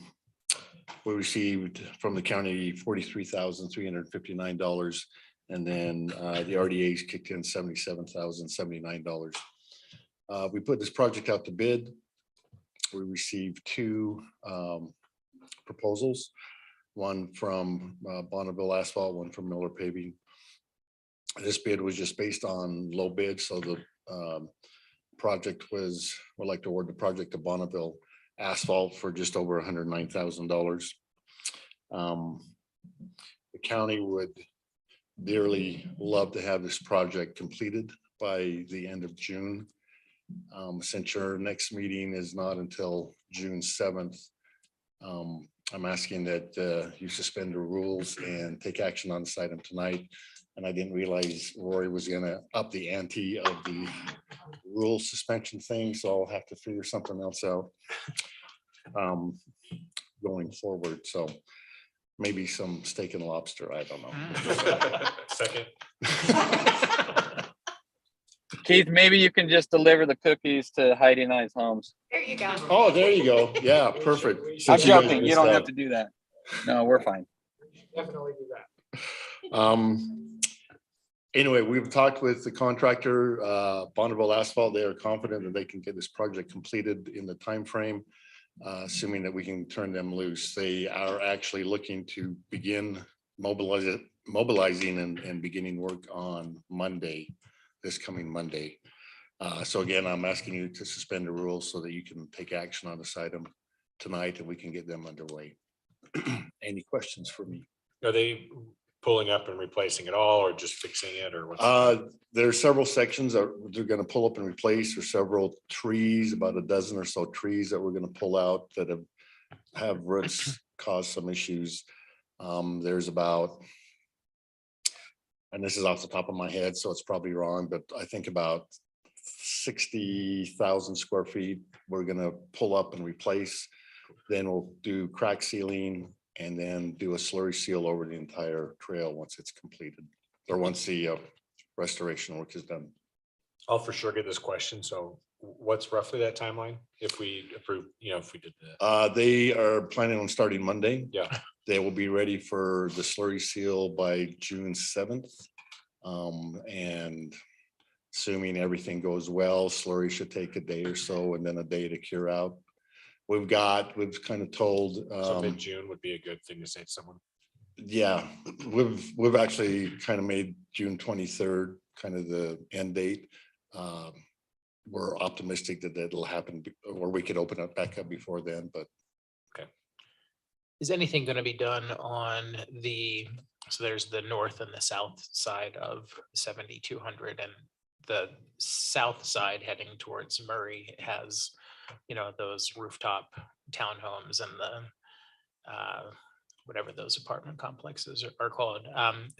[SPEAKER 6] received from the county $43,359, and then the RDA's kicked in $77,079. We put this project out to bid. We received two proposals, one from Bonneville Asphalt, one from Miller Paving. This bid was just based on low bid, so the project was, would like to award the project to Bonneville Asphalt for just over $109,000. The county would dearly love to have this project completed by the end of June. Since your next meeting is not until June 7th, I'm asking that you suspend the rules and take action on this item tonight. And I didn't realize Rory was gonna up the ante of the rule suspension thing, so I'll have to figure something else out going forward. So maybe some steak and lobster, I don't know.
[SPEAKER 10] Second.
[SPEAKER 5] Keith, maybe you can just deliver the cookies to Heidi and I's homes.
[SPEAKER 3] There you go.
[SPEAKER 6] Oh, there you go. Yeah, perfect.
[SPEAKER 5] I'm
[SPEAKER 6] Since you guys
[SPEAKER 5] joking. You
[SPEAKER 6] missed
[SPEAKER 5] don't
[SPEAKER 6] out.
[SPEAKER 5] have to do that. No, we're fine.
[SPEAKER 2] Definitely do that.
[SPEAKER 6] Anyway, we've talked with the contractor, Bonneville Asphalt. They are confident that they can get this project completed in the time frame, assuming that we can turn them loose. They are actually looking to begin mobilizing and beginning work on Monday, this coming Monday. So again, I'm asking you to suspend the rules so that you can take action on this item tonight and we can get them underway. Any questions for me?
[SPEAKER 10] Are they pulling up and replacing it all or just fixing it or what's?
[SPEAKER 6] There are several sections that they're gonna pull up and replace. There's several trees, about a dozen or so trees that we're gonna pull out that have roots caused some issues. There's about, and this is off the top of my head, so it's probably wrong, but I think about 60,000 square feet we're gonna pull up and replace. Then we'll do crack sealing and then do a slurry seal over the entire trail once it's completed, or once the restoration work is done.
[SPEAKER 10] I'll for sure get this question. So what's roughly that timeline if we approve, if we did that?
[SPEAKER 6] They are planning on starting Monday.
[SPEAKER 10] Yeah.
[SPEAKER 6] They will be ready for the slurry seal by June 7th. And assuming everything goes well, slurry should take a day or so and then a day to cure out. We've kind of told.
[SPEAKER 10] So mid-June would be a good thing to say to someone.
[SPEAKER 6] Yeah, we've actually kind of made June 23rd kind of the end date. We're optimistic that that'll happen, or we could open up back up before then, but.
[SPEAKER 4] Is anything going to be done on so there's the north and the south side of 7200, and the south side heading towards Murray has, those rooftop townhomes and the, whatever those apartment complexes are called.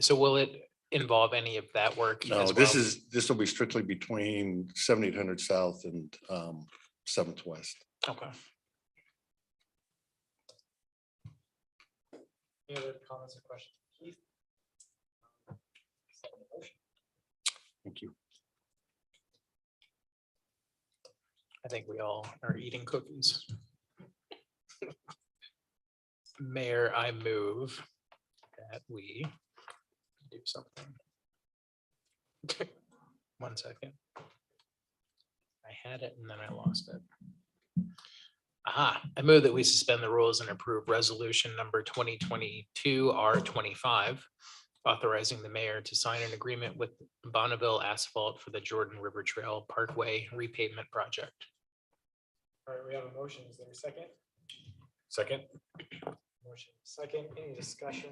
[SPEAKER 4] So will it involve any of that work?
[SPEAKER 6] No,
[SPEAKER 4] as
[SPEAKER 6] this
[SPEAKER 4] well?
[SPEAKER 6] will be strictly between 7800 South and 7th West.
[SPEAKER 4] Okay.
[SPEAKER 2] Any other comments or questions? Keith?
[SPEAKER 6] Thank you.
[SPEAKER 4] I think we all are eating cookies. Mayor, I move that we do something. 1 second. I had it and then I lost it. Aha, I move that we suspend the rules and approve resolution number 2022 R25, authorizing the mayor to sign an agreement with Bonneville Asphalt for the Jordan River Trail Parkway repavement project.
[SPEAKER 2] All right, we have a motion. Is there a second?
[SPEAKER 10] Second,
[SPEAKER 2] Motion second. Any discussion?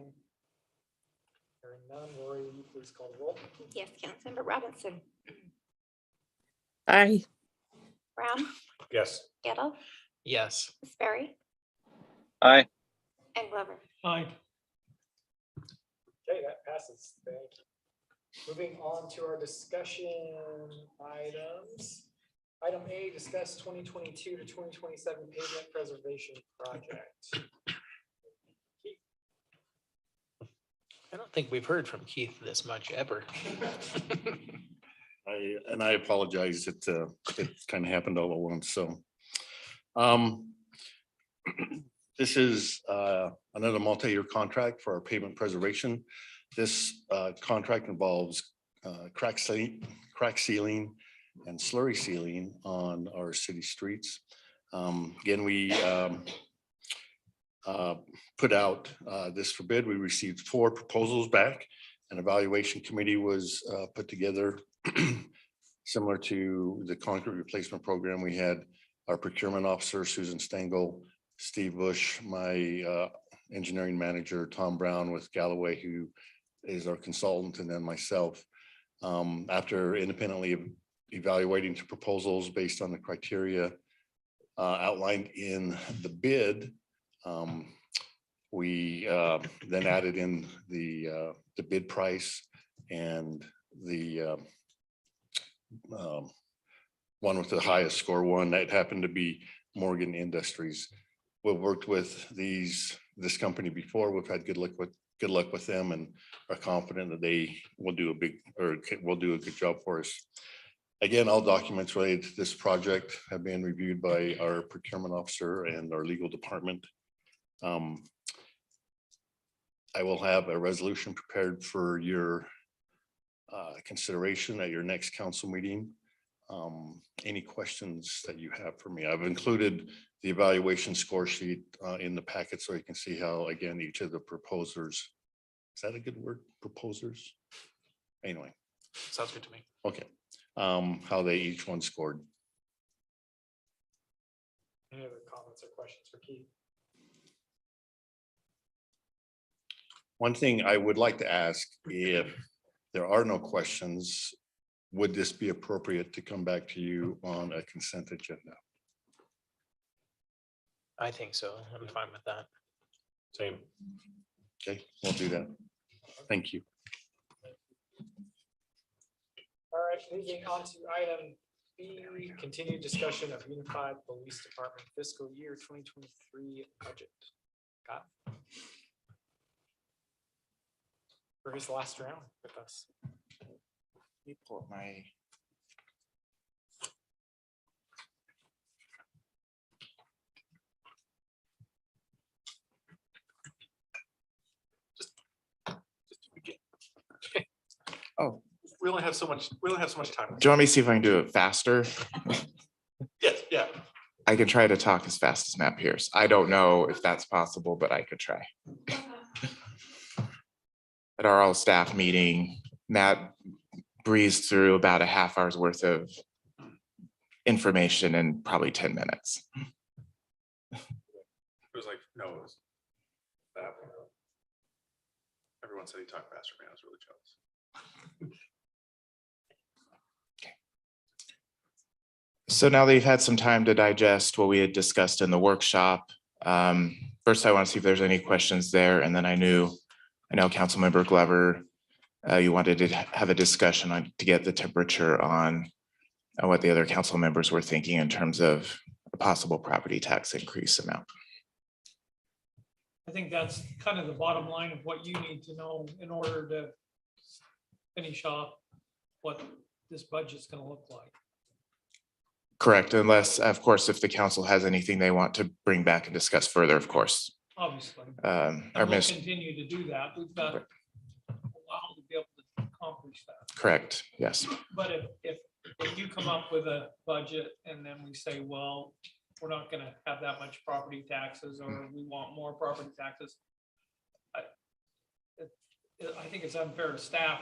[SPEAKER 2] Hearing none. Lori, will you please call the roll?
[SPEAKER 3] Yes, Councilmember Robinson,
[SPEAKER 9] Aye.
[SPEAKER 3] Brown,
[SPEAKER 10] yes.
[SPEAKER 3] Gettle,
[SPEAKER 4] Yes.
[SPEAKER 3] Sperry,
[SPEAKER 5] Aye.
[SPEAKER 3] and Glover.
[SPEAKER 8] Aye.
[SPEAKER 2] Okay, that passes. Thank you. Moving on to our discussion items. Item A, discuss 2022 to 2027 pavement preservation project.
[SPEAKER 4] I don't think we've heard from Keith this much ever.
[SPEAKER 6] I apologize. It kind of happened all at once. So this is another multi-year contract for our pavement preservation. This contract involves crack sealing and slurry sealing on our city streets. Again, we put out this for bid. We received 4 proposals back. An evaluation committee was put together. Similar to the concrete replacement program, we had our procurement officer, Susan Stengel, Steve Bush, my engineering manager, Tom Brown with Galloway, who is our consultant, and then myself. After independently evaluating the proposals based on the criteria outlined in the bid, we then added in the bid price and the one with the highest score one. That happened to be Morgan Industries. We've worked with this company before. We've had good luck with them, and are confident that they will do a good job for us. Again, all documents related to this project have been reviewed by our procurement officer and our legal department. I will have a resolution prepared for your consideration at your next council meeting. Any questions that you have for me? I've included the evaluation score sheet in the packet so you can see how, again, each of the proposers, is that a good word? Proposers? Anyway.
[SPEAKER 4] Sounds good to me.
[SPEAKER 6] Okay. How they each one scored.
[SPEAKER 2] Any other comments or questions for Keith?
[SPEAKER 6] One thing I would like to ask, if there are no questions, would this be appropriate to come back to you on a consent agenda?
[SPEAKER 4] I think so. I'm fine with that.
[SPEAKER 10] Same.
[SPEAKER 6] Okay, we'll do that. Thank you.
[SPEAKER 2] All right, moving on to item B, continued discussion of Unified Police Department fiscal year 2023 budget. Scott? For his last round with us.
[SPEAKER 7] Let me pull up my. Oh,
[SPEAKER 15] We only have so much time.
[SPEAKER 7] do you want me to see if I can do it faster?
[SPEAKER 15] Yes, yeah.
[SPEAKER 7] I can try to talk as fast as Matt Pierce. I don't know if that's possible, but I could try. At our all staff meeting, Matt breezed through about a half hour's worth of information in probably 10 minutes.
[SPEAKER 15] It was like, no, it was that. Everyone said he talked faster, man. I was really jealous.
[SPEAKER 7] So now that you've had some time to digest what we had discussed in the workshop, first I want to see if there's any questions there, and then I know Councilmember Glover, you wanted to have a discussion on to get the temperature on what the other council members were thinking in terms of a possible property tax increase amount.
[SPEAKER 8] I think that's kind of the bottom line of what you need to know in order to finish off what this budget's gonna look like.
[SPEAKER 7] Correct, unless, of course, if the council has anything they want to bring back and discuss further, of course.
[SPEAKER 8] Obviously.
[SPEAKER 7] Our
[SPEAKER 8] And we'll
[SPEAKER 7] minister,
[SPEAKER 8] continue to do that. We've got a while to be able to accomplish that.
[SPEAKER 7] correct, yes.
[SPEAKER 8] But if you come up with a budget and then we say, well, we're not gonna have that much property taxes, or we want more property taxes. I think it's unfair to staff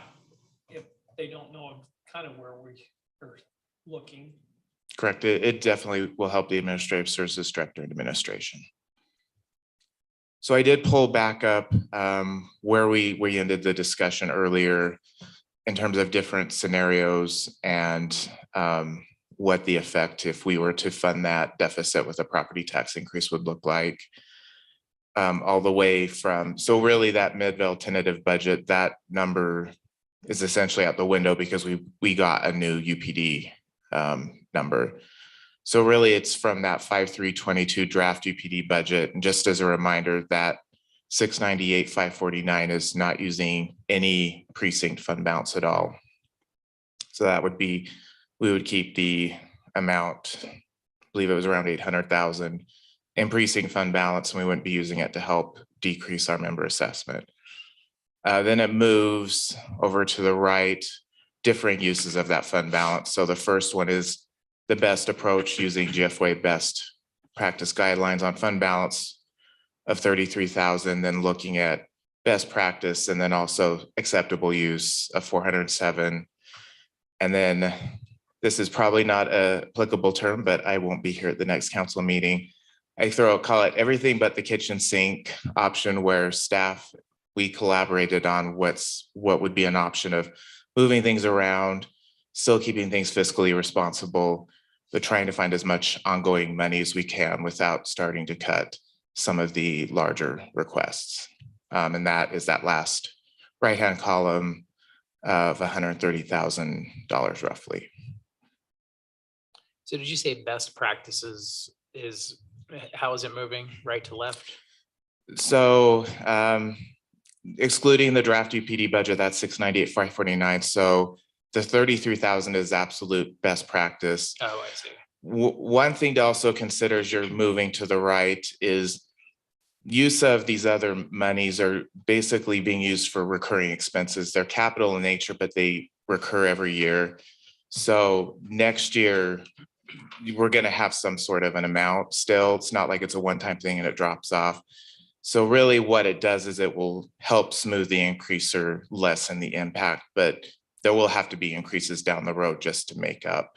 [SPEAKER 8] if they don't know kind of where we are looking.
[SPEAKER 7] Correct. It definitely will help the Administrative Services Director and Administration. So I did pull back up where we ended the discussion earlier in terms of different scenarios and what the effect if we were to fund that deficit with a property tax increase would look like. All the way from, so really that Midvale tentative budget, that number is essentially out the window because we got a new UPD number. So really it's from that 5/3/22 draft UPD budget. And just as a reminder, that 698,549 is not using any precinct fund balance at all. So that would be, we would keep the amount, I believe it was around 800,000 in precinct fund balance, and we wouldn't be using it to help decrease our member assessment. Then it moves over to the right, differing uses of that fund balance. So the first one is the best approach using GFWA best practice guidelines on fund balance of 33,000, then looking at best practice and then also acceptable use of 407. And then this is probably not a applicable term, but I won't be here at the next council meeting. I call it everything but the kitchen sink option, where staff, we collaborated on what would be an option of moving things around, still keeping things fiscally responsible, but trying to find as much ongoing money as we can without starting to cut some of the larger requests. And that is that last right-hand column of $130,000 roughly.
[SPEAKER 4] So did you say best practices is, how is it moving right to left?
[SPEAKER 7] So excluding the draft UPD budget, that's 698,549. So the 33,000 is absolute best practice.
[SPEAKER 4] Oh, I see.
[SPEAKER 7] One thing to also consider as you're moving to the right is use of these other monies are basically being used for recurring expenses. They're capital in nature, but they recur every year. So next year, we're going to have some sort of an amount still. It's not like it's a one-time thing and it drops off. So really what it does is it will help smooth the increase or lessen the impact, but there will have to be increases down the road just to make up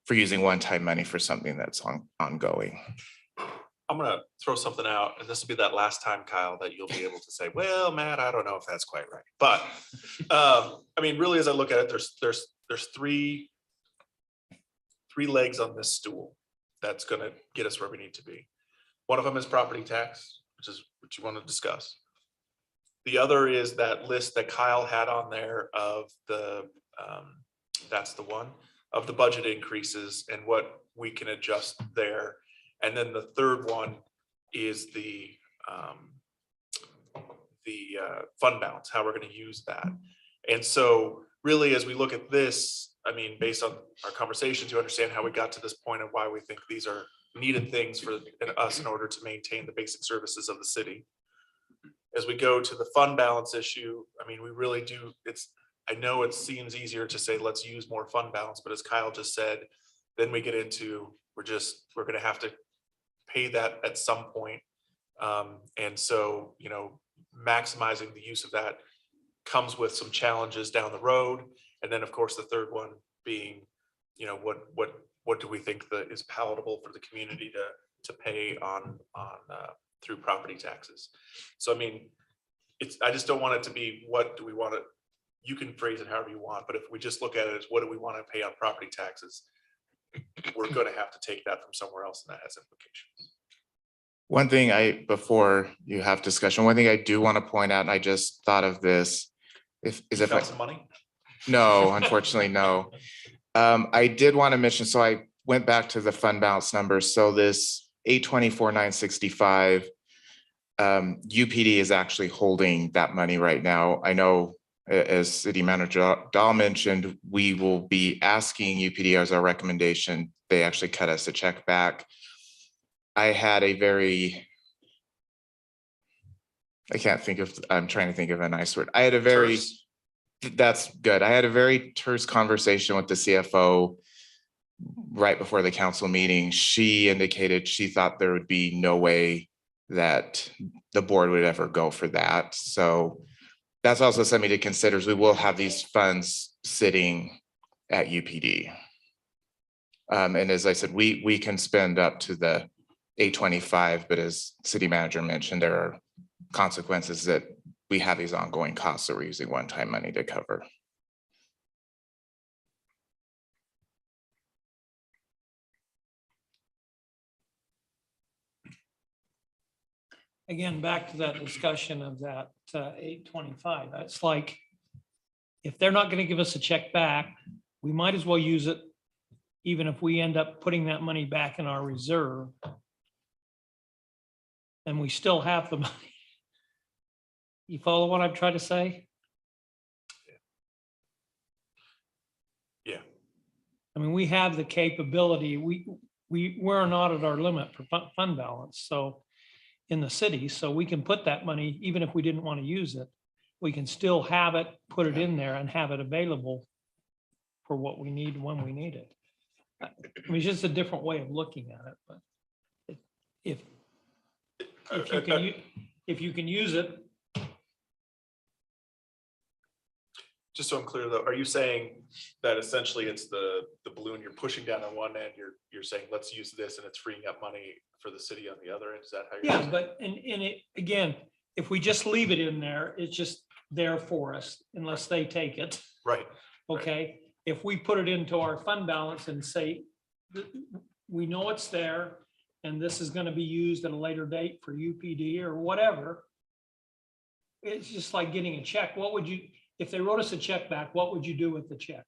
[SPEAKER 7] for using one-time money for something that's ongoing.
[SPEAKER 15] I'm gonna throw something out, and this will be that last time, Kyle, that you'll be able to say, well, Matt, I don't know if that's quite right. But I mean, really, as I look at it, there's three legs on this stool that's gonna get us where we need to be. One of them is property tax, which is what you want to discuss. The other is that list that Kyle had on there of the, that's the one, of the budget increases and what we can adjust there. And then the third one is the fund balance, how we're going to use that. And so really, as we look at this, I mean, based on our conversations, you understand how we got to this point and why we think these are needed things for us in order to maintain the basic services of the city. As we go to the fund balance issue, I mean, we really do, I know it seems easier to say, let's use more fund balance, but as Kyle just said, then we get into, we're going to have to pay that at some point. And so, you know, maximizing the use of that comes with some challenges down the road. And then of course, the third one being, you know, what do we think that is palatable for the community to pay on through property taxes? So, I mean, I just don't want it to be, what do we want to, you can phrase it however you want, but if we just look at it as what do we want to pay on property taxes, we're going to have to take that from somewhere else, and that has implications.
[SPEAKER 7] One thing before you have discussion, one thing I do want to point out, and I just thought of this, if
[SPEAKER 15] Some money?
[SPEAKER 7] No, unfortunately, no. I did want to mention, so I went back to the fund balance numbers. So this 824,965, UPD is actually holding that money right now. I know, as City Manager Dahl mentioned, we will be asking UPD as our recommendation. They actually cut us a check back. I had a very, I'm trying to think of a nice word. I had a very, that's good. I had a very terse conversation with the CFO right before the council meeting. She indicated she thought there would be no way that the board would ever go for that. So that's also something to consider, is we will have these funds sitting at UPD. And as I said, we can spend up to the 825, but as city manager mentioned, there are consequences that we have these ongoing costs that we're using one-time money to cover.
[SPEAKER 8] Again, back to that discussion of that 825, that's like, if they're not going to give us a check back, we might as well use it, even if we end up putting that money back in our reserve. And we still have the money. You follow what I'm trying to say?
[SPEAKER 15] Yeah.
[SPEAKER 8] I mean, we have the capability, we're not at our limit for fund balance, so in the city, so we can put that money, even if we didn't want to use it, we can still have it, put it in there and have it available for what we need when we need it. I mean, it's just a different way of looking at it, but if you can use it.
[SPEAKER 15] Just so I'm clear though, are you saying that essentially it's the balloon you're pushing down on one end, you're saying, let's use this and it's freeing up money for the city on the other end? Is that how you're?
[SPEAKER 8] Yeah, but and it, again, if we just leave it in there, it's just there for us unless they take it.
[SPEAKER 15] Right.
[SPEAKER 8] Okay, if we put it into our fund balance and say, we know it's there and this is gonna be used at a later date for UPD or whatever. It's just like getting a check. What would you, if they wrote us a check back, what would you do with the check?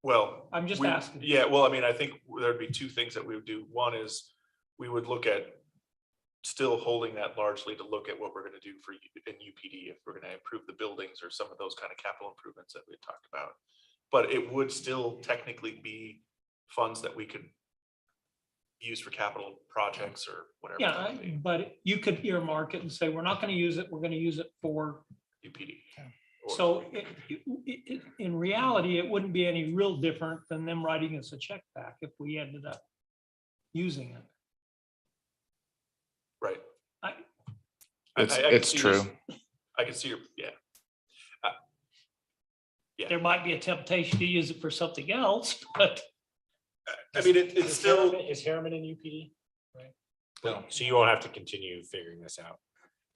[SPEAKER 15] Well,
[SPEAKER 8] I'm just
[SPEAKER 15] we-
[SPEAKER 8] asking.
[SPEAKER 15] Yeah, well, I mean, I think there'd be two things that we would do. One is we would look at still holding that largely to look at what we're gonna do for in UPD, if we're gonna improve the buildings or some of those kind of capital improvements that we had talked about. But it would still technically be funds that we could use for capital projects or whatever.
[SPEAKER 8] Yeah, but you could earmark it and say, we're not gonna use it, we're gonna use it for.
[SPEAKER 15] UPD.
[SPEAKER 8] So in reality, it wouldn't be any real different than them writing us a check back if we ended up using it.
[SPEAKER 15] Right.
[SPEAKER 8] I-
[SPEAKER 15] I can
[SPEAKER 7] It's
[SPEAKER 15] see
[SPEAKER 7] true.
[SPEAKER 15] this- I can see your, yeah.
[SPEAKER 8] There might be a temptation to use it for something else, but
[SPEAKER 15] I mean, it's still,
[SPEAKER 2] Is Harriman in UPD?
[SPEAKER 10] So you won't have to continue figuring this out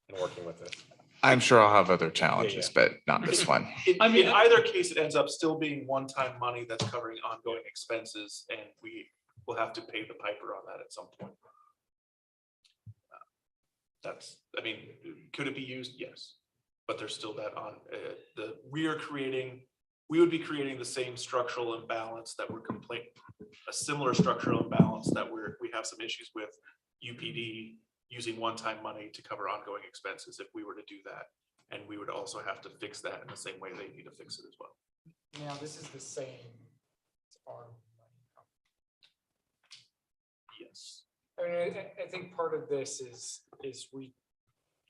[SPEAKER 10] and working with it.
[SPEAKER 7] I'm sure I'll have other challenges, but not this one.
[SPEAKER 8] I mean,
[SPEAKER 15] in either case, it ends up still being one-time money that's covering ongoing expenses, and we will have to pay the piper on that at some point. That's, I mean, could it be used? Yes, but there's still that on we would be creating the same structural imbalance that we're a similar structural imbalance that we have some issues with UPD using one-time money to cover ongoing expenses if we were to do that. And we would also have to fix that in the same way they need to fix it as well.
[SPEAKER 2] Now, this is the same. It's our money.
[SPEAKER 15] Yes.
[SPEAKER 2] I mean, I think part of this is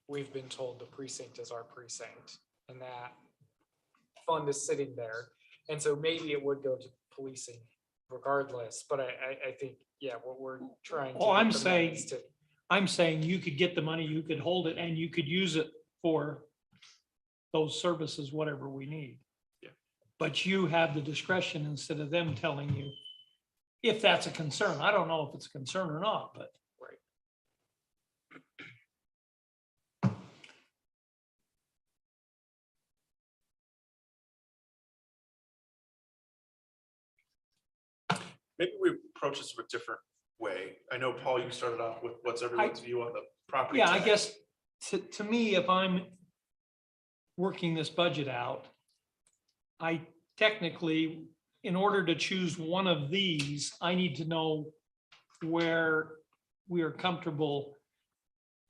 [SPEAKER 2] we've been told the precinct is our precinct and that fund is sitting there. And so maybe it would go to policing regardless, but I think, yeah, what we're trying to.
[SPEAKER 8] Oh, I'm
[SPEAKER 2] get the money is
[SPEAKER 8] saying- I'm saying you could get the money, you could hold it, and you could use it for those services, whatever we need.
[SPEAKER 15] Yeah.
[SPEAKER 8] But you have the discretion instead of them telling you if that's a concern. I don't know if it's a concern or not, but.
[SPEAKER 15] Maybe we approach this a different way. I know, Paul, you started off with what's everyone's view on the property.
[SPEAKER 8] Yeah, I
[SPEAKER 15] tax.
[SPEAKER 8] guess to me, if I'm working this budget out, I technically, in order to choose one of these, I need to know where we are comfortable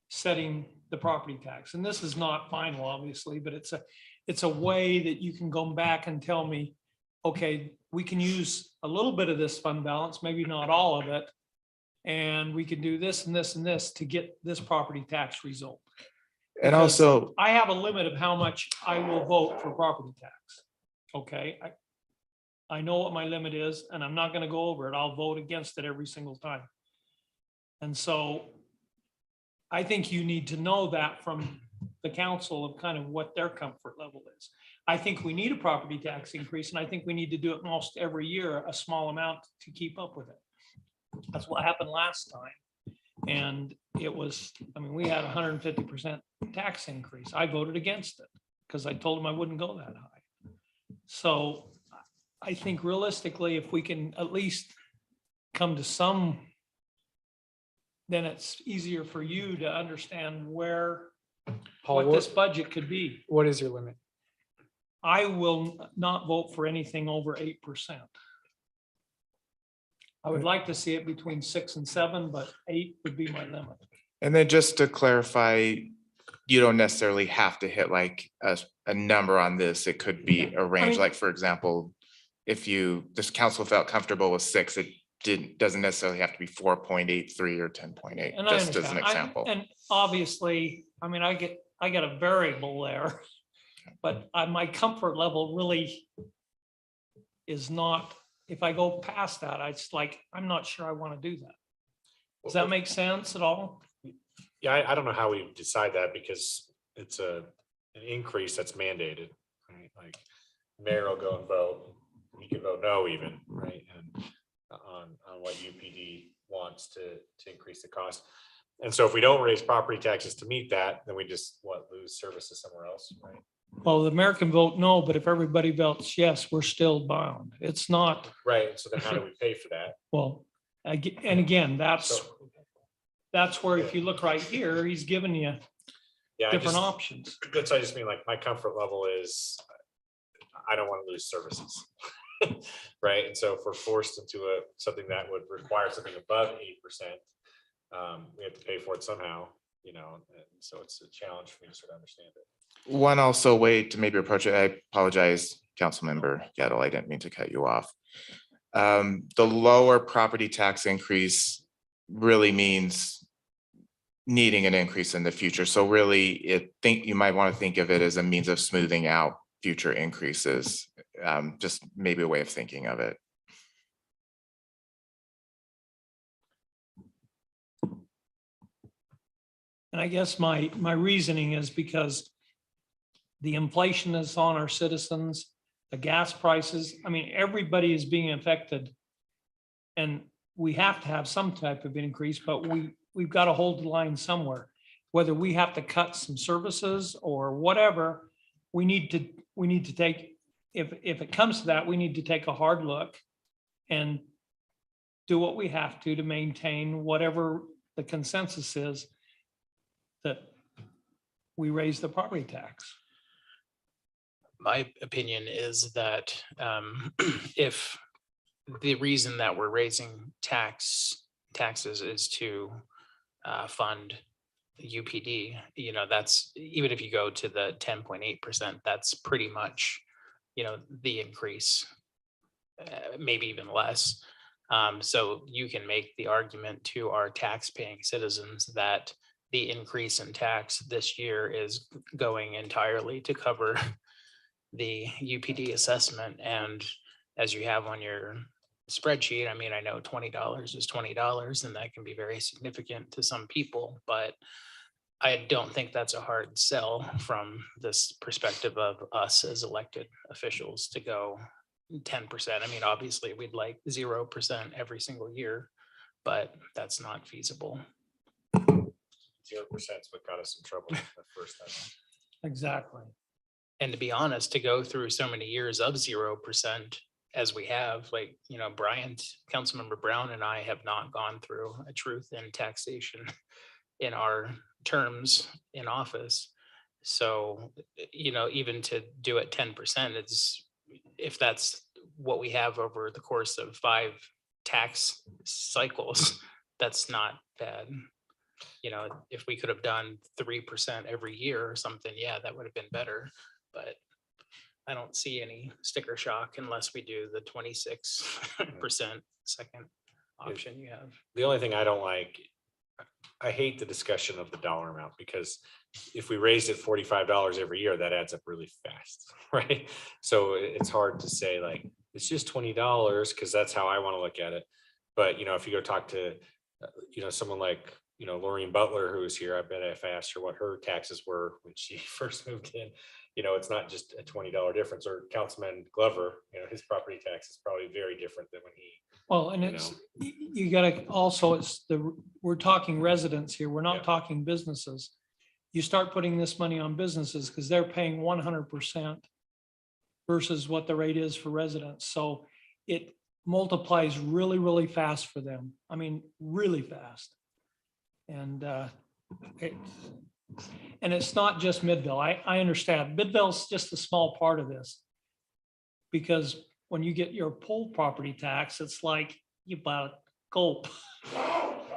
[SPEAKER 8] setting the property tax. And this is not final, obviously, but it's a way that you can go back and tell me, okay, we can use a little bit of this fund balance, maybe not all of it. And we can do this and this and this to get this property tax result.
[SPEAKER 7] And
[SPEAKER 8] Because
[SPEAKER 7] also,
[SPEAKER 8] I have a limit of how much I will vote for property tax. Okay, I know what my limit is and I'm not gonna go over it. I'll vote against it every single time. And so I think you need to know that from the council of kind of what their comfort level is. I think we need a property tax increase, and I think we need to do it most every year, a small amount to keep up with it. That's what happened last time. And it was, I mean, we had 150% tax increase. I voted against it because I told them I wouldn't go that high. So I think realistically, if we can at least come to some, then it's easier for you to understand where,
[SPEAKER 2] Paul,
[SPEAKER 8] what this budget could be.
[SPEAKER 2] what is your limit?
[SPEAKER 8] I will not vote for anything over 8%. I would like to see it between 6 and 7, but 8 would be my limit.
[SPEAKER 7] And then just to clarify, you don't necessarily have to hit like a number on this. It could be a range, like, for example, if this council felt comfortable with 6, it doesn't necessarily have to be 4.83 or 10.8,
[SPEAKER 8] And I
[SPEAKER 7] just as an
[SPEAKER 8] understand.
[SPEAKER 7] example.
[SPEAKER 8] And obviously, I mean, I get a variable there, but my comfort level really is not, if I go past that, it's like, I'm not sure I want to do that. Does that make sense at all?
[SPEAKER 10] Yeah, I don't know how we decide that because it's an increase that's mandated, right? Like mayor will go and vote, you can vote no even, right? And on what UPD wants to increase the cost. And so if we don't raise property taxes to meet that, then we just lose services somewhere else, right?
[SPEAKER 8] Well, the American vote no, but if everybody votes yes, we're still bound. It's not,
[SPEAKER 10] Right, so then how do we pay for that?
[SPEAKER 8] well, and again, that's
[SPEAKER 10] So,
[SPEAKER 8] where if you look right here, he's giving you
[SPEAKER 10] yeah,
[SPEAKER 8] different options.
[SPEAKER 10] that's, I just mean like my comfort level is, I don't want to lose services. Right, and so if we're forced into something that would require something above 8%, we have to pay for it somehow, you know, and so it's a challenge for me to sort of understand it.
[SPEAKER 7] One also way to maybe approach it, I apologize, Councilmember Gettle, I didn't mean to cut you off. The lower property tax increase really means needing an increase in the future. So really, you might want to think of it as a means of smoothing out future increases. Just maybe a way of thinking of it.
[SPEAKER 8] And I guess my reasoning is because the inflation is on our citizens, the gas prices, I mean, everybody is being affected. And we have to have some type of increase, but we've got to hold the line somewhere. Whether we have to cut some services or whatever, we need to take, if it comes to that, we need to take a hard look and do what we have to maintain whatever the consensus is that we raise the property tax.
[SPEAKER 4] My opinion is that if the reason that we're raising taxes is to fund UPD, you know, that's, even if you go to the 10.8%, that's pretty much, you know, the increase, maybe even less. So you can make the argument to our tax-paying citizens that the increase in tax this year is going entirely to cover the UPD assessment. And as you have on your spreadsheet, I mean, I know $20 is $20 and that can be very significant to some people, but I don't think that's a hard sell from this perspective of us as elected officials to go 10%. I mean, obviously we'd like 0% every single year, but that's not feasible.
[SPEAKER 10] 0% is what got us in trouble the first time.
[SPEAKER 8] Exactly.
[SPEAKER 4] And to be honest, to go through so many years of 0% as we have, like, you know, Councilmember Brown and I have not gone through a truth in taxation in our terms in office. So, you know, even to do it 10%, it's, if that's what we have over the course of 5 tax cycles, that's not bad. You know, if we could have done 3% every year or something, yeah, that would have been better. But I don't see any sticker shock unless we do the 26% second option you have.
[SPEAKER 10] The only thing I don't like, I hate the discussion of the dollar amount, because if we raised it $45 every year, that adds up really fast, right? So it's hard to say like, it's just $20, because that's how I want to look at it. But, you know, if you go talk to, you know, someone like, Lorraine Butler, who was here, I bet if I asked her what her taxes were when she first moved in, it's not just a $20 difference. Or Councilman Glover, his property tax is probably very different than when he.
[SPEAKER 8] Well, and it's, you gotta also, we're talking residents here. We're not
[SPEAKER 10] Yeah.
[SPEAKER 8] talking businesses. You start putting this money on businesses because they're paying 100% versus what the rate is for residents. So it multiplies really, really fast for them. I mean, really fast. And it's not just Midville. I understand. Midville's just a small part of this. Because when you get your pole property tax, it's like you bought a gulp.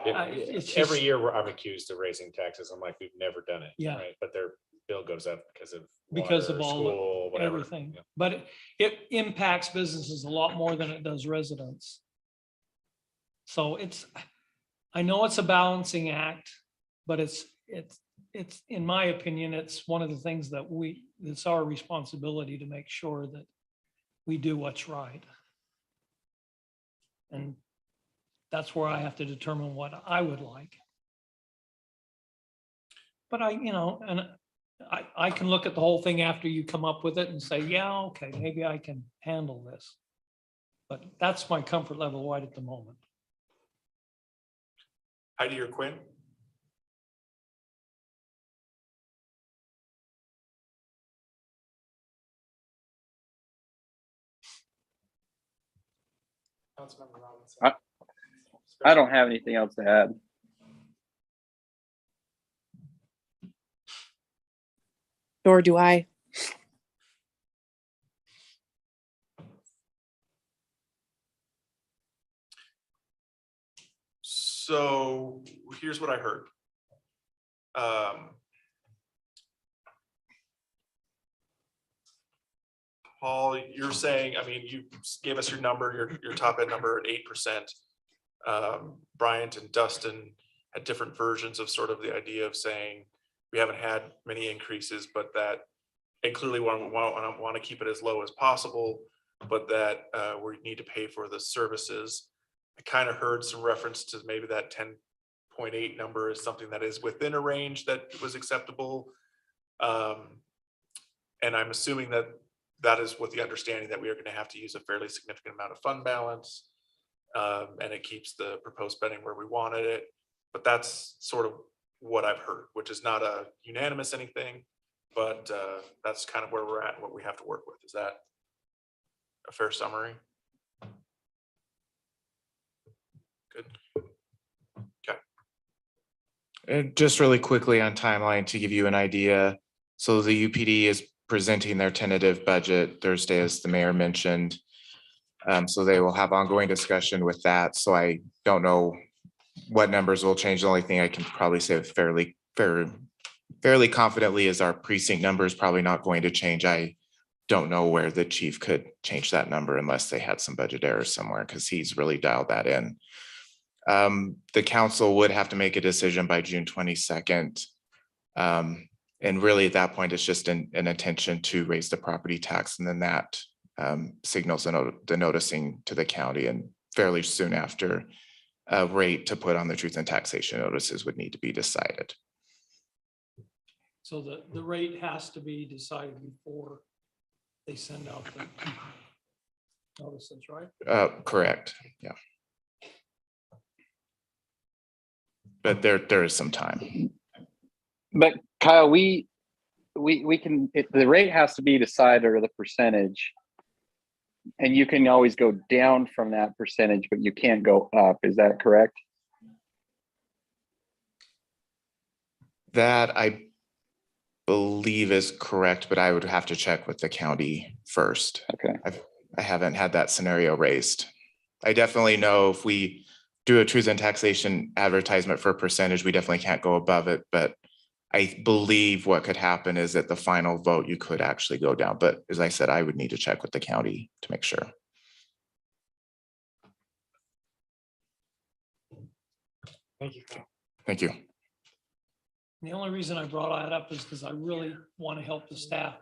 [SPEAKER 8] It's
[SPEAKER 10] Every
[SPEAKER 8] just-
[SPEAKER 10] year I'm accused of raising taxes. I'm like, we've never done it.
[SPEAKER 8] Yeah.
[SPEAKER 10] Right. But their bill goes up because of
[SPEAKER 8] Because
[SPEAKER 10] water,
[SPEAKER 8] of all,
[SPEAKER 10] school, whatever.
[SPEAKER 8] everything.
[SPEAKER 10] Yeah.
[SPEAKER 8] But it impacts businesses a lot more than it does residents. So I know it's a balancing act, but it's, in my opinion, it's one of the things that it's our responsibility to make sure that we do what's right. And that's where I have to determine what I would like. But I can look at the whole thing after you come up with it and say, yeah, okay, maybe I can handle this. But that's my comfort level right at the moment.
[SPEAKER 15] Heidi or Quinn?
[SPEAKER 2] Councilmember Robinson.
[SPEAKER 5] I don't have anything else to add.
[SPEAKER 9] Nor do I.
[SPEAKER 15] So here's what I heard. Paul, you're saying, I mean, you gave us your number, your top end number at 8%. Bryant and Dustin had different versions of sort of the idea of saying, we haven't had many increases, but that, and clearly want to keep it as low as possible, but that we need to pay for the services. I kind of heard some reference to maybe that 10.8 number is something that is within a range that was acceptable. And I'm assuming that that is with the understanding that we are going to have to use a fairly significant amount of fund balance. And it keeps the proposed spending where we wanted it. But that's sort of what I've heard, which is not a unanimous anything, but that's kind of where we're at and what we have to work with. Is that a fair summary? Good. Okay.
[SPEAKER 7] And just really quickly on timeline to give you an idea. So the UPD is presenting their tentative budget Thursday, as the mayor mentioned. So they will have ongoing discussion with that. So I don't know what numbers will change. The only thing I can probably say fairly confidently is our precinct number is probably not going to change. I don't know where the chief could change that number unless they had some budget errors somewhere, because he's really dialed that in. The council would have to make a decision by June 22nd. And really at that point, it's just an intention to raise the property tax, and then that signals the noticing to the county, and fairly soon after a rate to put on the truth and taxation notices would need to be decided.
[SPEAKER 8] So the rate has to be decided before they send out the notices, right?
[SPEAKER 7] Correct, yeah. But there is some time.
[SPEAKER 5] But Kyle, we can, the rate has to be decided, or the percentage. And you can always go down from that percentage, but you can't go up. Is that correct?
[SPEAKER 7] That I believe is correct, but I would have to check with the county first.
[SPEAKER 5] Okay.
[SPEAKER 7] I haven't had that scenario raised. I definitely know if we do a truth and taxation advertisement for a percentage, we definitely can't go above it, but I believe what could happen is at the final vote, you could actually go down. But as I said, I would need to check with the county to make sure.
[SPEAKER 2] Thank you.
[SPEAKER 7] Thank you.
[SPEAKER 8] The only reason I brought that up is because I really want to help the staff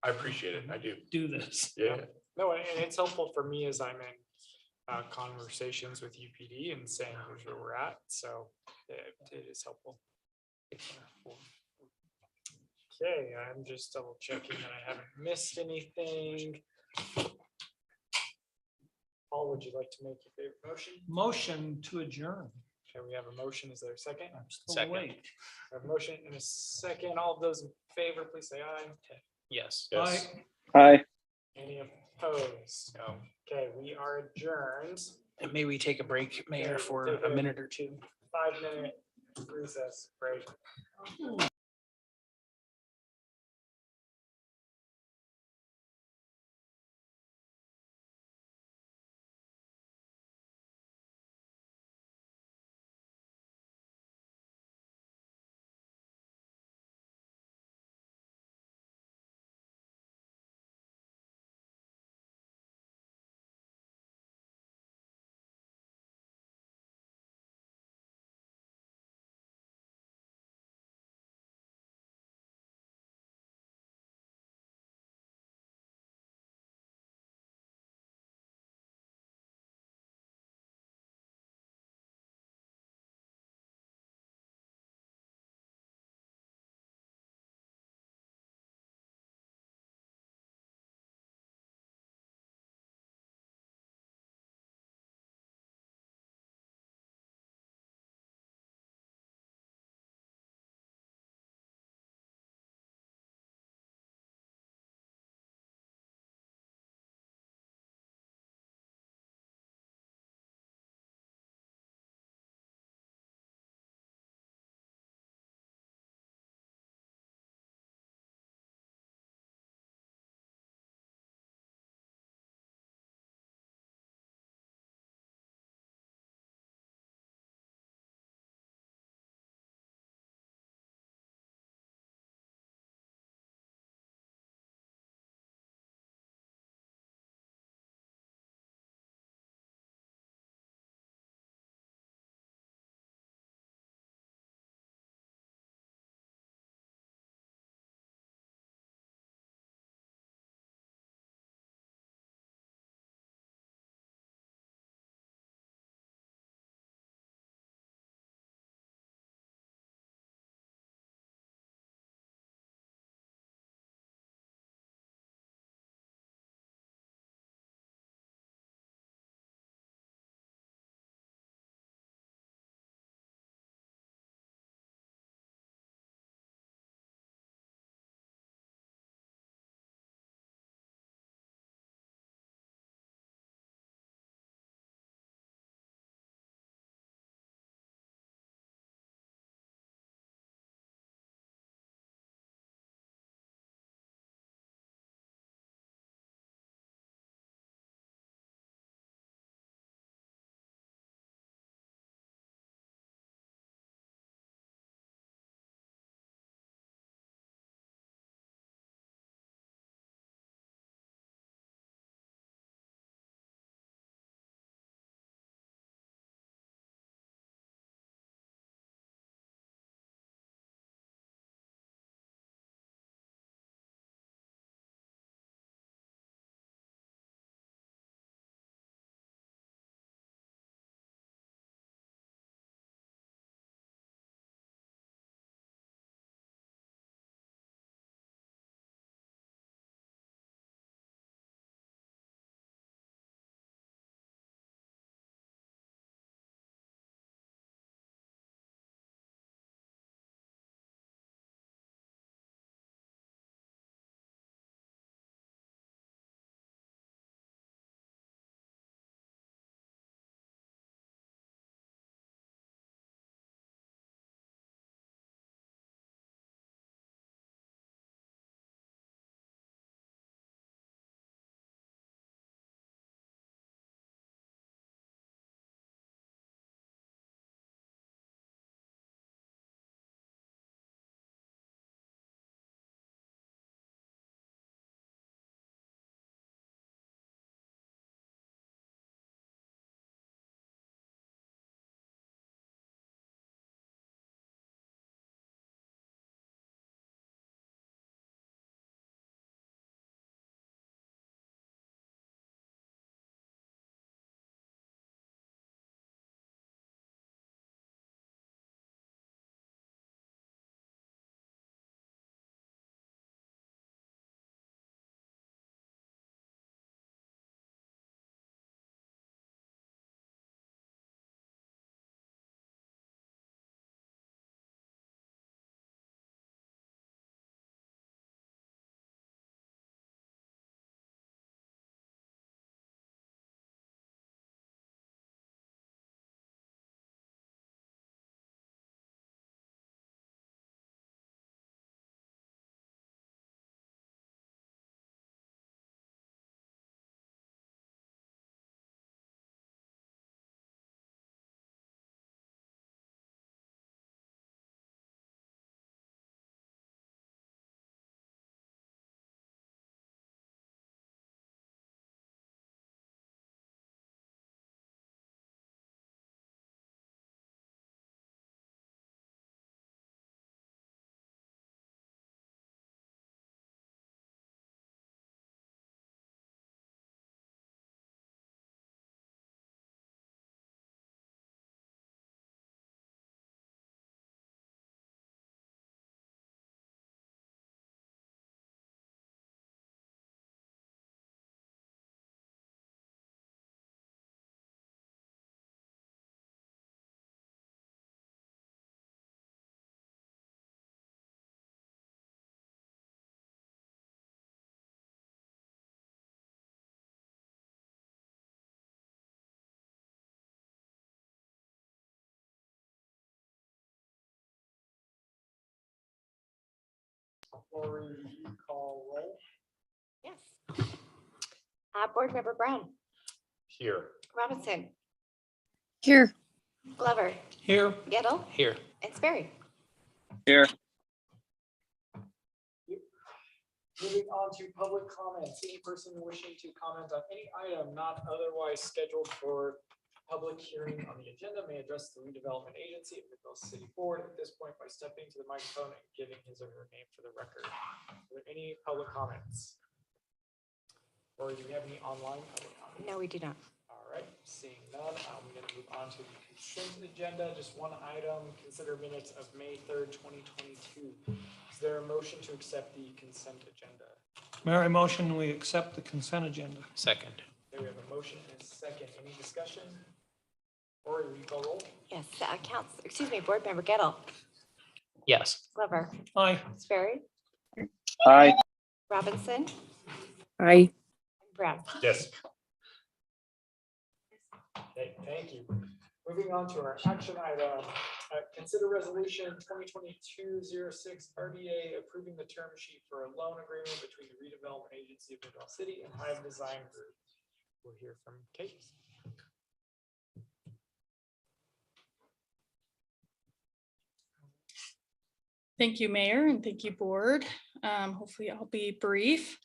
[SPEAKER 15] I appreciate it. I do.
[SPEAKER 8] do this.
[SPEAKER 15] Yeah.
[SPEAKER 2] No, and it's helpful for me as I'm in conversations with UPD and saying here's where we're at. So it is helpful. Okay, I'm just double checking that I haven't missed anything. Paul, would you like to make your favorite motion?
[SPEAKER 8] Motion to adjourn.
[SPEAKER 2] Okay, we have a motion. Is there a second?
[SPEAKER 8] I'm still
[SPEAKER 4] Second.
[SPEAKER 8] awake.
[SPEAKER 2] I have a motion and a second. All of those in favor, please say aye.
[SPEAKER 4] Yes.
[SPEAKER 10] Yes.
[SPEAKER 5] Hi.
[SPEAKER 2] Any opposed? No. Okay, we are adjourned.
[SPEAKER 4] And may we take a break, Mayor, for
[SPEAKER 2] Take
[SPEAKER 4] a minute or two?
[SPEAKER 2] 5-minute recess break. Lori, you call roll.
[SPEAKER 3] Yes. Board Member Brown,
[SPEAKER 10] Here.
[SPEAKER 3] Robinson,
[SPEAKER 9] Here.
[SPEAKER 3] Glover,
[SPEAKER 8] Here.
[SPEAKER 3] Gettle,
[SPEAKER 4] Here.
[SPEAKER 3] and Sperry.
[SPEAKER 5] Here.
[SPEAKER 2] Moving on to public comments. Any person wishing to comment on any item not otherwise scheduled for public hearing on the agenda may address the redevelopment agency of Midville City Board at this point by stepping to the microphone and giving his or her name for the record. Are there any public comments? Or do we have any online public comments?
[SPEAKER 3] No, we do not.
[SPEAKER 2] All right, seeing none, I'm going to move on to the consent agenda. Just one item, consider minutes of May 3rd, 2022. Is there a motion to accept the consent agenda?
[SPEAKER 8] Mayor, I motion we accept the consent agenda.
[SPEAKER 4] Second.
[SPEAKER 2] Okay, we have a motion and a second. Any discussion? Or will you call roll?
[SPEAKER 3] Yes, Board Member Gettle,
[SPEAKER 4] Yes.
[SPEAKER 3] Glover,
[SPEAKER 8] Aye.
[SPEAKER 3] Sperry,
[SPEAKER 5] Aye.
[SPEAKER 3] Robinson,
[SPEAKER 9] Aye.
[SPEAKER 3] and Brown.
[SPEAKER 10] Yes.
[SPEAKER 2] Okay, thank you. Moving on to our action item. Consider resolution 2022-06 RDA approving the term sheet for a loan agreement between the redevelopment agency of Midville City and Hive Design Group. We'll hear from Kate.
[SPEAKER 11] Thank you, Mayor, and thank you, Board. Hopefully I'll be brief.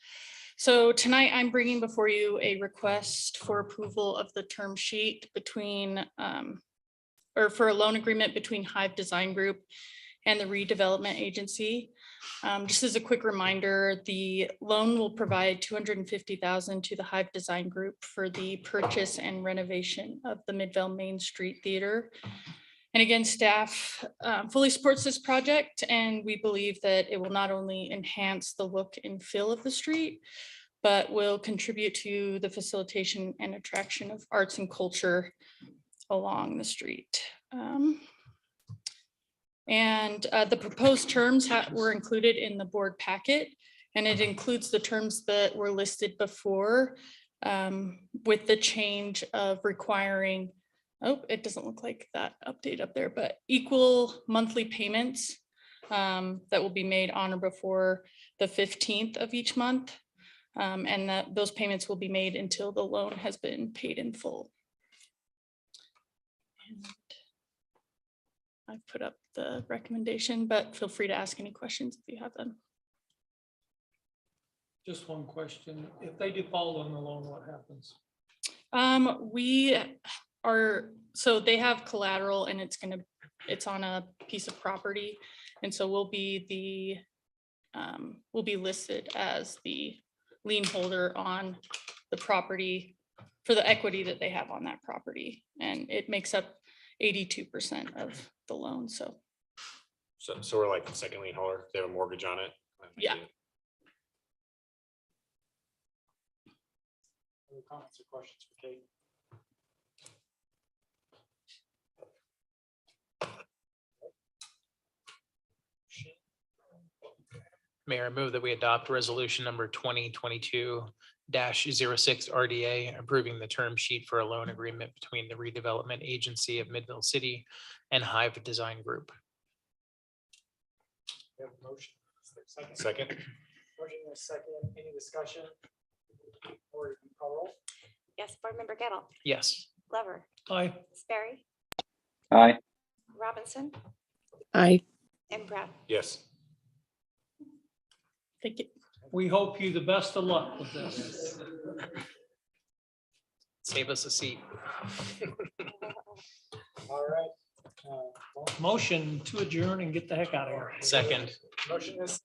[SPEAKER 11] So tonight I'm bringing before you a request for approval of the term sheet between, or for a loan agreement between Hive Design Group and the redevelopment agency. Just as a quick reminder, the loan will provide $250,000 to the Hive Design Group for the purchase and renovation of the Midville Main Street Theater. And again, staff fully supports this project, and we believe that it will not only enhance the look and feel of the street, but will contribute to the facilitation and attraction of arts and culture along the street. The proposed terms were included in the board packet, and it includes the terms that were listed before with the change of requiring, oh, it doesn't look like that update up there, but equal monthly payments that will be made on or before the 15th of each month. And that those payments will be made until the loan has been paid in full. And I've put up the recommendation, but feel free to ask any questions if you have them.
[SPEAKER 8] Just one question. If they default on the loan, what happens?
[SPEAKER 11] So they have collateral and it's on a piece of property. And so we'll be listed as the lien holder on the property for the equity that they have on that property. And it makes up 82% of the loan, so.
[SPEAKER 10] So we're like the second lien holder. They have a mortgage on it.
[SPEAKER 11] Yeah.
[SPEAKER 2] Any comments or questions for Kate?
[SPEAKER 4] Mayor, I move that we adopt resolution number 2022-06 RDA, approving the term sheet for a loan agreement between the redevelopment agency of Midville City and Hive Design Group.
[SPEAKER 2] We have a motion. Is there a second?
[SPEAKER 10] Second.
[SPEAKER 2] Motion and a second. Any discussion? Or you call roll?
[SPEAKER 3] Yes, Board Member Gettle,
[SPEAKER 4] Yes.
[SPEAKER 3] Glover,
[SPEAKER 8] Aye.
[SPEAKER 3] Sperry,
[SPEAKER 5] Aye.
[SPEAKER 3] Robinson,
[SPEAKER 9] Aye.
[SPEAKER 3] and Brown.
[SPEAKER 10] Yes.
[SPEAKER 11] Thank you.
[SPEAKER 8] We hope you the best of luck with this.
[SPEAKER 4] Save us a seat.
[SPEAKER 2] All right. Well,
[SPEAKER 8] Motion to adjourn and get the heck out of here.
[SPEAKER 4] Second.
[SPEAKER 2] motion is